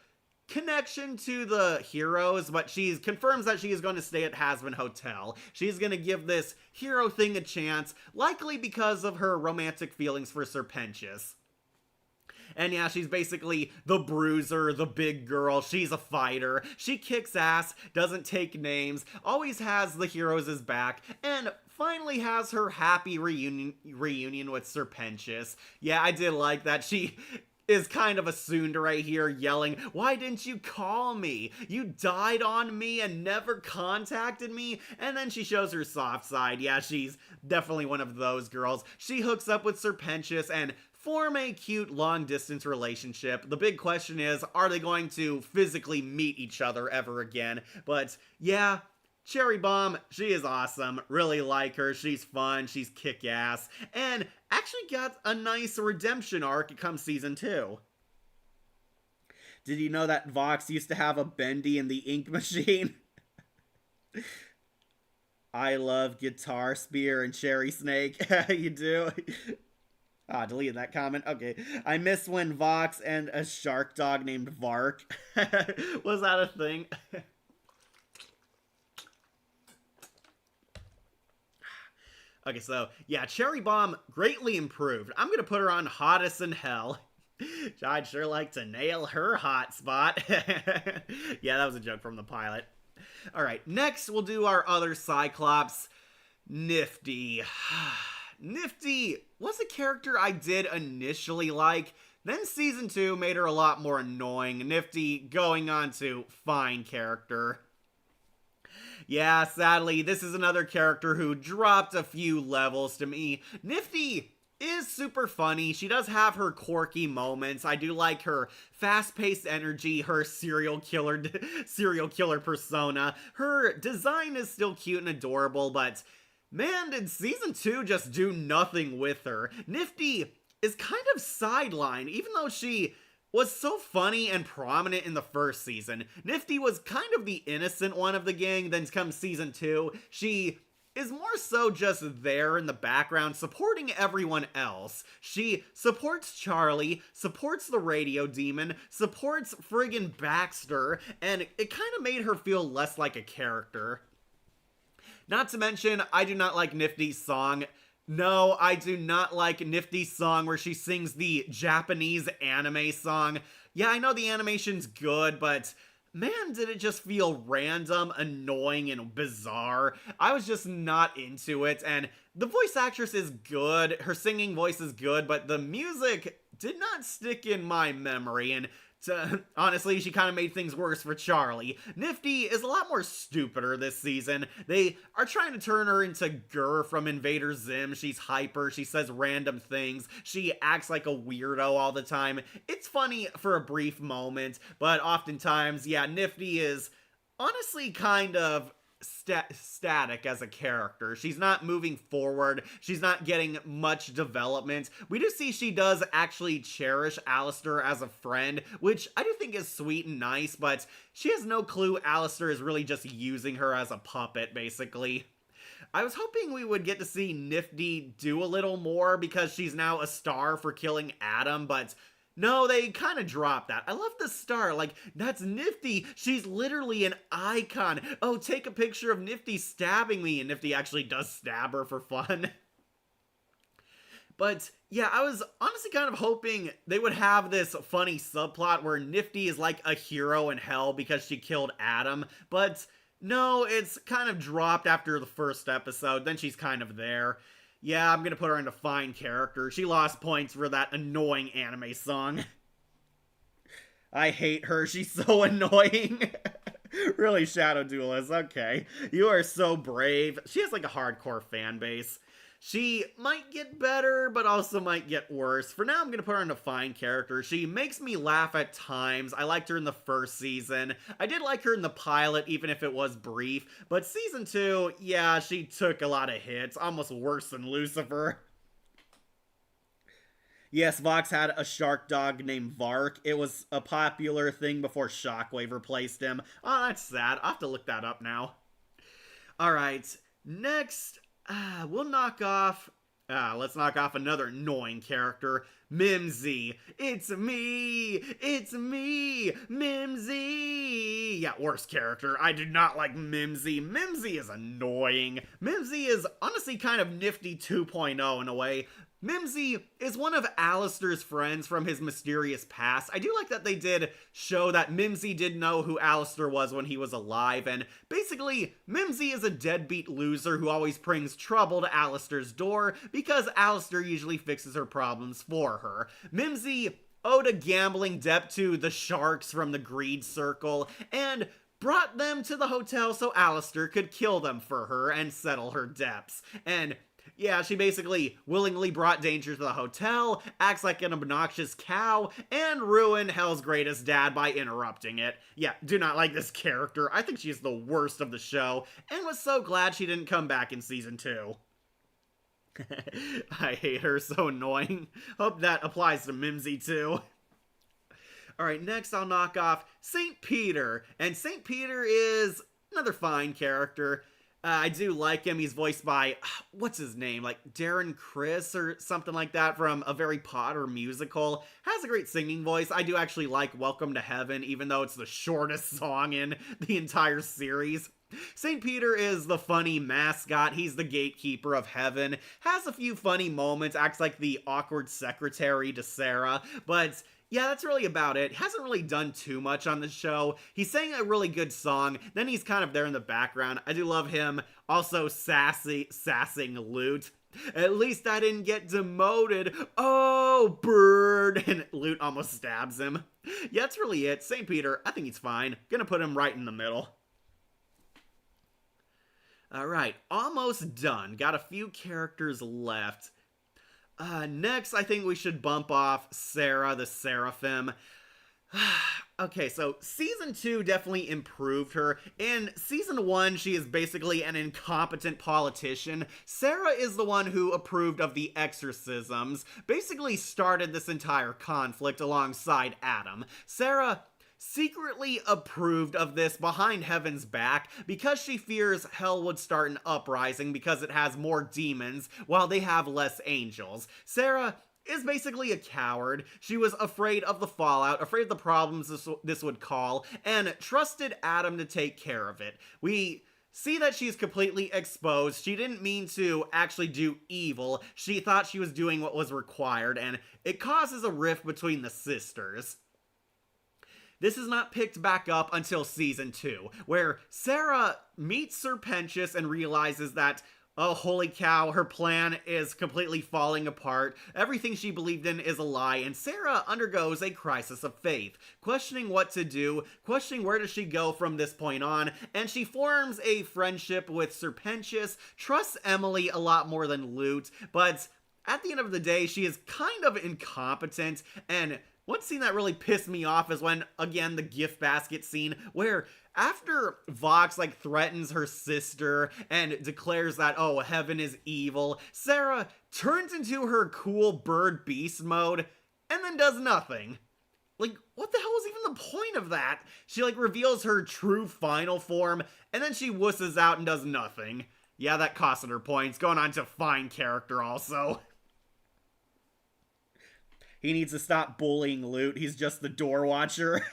connection to the heroes, but she confirms that she is going to stay at Hazbin Hotel. She's going to give this hero thing a chance, likely because of her romantic feelings for Serpentius. And yeah, she's basically the bruiser, the big girl. She's a fighter. She kicks ass, doesn't take names, always has the heroes' back, and finally has her happy reunion with Serpentius. Yeah, I did like that. She is kind of a tsundere here, yelling, "Why didn't you call me? You died on me and never contacted me?" And then she shows her soft side. Yeah, she's definitely one of those girls. She hooks up with Serpentius and form a cute long-distance relationship. The big question is, are they going to physically meet each other ever again? But yeah, Cherry Bomb, she is awesome. Really like her. She's fun. She's kick-ass. And actually got a nice redemption arc come season 2. Did you know that Vox used to have a Bendy in the ink machine? I love Guitar Spear and Cherry Snake. You do? Deleted that comment. Okay. I miss when Vox and a shark dog named Vark. Was that a thing? Okay, so, yeah, Cherry Bomb greatly improved. I'm gonna put her on Hottest in Hell. I'd sure like to nail her hot spot. Yeah, that was a joke from the pilot. Alright, next we'll do our other Cyclops, Nifty. Nifty was a character I did initially like, then Season 2 made her a lot more annoying. Nifty going on to fine character. Yeah, sadly, this is another character who dropped a few levels to me. Nifty is super funny. She does have her quirky moments. I do like her fast-paced energy, her serial killer persona. Her design is still cute and adorable, but man, did season 2 just do nothing with her. Nifty is kind of sidelined, even though she was so funny and prominent in the first season. Nifty was kind of the innocent one of the gang, then comes season 2. She is more so just there in the background supporting everyone else. She supports Charlie, supports the radio demon, supports friggin' Baxter, and it kind of made her feel less like a character. Not to mention, I do not like Nifty's song. No, I do not like Nifty's song where she sings the Japanese anime song. Yeah, I know the animation's good, but man, did it just feel random, annoying, and bizarre. I was just not into it, and the voice actress is good, her singing voice is good, but the music did not stick in my memory, and honestly, she kind of made things worse for Charlie. Nifty is a lot more stupider this season. They are trying to turn her into Gur from Invader Zim. She's hyper, she says random things, she acts like a weirdo all the time. It's funny for a brief moment, but oftentimes, yeah, Nifty is honestly kind of static as a character. She's not moving forward. She's not getting much development. We do see she does actually cherish Alistair as a friend, which I do think is sweet and nice, but she has no clue Alistair is really just using her as a puppet, basically. I was hoping we would get to see Nifty do a little more because she's now a star for killing Adam, but no, they kind of dropped that. I love the star. Like, that's Nifty. She's literally an icon. Oh, take a picture of Nifty stabbing me. And Nifty actually does stab her for fun. But yeah, I was honestly kind of hoping they would have this funny subplot where Nifty is like a hero in hell because she killed Adam. But no, it's kind of dropped after the first episode. Then she's kind of there. Yeah, I'm gonna put her into fine character. She lost points for that annoying anime song. I hate her, she's so annoying. Really, Shadow Duelist, okay. You are so brave. She has like a hardcore fan base. She might get better, but also might get worse. For now, I'm gonna put her in a fine character. She makes me laugh at times. I liked her in the first season. I did like her in the pilot, even if it was brief. But season 2, yeah, she took a lot of hits. Almost worse than Lucifer. Yes, Vox had a shark dog named Vark. It was a popular thing before Shockwave replaced him. Oh, that's sad. I'll have to look that up now. Alright, next... let's knock off another annoying character, Mimsy. It's me, Mimsy. Yeah, worst character. I do not like Mimsy. Mimsy is annoying. Mimsy is honestly kind of Nifty 2.0 in a way. Mimsy is one of Alistair's friends from his mysterious past. I do like that they did show that Mimsy did know who Alistair was when he was alive, and basically, Mimsy is a deadbeat loser who always brings trouble to Alistair's door because Alistair usually fixes her problems for her. Mimsy owed a gambling debt to the sharks from the Greed Circle, and brought them to the hotel so Alistair could kill them for her and settle her debts. And yeah, she basically willingly brought danger to the hotel, acts like an obnoxious cow, and ruined Hell's Greatest Dad by interrupting it. Yeah, do not like this character. I think she's the worst of the show, and was so glad she didn't come back in season 2. I hate her, so annoying. Hope that applies to Mimsy too. Alright, next I'll knock off St. Peter, and St. Peter is another fine character. I do like him. He's voiced by, what's his name? Like Darren Criss or something like that from a Harry Potter musical. Has a great singing voice. I do actually like Welcome to Heaven, even though it's the shortest song in the entire series. St. Peter is the funny mascot. He's the gatekeeper of heaven. Has a few funny moments. Acts like the awkward secretary to Sarah. But yeah, that's really about it. Hasn't really done too much on the show. He sang a really good song, then he's kind of there in the background. I do love him. Also sassing Lute. At least I didn't get demoted. Oh, bird. And Lute almost stabs him. Yeah, that's really it. St. Peter, I think he's fine. Gonna put him right in the middle. Alright, almost done. Got a few characters left. Next, I think we should bump off Sarah the Seraphim. Okay, so Season 2 definitely improved her. In Season 1, she is basically an incompetent politician. Sarah is the one who approved of the exorcisms, basically started this entire conflict alongside Adam. Sarah secretly approved of this behind Heaven's back because she fears hell would start an uprising because it has more demons while they have less angels. Sarah is basically a coward. She was afraid of the fallout, afraid of the problems this would cause, and trusted Adam to take care of it. We see that she's completely exposed. She didn't mean to actually do evil. She thought she was doing what was required, and it causes a rift between the sisters. This is not picked back up until Season 2, where Sarah meets Serpentius and realizes that, oh, holy cow, her plan is completely falling apart. Everything she believed in is a lie, and Sarah undergoes a crisis of faith, questioning what to do, questioning where does she go from this point on, and she forms a friendship with Serpentius, trusts Emily a lot more than Lute, but at the end of the day, she is kind of incompetent, and one scene that really pissed me off is when, again, the gift basket scene, where after Vox, threatens her sister and declares that, oh, heaven is evil, Sarah turns into her cool bird beast mode and then does nothing. What the hell was even the point of that? She, reveals her true final form, and then she wusses out and does nothing. Yeah, that costed her points, going on to fine character also. He needs to stop bullying Lute. He's just the door watcher.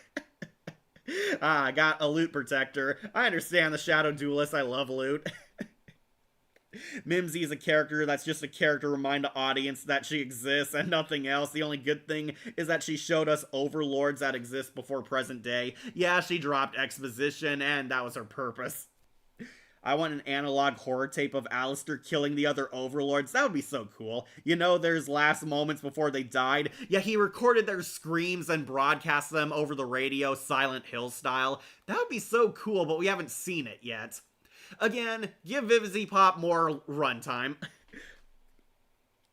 I got a Lute protector. I understand the Shadow Duelist. I love Lute. Mimsy is a character that's just a character to remind the audience that she exists and nothing else. The only good thing is that she showed us overlords that exist before present day. Yeah, she dropped exposition, and that was her purpose. I want an analog horror tape of Alistair killing the other overlords. That would be so cool. You know, there's last moments before they died. Yeah, he recorded their screams and broadcast them over the radio, Silent Hill style. That would be so cool, but we haven't seen it yet. Again, give Vivzy Pop more runtime.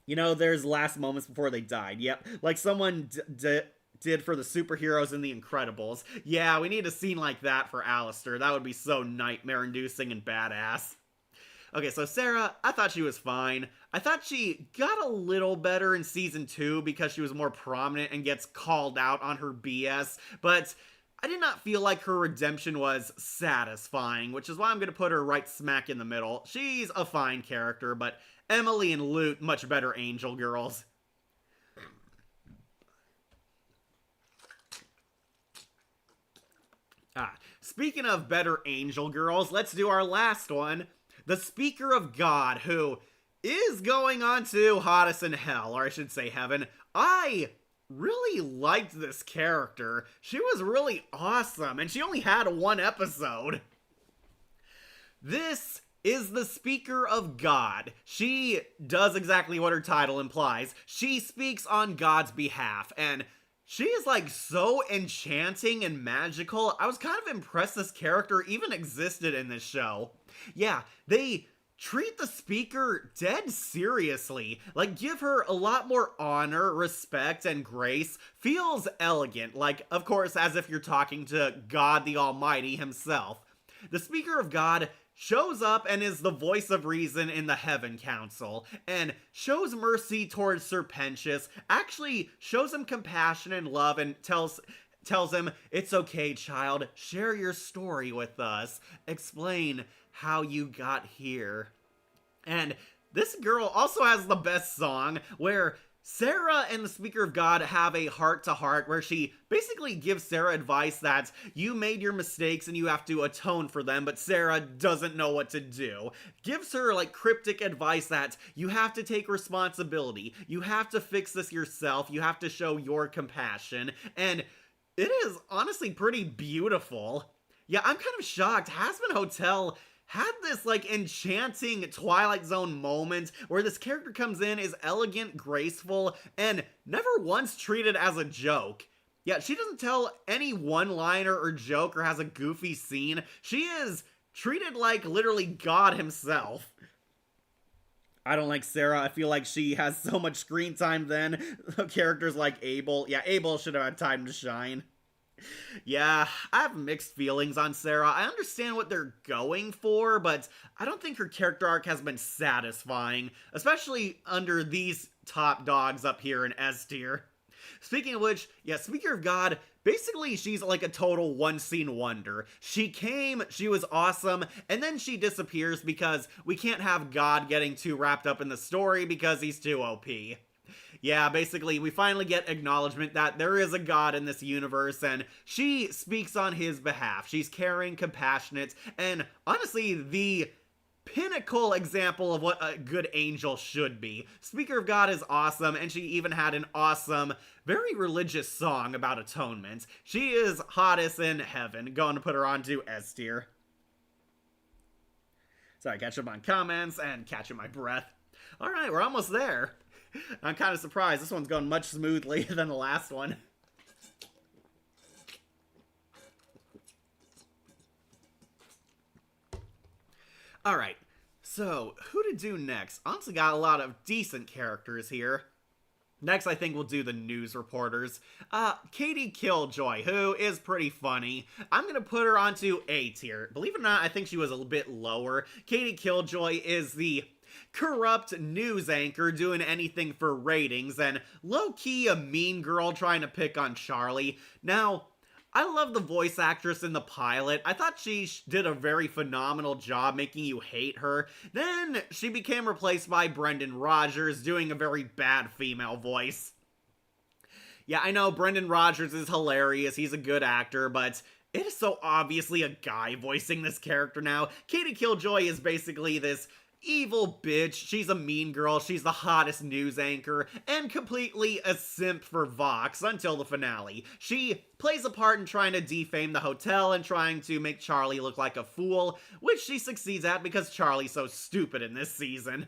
You know, there's last moments before they died. Yep, like someone did for the superheroes in The Incredibles. Yeah, we need a scene like that for Alistair. That would be so nightmare-inducing and badass. Okay, so Sarah, I thought she was fine. I thought she got a little better in Season 2 because she was more prominent and gets called out on her BS, but I did not feel like her redemption was satisfying, which is why I'm going to put her right smack in the middle. She's a fine character, but Emily and Lute, much better angel girls. Speaking of better angel girls, let's do our last one. The Speaker of God, who is going on to Hottest in Hell, or I should say Heaven. I really liked this character. She was really awesome, and she only had one episode. This is the Speaker of God. She does exactly what her title implies. She speaks on God's behalf, and she is so enchanting and magical. I was kind of impressed this character even existed in this show. Yeah, they treat the speaker dead seriously. Give her a lot more honor, respect, and grace. Feels elegant, of course, as if you're talking to God the Almighty himself. The Speaker of God shows up and is the voice of reason in the Heaven Council, and shows mercy towards Serpentius, actually shows him compassion and love, and tells him, it's okay, child, share your story with us, explain how you got here. And this girl also has the best song, where Sarah and the Speaker of God have a heart-to-heart where she basically gives Sarah advice that you made your mistakes and you have to atone for them, but Sarah doesn't know what to do. Gives her cryptic advice that you have to take responsibility, you have to fix this yourself, you have to show your compassion, and it is honestly pretty beautiful. Yeah, I'm kind of shocked. Hazbin Hotel had this enchanting Twilight Zone moment where this character comes in, is elegant, graceful, and never once treated as a joke. Yeah, she doesn't tell any one-liner or joke or has a goofy scene. She is treated like literally God himself. I don't like Sarah. I feel like she has so much screen time then. Characters like Abel. Yeah, Abel should have had time to shine. Yeah, I have mixed feelings on Sarah. I understand what they're going for, but I don't think her character arc has been satisfying, especially under these top dogs up here in S tier. Speaking of which, yeah, Speaker of God, basically she's like a total one-scene wonder. She came, she was awesome, and then she disappears because we can't have God getting too wrapped up in the story because he's too OP. Yeah, basically, we finally get acknowledgement that there is a God in this universe, and she speaks on his behalf. She's caring, compassionate, and honestly, the pinnacle example of what a good angel should be. Speaker of God is awesome, and she even had an awesome, very religious song about atonement. She is hottest in heaven. Going to put her on to S tier. Sorry, catch up on comments and catching my breath. Alright, we're almost there. I'm kind of surprised. This one's going much smoothly than the last one. Alright, so who to do next? Honestly got a lot of decent characters here. Next, I think we'll do the news reporters. Katie Killjoy, who is pretty funny. I'm gonna put her onto A tier. Believe it or not, I think she was a bit lower. Katie Killjoy is the corrupt news anchor doing anything for ratings, and low-key a mean girl trying to pick on Charlie. Now, I love the voice actress in the pilot. I thought she did a very phenomenal job making you hate her. Then she became replaced by Brendan Rogers doing a very bad female voice. Yeah, I know Brendan Rogers is hilarious. He's a good actor, but it is so obviously a guy voicing this character now. Katie Killjoy is basically this evil bitch. She's a mean girl. She's the hottest news anchor and completely a simp for Vox until the finale. She plays a part in trying to defame the hotel and trying to make Charlie look like a fool, which she succeeds at because Charlie's so stupid in this season.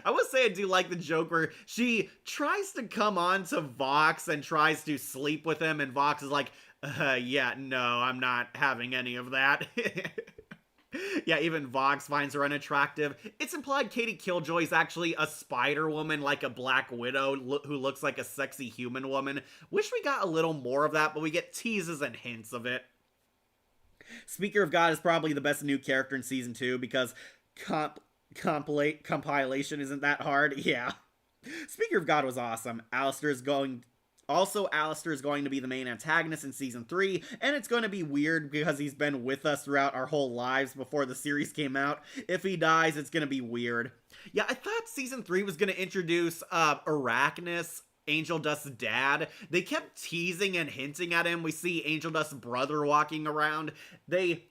I would say I do like the joke where she tries to come on to Vox and tries to sleep with him, and Vox is like, yeah, no, I'm not having any of that. Yeah, even Vox finds her unattractive. It's implied Katie Killjoy is actually a Spider-Woman, like a Black Widow, who looks like a sexy human woman. Wish we got a little more of that, but we get teases and hints of it. Speaker of God is probably the best new character in Season 2, because compilation isn't that hard. Yeah. Speaker of God was awesome. Alistair is going to be the main antagonist in Season 3, and it's going to be weird because he's been with us throughout our whole lives before the series came out. If he dies, it's going to be weird. Yeah, I thought Season 3 was going to introduce Arachnus, Angel Dust's dad. They kept teasing and hinting at him. We see Angel Dust's brother walking around. They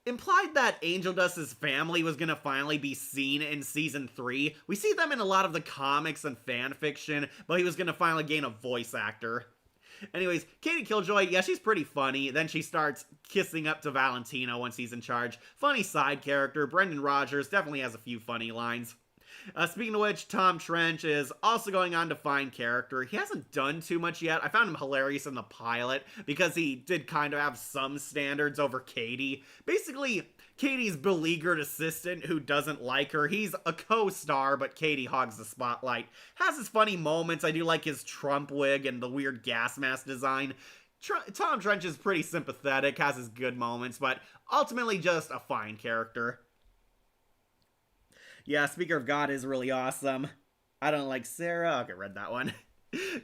implied that Angel Dust's family was gonna finally be seen in Season 3. We see them in a lot of the comics and fan fiction, but he was gonna finally gain a voice actor. Anyways, Katie Killjoy, yeah, she's pretty funny. Then she starts kissing up to Valentino once he's in charge. Funny side character. Brendan Rogers definitely has a few funny lines. Speaking of which, Tom Trench is also going on to find character. He hasn't done too much yet. I found him hilarious in the pilot because he did kind of have some standards over Katie. Basically, Katie's beleaguered assistant who doesn't like her. He's a co-star, but Katie hogs the spotlight. Has his funny moments. I do like his Trump wig and the weird gas mask design. Tom Trench is pretty sympathetic, has his good moments, but ultimately just a fine character. Yeah, Speaker of God is really awesome. I don't like Sarah. Okay, read that one.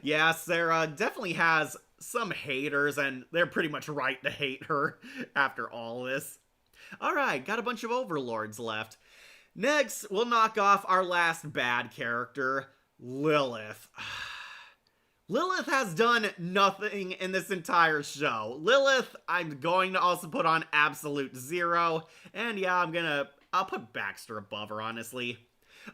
Yeah, Sarah definitely has some haters, and they're pretty much right to hate her after all this. Alright, got a bunch of overlords left. Next, we'll knock off our last bad character, Lilith. Lilith has done nothing in this entire show. Lilith, I'm going to also put on absolute 0. And yeah, I'll put Baxter above her, honestly.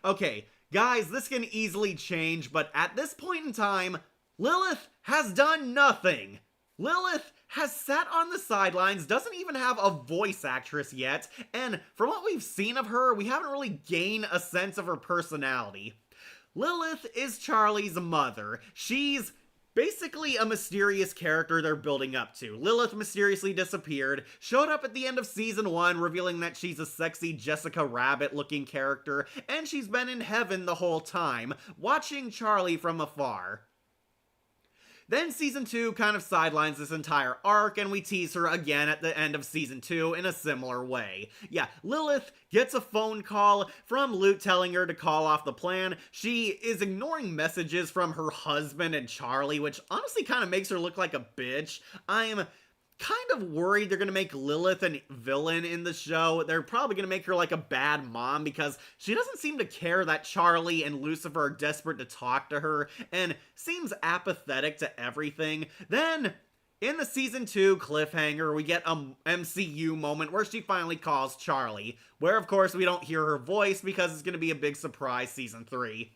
Okay, guys, this can easily change, but at this point in time, Lilith has done nothing. Lilith has sat on the sidelines, doesn't even have a voice actress yet, and from what we've seen of her, we haven't really gained a sense of her personality. Lilith is Charlie's mother. She's Basically, a mysterious character they're building up to. Lilith mysteriously disappeared, showed up at the end of season 1, revealing that she's a sexy Jessica Rabbit looking character, and she's been in heaven the whole time, watching Charlie from afar. Then season 2 kind of sidelines this entire arc, and we tease her again at the end of season 2 in a similar way. Yeah, Lilith gets a phone call from Lute telling her to call off the plan. She is ignoring messages from her husband and Charlie, which honestly kind of makes her look like a bitch. I'm kind of worried they're going to make Lilith a villain in the show. They're probably going to make her like a bad mom because she doesn't seem to care that Charlie and Lucifer are desperate to talk to her and seems apathetic to everything. Then in the season 2 cliffhanger, we get a MCU moment where she finally calls Charlie, where of course we don't hear her voice because it's going to be a big surprise season 3.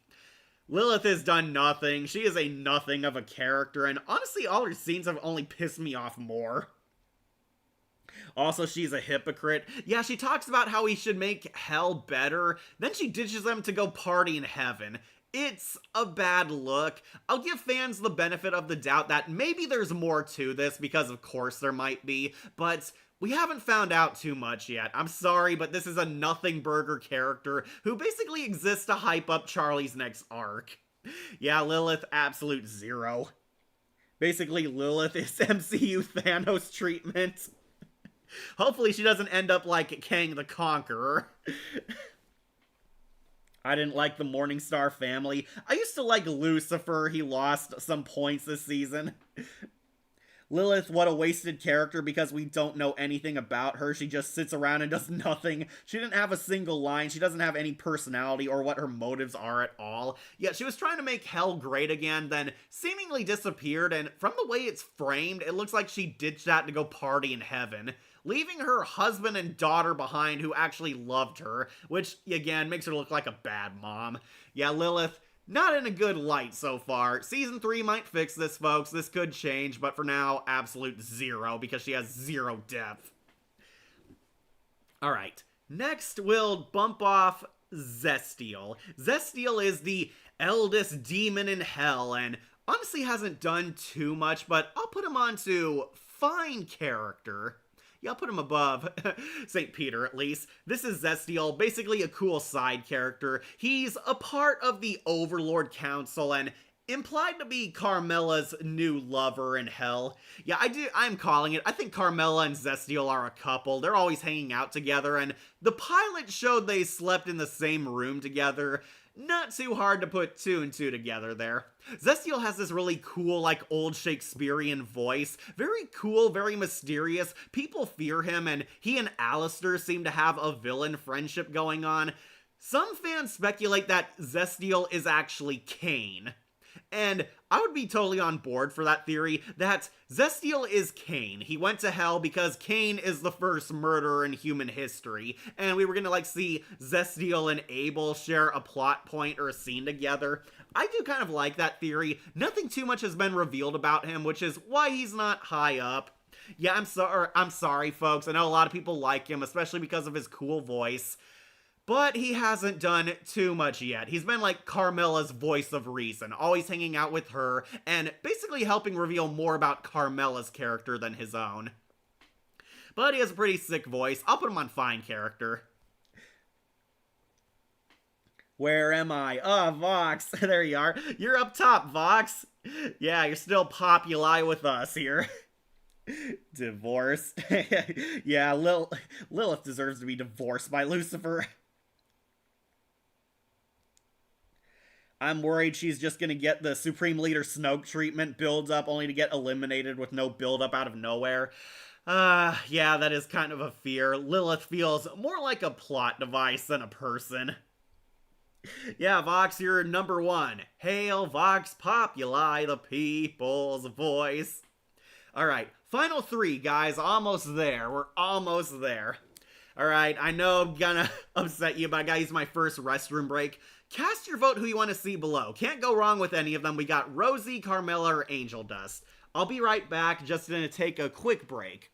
Lilith has done nothing. She is a nothing of a character, and honestly, all her scenes have only pissed me off more. Also, she's a hypocrite. Yeah, she talks about how we should make hell better, then she ditches them to go party in heaven. It's a bad look. I'll give fans the benefit of the doubt that maybe there's more to this, because of course there might be, but we haven't found out too much yet. I'm sorry, but this is a nothing burger character who basically exists to hype up Charlie's next arc. Yeah, Lilith, absolute zero. Basically, Lilith is MCU Thanos treatment. Hopefully she doesn't end up like Kang the Conqueror. I didn't like the Morningstar family. I used to like Lucifer. He lost some points this season. Lilith, what a wasted character because we don't know anything about her. She just sits around and does nothing. She didn't have a single line. She doesn't have any personality or what her motives are at all. Yet she was trying to make hell great again, then seemingly disappeared, and from the way it's framed, it looks like she ditched that to go party in heaven, leaving her husband and daughter behind who actually loved her, which, again, makes her look like a bad mom. Yeah, Lilith, not in a good light so far. Season 3 might fix this, folks. This could change, but for now, absolute zero, because she has zero depth. Alright, next we'll bump off Zestiel. Zestiel is the eldest demon in hell, and honestly hasn't done too much, but I'll put him onto fine character. Yeah, I'll put him above St. Peter, at least. This is Zestiel, basically a cool side character. He's a part of the Overlord Council and implied to be Carmella's new lover in hell. Yeah, I'm calling it. I think Carmella and Zestiel are a couple. They're always hanging out together, and the pilot showed they slept in the same room together. Not too hard to put 2 and 2 together there. Zestiel has this really cool, like, old Shakespearean voice. Very cool, very mysterious. People fear him, and he and Alistair seem to have a villain friendship going on. Some fans speculate that Zestiel is actually Cain. And I would be totally on board for that theory, that Zestiel is Cain. He went to hell because Cain is the first murderer in human history, and we were gonna, like, see Zestiel and Abel share a plot point or a scene together. I do kind of like that theory. Nothing too much has been revealed about him, which is why he's not high up. Yeah, I'm sorry, folks. I know a lot of people like him, especially because of his cool voice. But he hasn't done too much yet. He's been like Carmella's voice of reason, always hanging out with her, and basically helping reveal more about Carmella's character than his own. But he has a pretty sick voice. I'll put him on fine character. Where am I? Oh, Vox. There you are. You're up top, Vox. Yeah, you're still populi with us here. Divorced. Yeah, Lilith deserves to be divorced by Lucifer. I'm worried she's just gonna get the Supreme Leader Snoke treatment, build up only to get eliminated with no build up out of nowhere. Yeah, that is kind of a fear. Lilith feels more like a plot device than a person. Yeah, Vox, you're number 1. Hail Vox Populi, the people's voice. Alright, final 3, guys. Almost there. We're almost there. Alright, I know I'm gonna upset you, but I gotta use my first restroom break. Cast your vote who you want to see below. Can't go wrong with any of them. We got Rosie, Carmella, or Angel Dust. I'll be right back, just gonna take a quick break.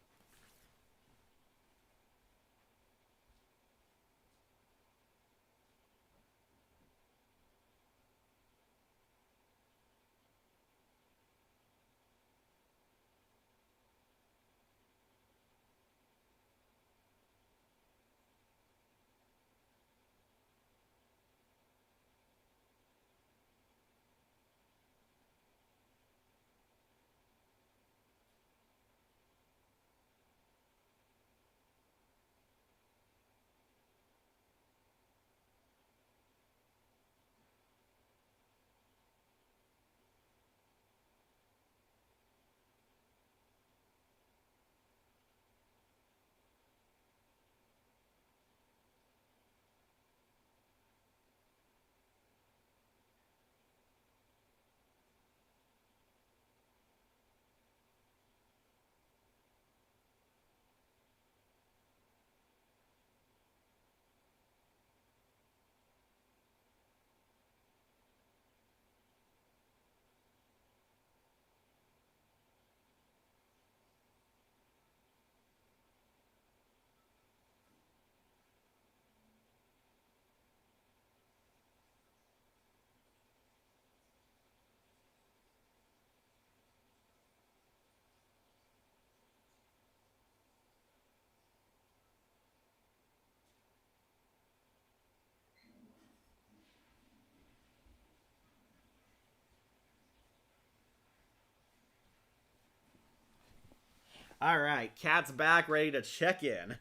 Alright, Cat's back, ready to check in.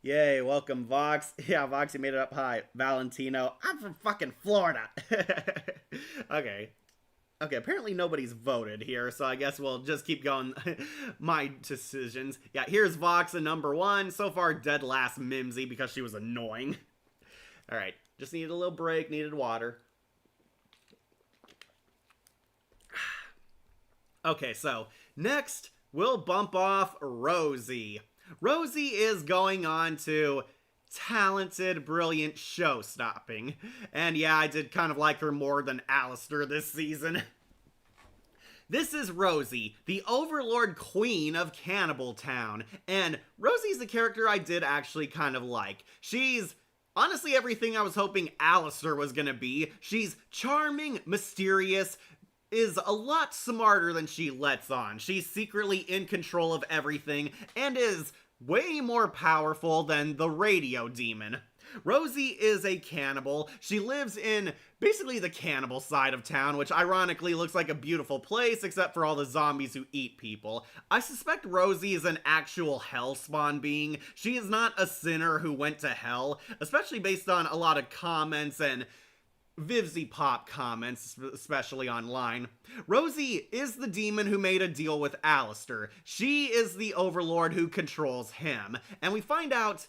Yay, welcome Vox. Yeah, Vox, you made it up. Hi, Valentino. I'm from fucking Florida. Okay. Okay, apparently nobody's voted here, so I guess we'll just keep going. My decisions. Yeah, here's Vox at number 1. So far, dead last Mimsy because she was annoying. Alright, just needed a little break, needed water. Okay, so next, we'll bump off Rosie. Rosie is going on to talented, brilliant show stopping. And yeah, I did kind of like her more than Alistair this season. This is Rosie, the Overlord Queen of Cannibal Town. And Rosie's a character I did actually kind of like. She's honestly everything I was hoping Alistair was gonna be. She's charming, mysterious, is a lot smarter than she lets on. She's secretly in control of everything, and is way more powerful than the radio demon. Rosie is a cannibal. She lives in basically the cannibal side of town, which ironically looks like a beautiful place except for all the zombies who eat people. I suspect Rosie is an actual hellspawn being. She is not a sinner who went to hell, especially based on a lot of comments and Vivzy Pop comments, especially online. Rosie is the demon who made a deal with Alistair. She is the overlord who controls him. And we find out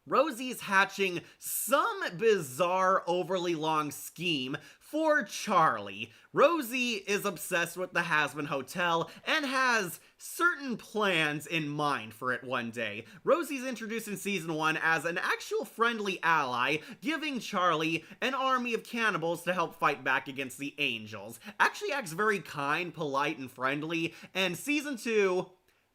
Rosie's hatching some bizarre, overly long scheme for Charlie. Rosie is obsessed with the Hazbin Hotel and has certain plans in mind for it one day. Rosie's introduced in season 1 as an actual friendly ally, giving Charlie an army of cannibals to help fight back against the angels. Actually acts very kind, polite, and friendly, and season 2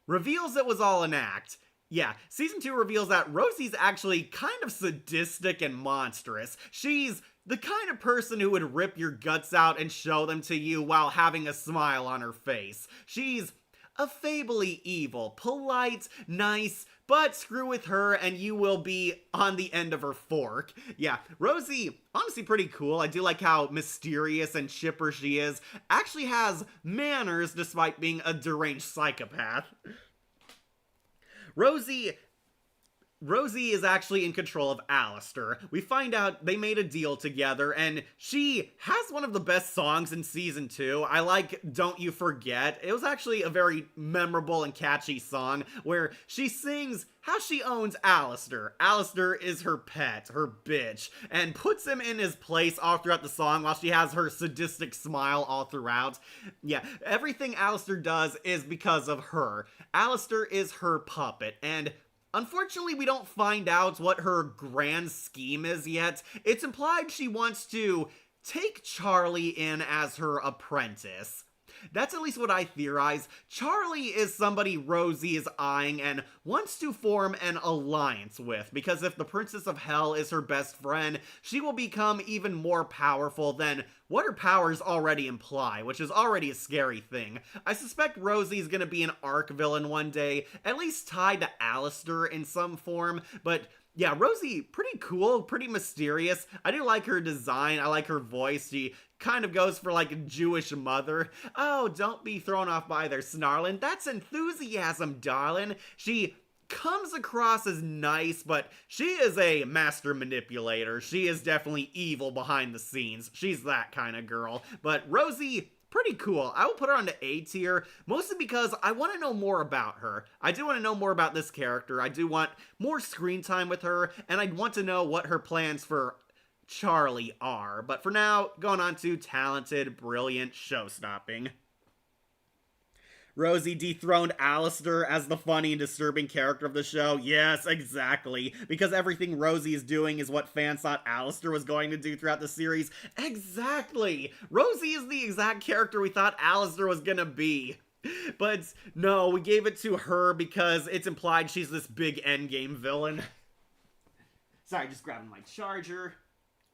reveals it was all an act. Yeah, season 2 reveals that Rosie's actually kind of sadistic and monstrous. She's the kind of person who would rip your guts out and show them to you while having a smile on her face. She's affably evil, polite, nice, but screw with her and you will be on the end of her fork. Yeah, Rosie, honestly pretty cool. I do like how mysterious and chipper she is. Actually has manners despite being a deranged psychopath. Rosie is actually in control of Alistair. We find out they made a deal together, and she has one of the best songs in season 2. I like Don't You Forget. It was actually a very memorable and catchy song where she sings how she owns Alistair. Alistair is her pet, her bitch, and puts him in his place all throughout the song while she has her sadistic smile all throughout. Yeah, everything Alistair does is because of her. Alistair is her puppet, and unfortunately, we don't find out what her grand scheme is yet. It's implied she wants to take Charlie in as her apprentice. That's at least what I theorize. Charlie is somebody Rosie is eyeing and wants to form an alliance with, because if the Princess of Hell is her best friend, she will become even more powerful than what her powers already imply, which is already a scary thing. I suspect Rosie's gonna be an arc villain one day, at least tied to Alistair in some form, but yeah, Rosie, pretty cool, pretty mysterious. I do like her design, I like her voice. She kind of goes for like a Jewish mother. Oh, don't be thrown off by their snarling. That's enthusiasm, darling. She comes across as nice, but she is a master manipulator. She is definitely evil behind the scenes. She's that kind of girl. But Rosie, pretty cool. I will put her on the A tier, mostly because I want to know more about her. I do want to know more about this character. I do want more screen time with her, and I want to know what her plans for Charlie are. But for now, going on to talented, brilliant show-stopping. Rosie dethroned Alistair as the funny and disturbing character of the show. Yes, exactly. Because everything Rosie is doing is what fans thought Alistair was going to do throughout the series. Exactly! Rosie is the exact character we thought Alistair was gonna be. But no, we gave it to her because it's implied she's this big endgame villain. Sorry, just grabbing my charger.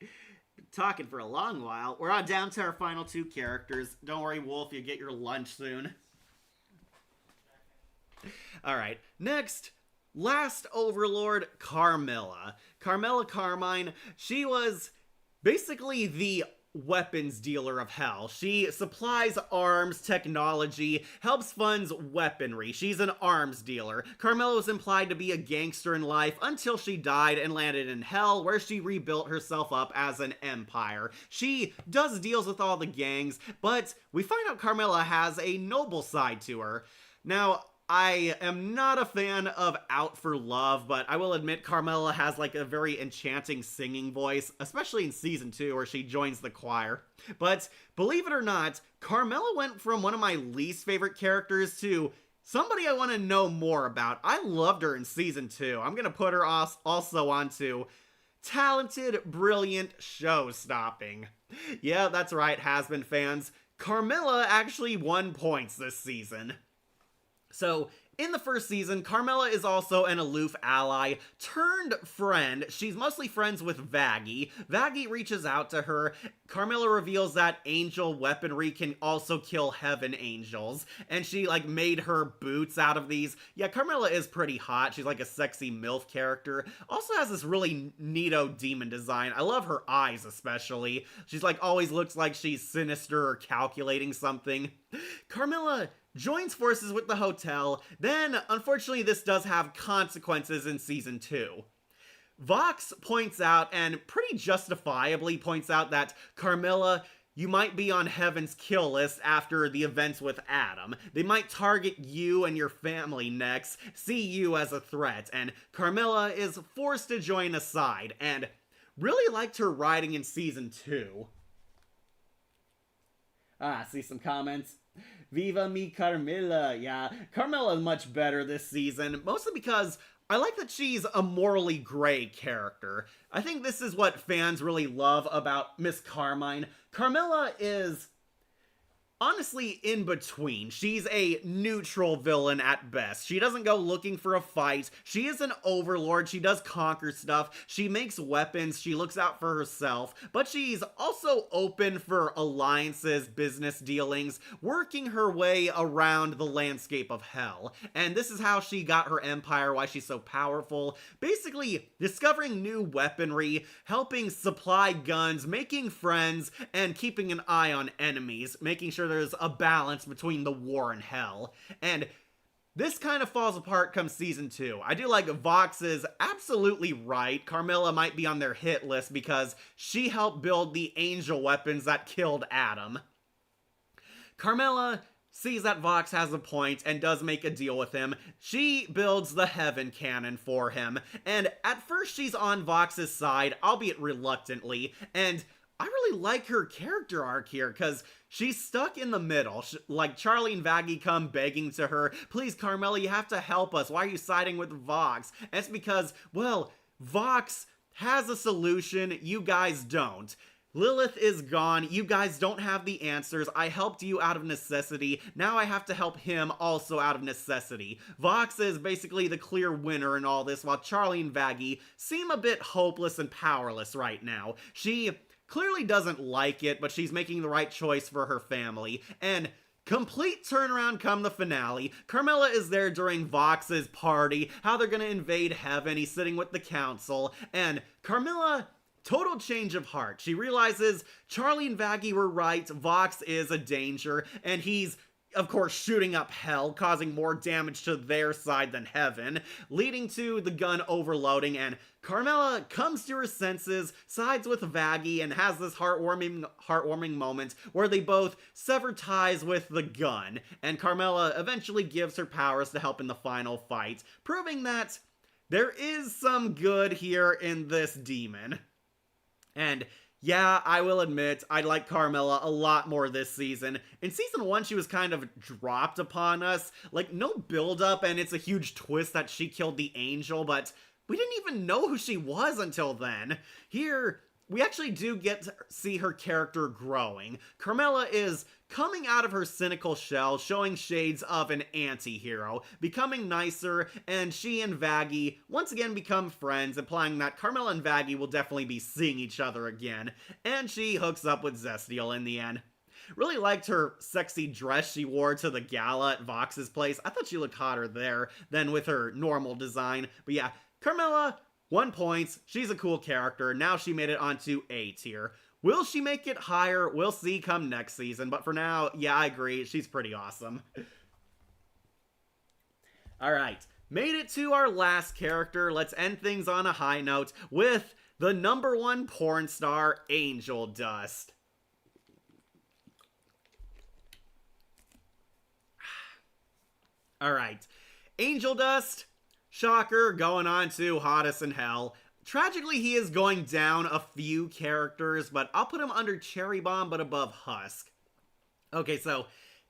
Been talking for a long while. We're on down to our final 2 characters. Don't worry, Wolf, you'll get your lunch soon. Alright, next, last Overlord, Carmilla. Carmilla Carmine, she was basically the weapons dealer of hell. She supplies arms, technology, helps funds weaponry. She's an arms dealer. Carmilla was implied to be a gangster in life until she died and landed in hell, where she rebuilt herself up as an empire. She does deals with all the gangs, but we find out Carmilla has a noble side to her. Now, I am not a fan of Out for Love, but I will admit Carmilla has like a very enchanting singing voice, especially in season 2 where she joins the choir. But believe it or not, Carmilla went from one of my least favorite characters to somebody I want to know more about. I loved her in season 2. I'm going to put her also onto talented, brilliant, show-stopping. Yeah, that's right, Hazbin fans. Carmilla actually won points this season. So, in the first season, Carmilla is also an aloof ally turned friend. She's mostly friends with Vaggie. Vaggie reaches out to her. Carmilla reveals that angel weaponry can also kill heaven angels. And she, like, made her boots out of these. Yeah, Carmilla is pretty hot. She's like a sexy MILF character. Also has this really neato demon design. I love her eyes, especially. She's, like, always looks like she's sinister or calculating something. Carmilla joins forces with the hotel. Then, unfortunately, this does have consequences in season 2. Vox points out, and pretty justifiably points out, that Carmilla, you might be on Heaven's kill list after the events with Adam. They might target you and your family next, see you as a threat, and Carmilla is forced to join a side, and really liked her writing in season 2. See some comments. Viva mi Carmilla. Yeah, Carmilla is much better this season, mostly because I like that she's a morally gray character. I think this is what fans really love about Miss Carmine. Carmilla is honestly in between. She's a neutral villain at best. She doesn't go looking for a fight. She is an overlord. She does conquer stuff. She makes weapons. She looks out for herself. But she's also open for alliances, business dealings, working her way around the landscape of hell. And this is how she got her empire, why she's so powerful. Basically, discovering new weaponry, helping supply guns, making friends, and keeping an eye on enemies, making sure there's a balance between the war and hell. And this kind of falls apart come season 2. I do like Vox is absolutely right. Carmilla might be on their hit list because she helped build the angel weapons that killed Adam. Carmilla sees that Vox has a point and does make a deal with him. She builds the heaven cannon for him. And at first she's on Vox's side, albeit reluctantly. And I really like her character arc here, because she's stuck in the middle. Like, Charlie and Vaggie come begging to her, please, Carmilla, you have to help us. Why are you siding with Vox? And it's because, well, Vox has a solution, you guys don't. Lilith is gone, you guys don't have the answers, I helped you out of necessity, now I have to help him also out of necessity. Vox is basically the clear winner in all this, while Charlie and Vaggie seem a bit hopeless and powerless right now. She clearly doesn't like it, but she's making the right choice for her family. And complete turnaround come the finale. Carmilla is there during Vox's party, how they're gonna invade heaven, he's sitting with the council, and Carmilla, total change of heart. She realizes Charlie and Vaggie were right, Vox is a danger, and he's of course shooting up hell, causing more damage to their side than heaven, leading to the gun overloading, and Carmilla comes to her senses, sides with Vaggie, and has this heartwarming moment where they both sever ties with the gun, and Carmilla eventually gives her powers to help in the final fight, proving that there is some good here in this demon. And yeah, I will admit, I like Carmilla a lot more this season. In season 1, she was kind of dropped upon us. Like, no build-up, and it's a huge twist that she killed the angel, but we didn't even know who she was until then. Here, we actually do get to see her character growing. Carmilla is coming out of her cynical shell, showing shades of an anti-hero, becoming nicer, and she and Vaggie once again become friends, implying that Carmilla and Vaggie will definitely be seeing each other again, and she hooks up with Zestiel in the end. Really liked her sexy dress she wore to the gala at Vox's place. I thought she looked hotter there than with her normal design, but yeah, Carmilla, 1 point, she's a cool character, now she made it onto A tier. Will she make it higher? We'll see come next season. But for now, yeah, I agree. She's pretty awesome. Alright, made it to our last character. Let's end things on a high note with the #1 porn star, Angel Dust. Alright, Angel Dust, shocker, going on to Hottest in Hell. Tragically, he is going down a few characters, but I'll put him under Cherry Bomb, but above Husk. Okay, so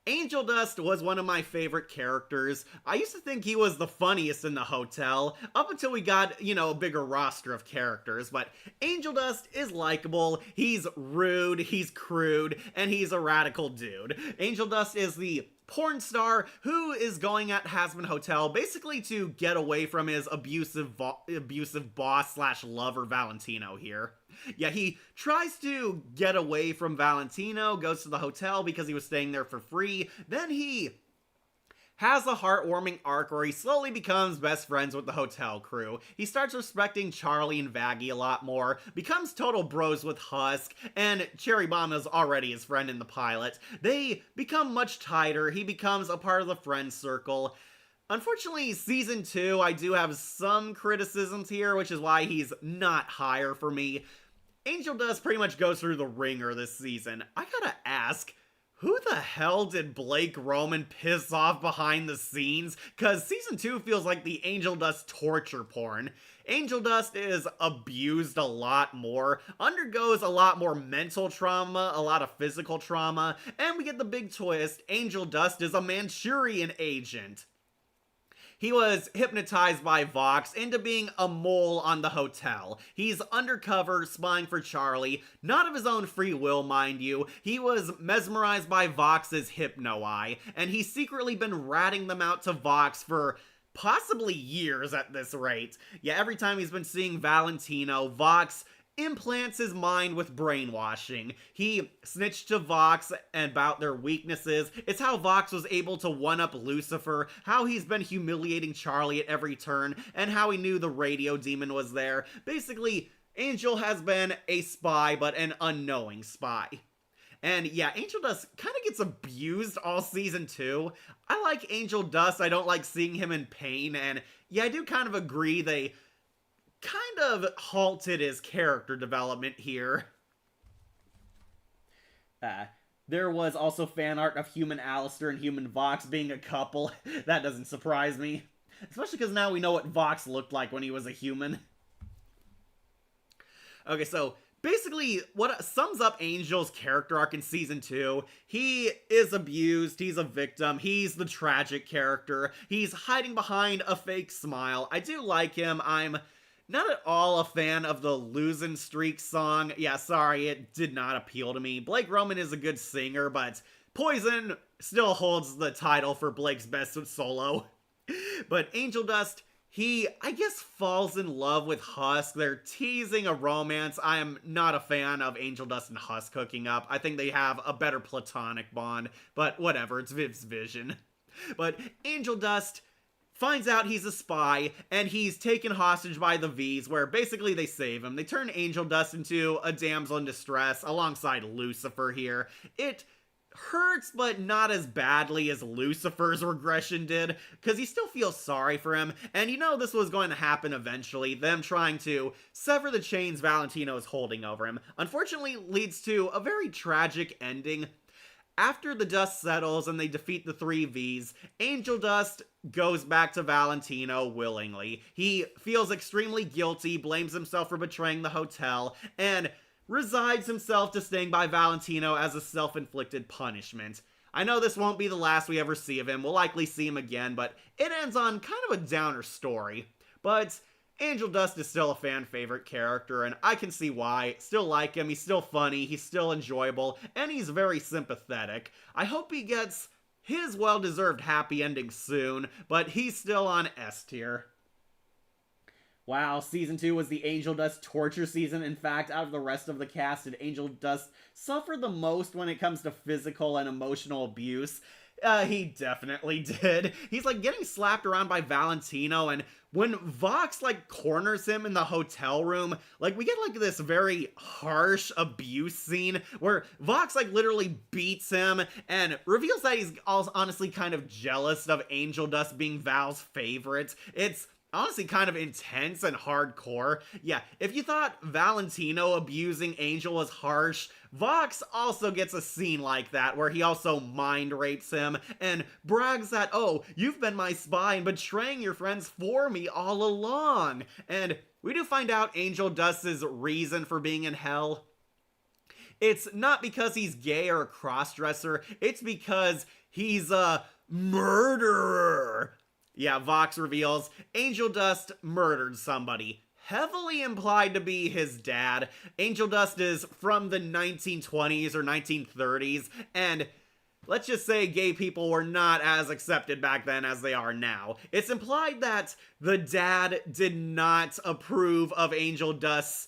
Angel Dust was one of my favorite characters. I used to think he was the funniest in the hotel, up until we got, a bigger roster of characters. But Angel Dust is likable, he's rude, he's crude, and he's a radical dude. Angel Dust is the porn star who is going at Hazbin Hotel basically to get away from his abusive boss slash lover Valentino here. Yeah, he tries to get away from Valentino, goes to the hotel because he was staying there for free. Then he has a heartwarming arc where he slowly becomes best friends with the hotel crew. He starts respecting Charlie and Vaggie a lot more, becomes total bros with Husk, and Cherry Bomb is already his friend in the pilot. They become much tighter, he becomes a part of the friend circle. Unfortunately, Season 2, I do have some criticisms here, which is why he's not higher for me. Angel Dust pretty much goes through the ringer this season. I gotta ask, who the hell did Blake Roman piss off behind the scenes? Cause Season 2 feels like the Angel Dust torture porn. Angel Dust is abused a lot more, undergoes a lot more mental trauma, a lot of physical trauma, and we get the big twist, Angel Dust is a Manchurian agent. He was hypnotized by Vox into being a mole on the hotel. He's undercover, spying for Charlie, not of his own free will, mind you. He was mesmerized by Vox's hypno-eye, and he's secretly been ratting them out to Vox for possibly years at this rate. Yeah, every time he's been seeing Valentino, Vox implants his mind with brainwashing. He snitched to Vox about their weaknesses. It's how Vox was able to one-up Lucifer, how he's been humiliating Charlie at every turn, and how he knew the radio demon was there. Basically, Angel has been a spy, but an unknowing spy. And yeah, Angel Dust kind of gets abused all Season 2. I like Angel Dust, I don't like seeing him in pain, and yeah, I do kind of agree they kind of halted his character development here. There was also fan art of Human Alistair and Human Vox being a couple. That doesn't surprise me. Especially because now we know what Vox looked like when he was a human. Okay, so basically, what sums up Angel's character arc in Season 2, he is abused, he's a victim, he's the tragic character, he's hiding behind a fake smile. I do like him, I'm not at all a fan of the Losing Streak song. Yeah, sorry, it did not appeal to me. Blake Roman is a good singer, but Poison still holds the title for Blake's best solo. But Angel Dust, he, I guess, falls in love with Husk. They're teasing a romance. I am not a fan of Angel Dust and Husk hooking up. I think they have a better platonic bond, but whatever, it's Viv's vision. But Angel Dust finds out he's a spy, and he's taken hostage by the V's, where basically they save him. They turn Angel Dust into a damsel in distress, alongside Lucifer here. It hurts, but not as badly as Lucifer's regression did, because he still feels sorry for him, and this was going to happen eventually, them trying to sever the chains Valentino is holding over him. Unfortunately, leads to a very tragic ending. After the dust settles and they defeat the 3 Vs, Angel Dust goes back to Valentino willingly. He feels extremely guilty, blames himself for betraying the hotel, and resigns himself to staying by Valentino as a self-inflicted punishment. I know this won't be the last we ever see of him, we'll likely see him again, but it ends on kind of a downer story. But Angel Dust is still a fan favorite character, and I can see why. Still like him, he's still funny, he's still enjoyable, and he's very sympathetic. I hope he gets his well-deserved happy ending soon, but he's still on S tier. Wow, season 2 was the Angel Dust torture season. In fact, out of the rest of the cast, did Angel Dust suffer the most when it comes to physical and emotional abuse? He definitely did. He's like getting slapped around by Valentino, and when Vox like corners him in the hotel room, like we get like this very harsh abuse scene where Vox like literally beats him and reveals that he's honestly kind of jealous of Angel Dust being Val's favorite. It's honestly kind of intense and hardcore. Yeah, if you thought Valentino abusing Angel was harsh, Vox also gets a scene like that where he also mind rapes him and brags that, oh, you've been my spy and betraying your friends for me all along. And we do find out Angel Dust's reason for being in hell. It's not because he's gay or a crossdresser, it's because he's a murderer. Yeah, Vox reveals Angel Dust murdered somebody, heavily implied to be his dad. Angel Dust is from the 1920s or 1930s, and let's just say gay people were not as accepted back then as they are now. It's implied that the dad did not approve of Angel Dust's,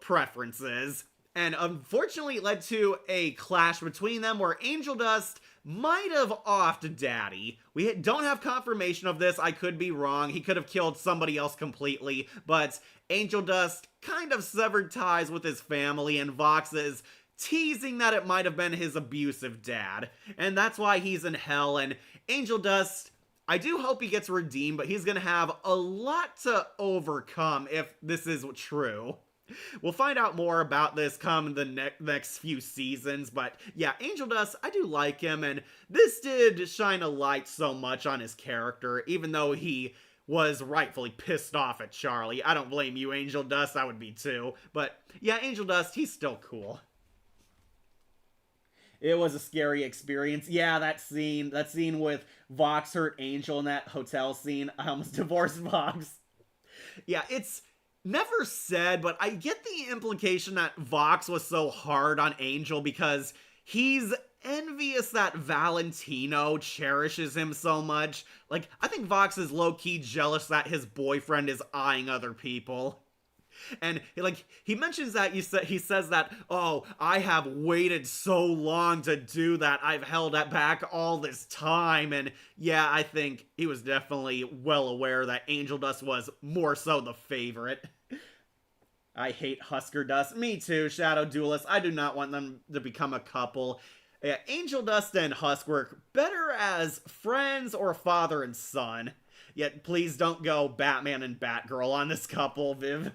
preferences. And unfortunately, it led to a clash between them where Angel Dust might have offed Daddy. We don't have confirmation of this. I could be wrong. He could have killed somebody else completely. But Angel Dust kind of severed ties with his family, and Vox is teasing that it might have been his abusive dad. And that's why he's in hell. And Angel Dust, I do hope he gets redeemed, but he's going to have a lot to overcome if this is true. We'll find out more about this come the next few seasons, but yeah, Angel Dust, I do like him, and this did shine a light so much on his character, even though he was rightfully pissed off at Charlie. I don't blame you, Angel Dust, I would be too, but yeah, Angel Dust, he's still cool. It was a scary experience. Yeah, that scene with Vox hurt Angel in that hotel scene, I almost divorced Vox. Yeah, it's never said, but I get the implication that Vox was so hard on Angel because he's envious that Valentino cherishes him so much. Like, I think Vox is low-key jealous that his boyfriend is eyeing other people. And, he mentions that, he says that, oh, I have waited so long to do that, I've held that back all this time, and yeah, I think he was definitely well aware that Angel Dust was more so the favorite. I hate Husker Dust. Me too, Shadow Duelist. I do not want them to become a couple. Yeah, Angel Dust and Husk work better as friends or father and son. Yet please don't go Batman and Batgirl on this couple, Viv.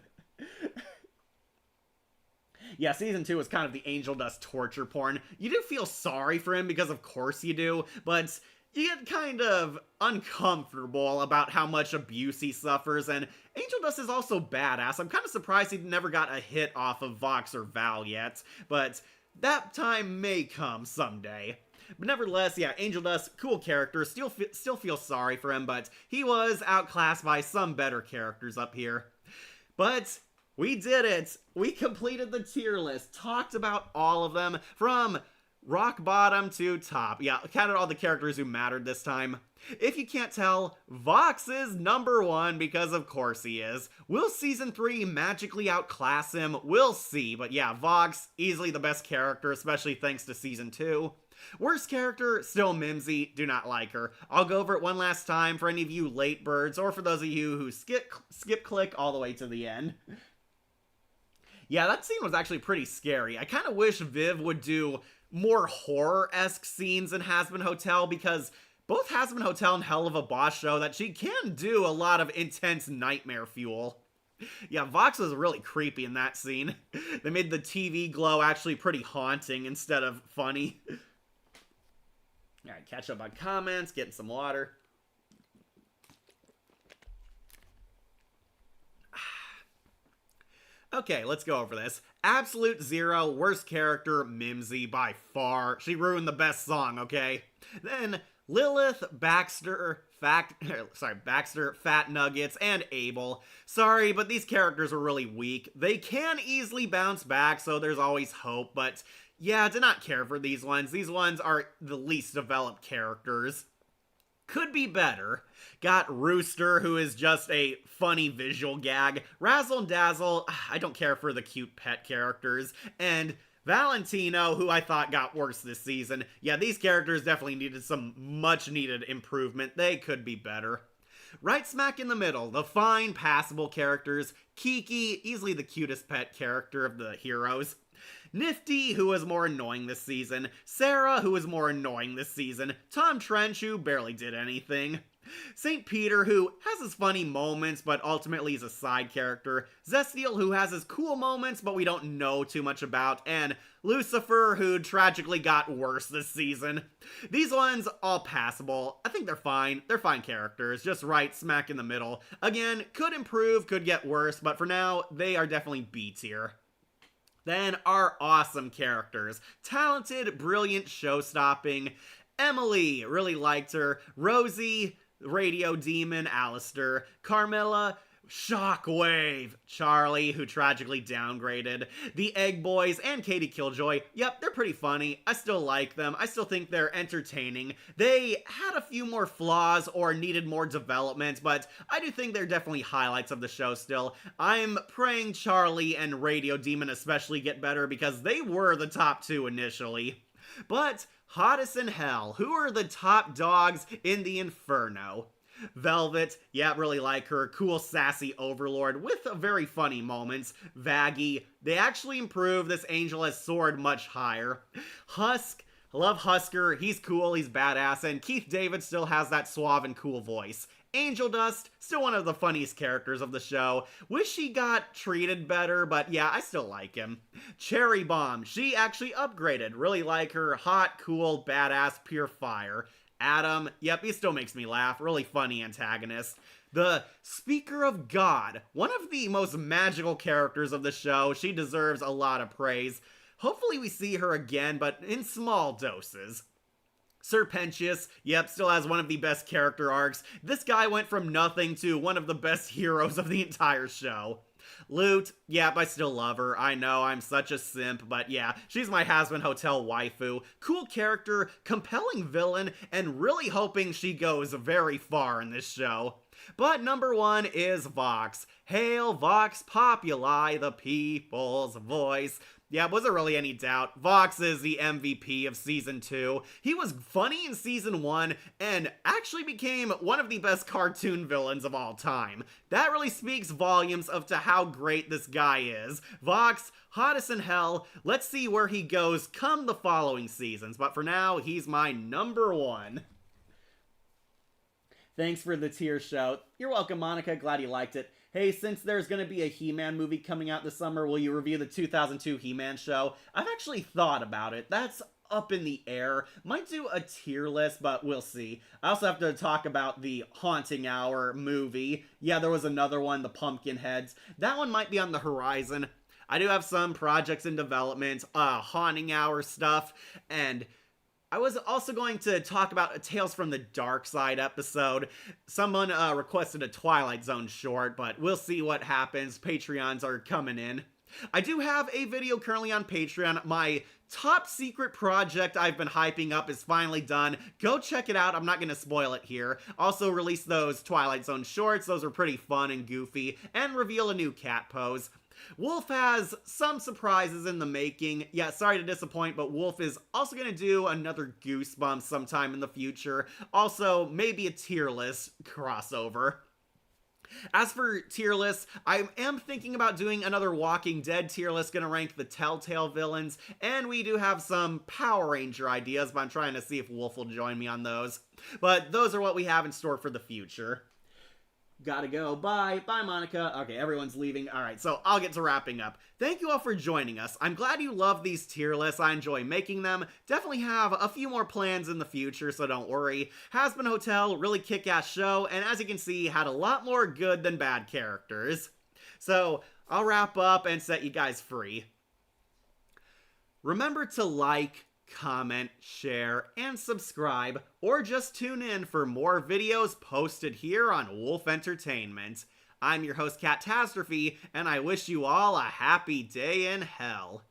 Yeah, season 2 is kind of the Angel Dust torture porn. You do feel sorry for him because of course you do, but you get kind of uncomfortable about how much abuse he suffers, and Angel Dust is also badass. I'm kind of surprised he never got a hit off of Vox or Val yet, but that time may come someday. But nevertheless, yeah, Angel Dust, cool character, still feel sorry for him, but he was outclassed by some better characters up here. But we did it! We completed the tier list, talked about all of them, from rock bottom to top. Yeah, counted all the characters who mattered this time. If you can't tell, Vox is number 1 because of course he is. Will season 3 magically outclass him? We'll see, but yeah, Vox, easily the best character, especially thanks to season 2. Worst character, still Mimsy, do not like her. I'll go over it one last time for any of you late birds, or for those of you who skip click all the way to the end. Yeah, that scene was actually pretty scary. I kind of wish Viv would do more horror-esque scenes in Hazbin Hotel, because both Hazbin Hotel and Hell of a Boss show that she can do a lot of intense nightmare fuel. Yeah, Vox was really creepy in that scene. They made the TV glow actually pretty haunting instead of funny. Alright, catch up on comments, getting some water. Okay, let's go over this. Absolute zero, worst character, Mimsy by far. She ruined the best song, okay? Then Lilith, Baxter, Fat Nuggets, and Abel. Sorry, but these characters are really weak. They can easily bounce back, so there's always hope, but yeah, I did not care for these ones. These ones are the least developed characters. could be better. Got Rooster, who is just a funny visual gag. Razzle and Dazzle, I don't care for the cute pet characters. And Valentino, who I thought got worse this season. Yeah, these characters definitely needed some much needed improvement. They could be better. Right smack in the middle, the fine, passable characters. Kiki, easily the cutest pet character of the heroes. Nifty, who was more annoying this season. Sarah, who was more annoying this season. Tom Trench, who barely did anything. St. Peter, who has his funny moments, but ultimately is a side character. Zestiel, who has his cool moments, but we don't know too much about. And Lucifer, who tragically got worse this season. These ones, all passable. I think they're fine. They're fine characters, just right smack in the middle. Again, could improve, could get worse, but for now, they are definitely B tier. Then our awesome characters. Talented, brilliant, show-stopping. Emily, really liked her. Rosie, Radio Demon, Alistair. Carmilla, Shockwave. Charlie, who tragically downgraded. The Egg Boys and Katie Killjoy. Yep, they're pretty funny. I still like them. I still think they're entertaining. They had a few more flaws or needed more development, but I do think they're definitely highlights of the show still. I'm praying Charlie and Radio Demon especially get better because they were the top two initially. But hottest in hell, who are the top dogs in the Inferno? Velvet, yeah, really like her. Cool, sassy overlord with very funny moments. Vaggie, they actually improved. This angel has soared much higher. Husk, I love Husker. He's cool, he's badass, and Keith David still has that suave and cool voice. Angel Dust, still one of the funniest characters of the show. Wish he got treated better, but yeah, I still like him. Cherry Bomb, she actually upgraded. Really like her. Hot, cool, badass, pure fire. Adam, yep, he still makes me laugh. Really funny antagonist. The Speaker of God, one of the most magical characters of the show. She deserves a lot of praise. Hopefully we see her again, but in small doses. Serpentius, yep, still has one of the best character arcs. This guy went from nothing to one of the best heroes of the entire show. Loot, yep, I still love her. I know, I'm such a simp, but yeah, she's my Hazbin Hotel waifu. Cool character, compelling villain, and really hoping she goes very far in this show. But number one is Vox. Hail Vox Populi, the people's voice. Yeah, wasn't really any doubt. Vox is the MVP of Season 2. He was funny in Season 1 and actually became one of the best cartoon villains of all time. That really speaks volumes of to how great this guy is. Vox, hottest in hell. Let's see where he goes come the following seasons. But for now, he's my number one. Thanks for the tier shout. You're welcome, Monica. Glad you liked it. Hey, since there's going to be a He-Man movie coming out this summer, will you review the 2002 He-Man show? I've actually thought about it. That's up in the air. Might do a tier list, but we'll see. I also have to talk about the Haunting Hour movie. Yeah, there was another one, the Pumpkinheads. That one might be on the horizon. I do have some projects in development, Haunting Hour stuff, and I was also going to talk about a Tales from the Dark Side episode. Someone requested a Twilight Zone short, but we'll see what happens. Patreons are coming in. I do have a video currently on Patreon. My top secret project I've been hyping up is finally done. Go check it out. I'm not going to spoil it here. Also release those Twilight Zone shorts. Those are pretty fun and goofy. And reveal a new cat pose. Wolf has some surprises in the making. Yeah, sorry to disappoint, but Wolf is also going to do another Goosebumps sometime in the future. Also, maybe a tier list crossover. As for tier lists, I am thinking about doing another Walking Dead tier list, gonna rank the Telltale villains, and we do have some Power Ranger ideas, but I'm trying to see if Wolf will join me on those. But those are what we have in store for the future. Gotta go. Bye. Bye, Monica. Okay, everyone's leaving. All right, so I'll get to wrapping up. Thank you all for joining us. I'm glad you love these tier lists. I enjoy making them. Definitely have a few more plans in the future, so don't worry. Hazbin Hotel, really kick-ass show, and as you can see, had a lot more good than bad characters. So I'll wrap up and set you guys free. Remember to like, comment, share, and subscribe, or just tune in for more videos posted here on Wolf Entertainment. I'm your host, Catastrophe, and I wish you all a happy day in hell.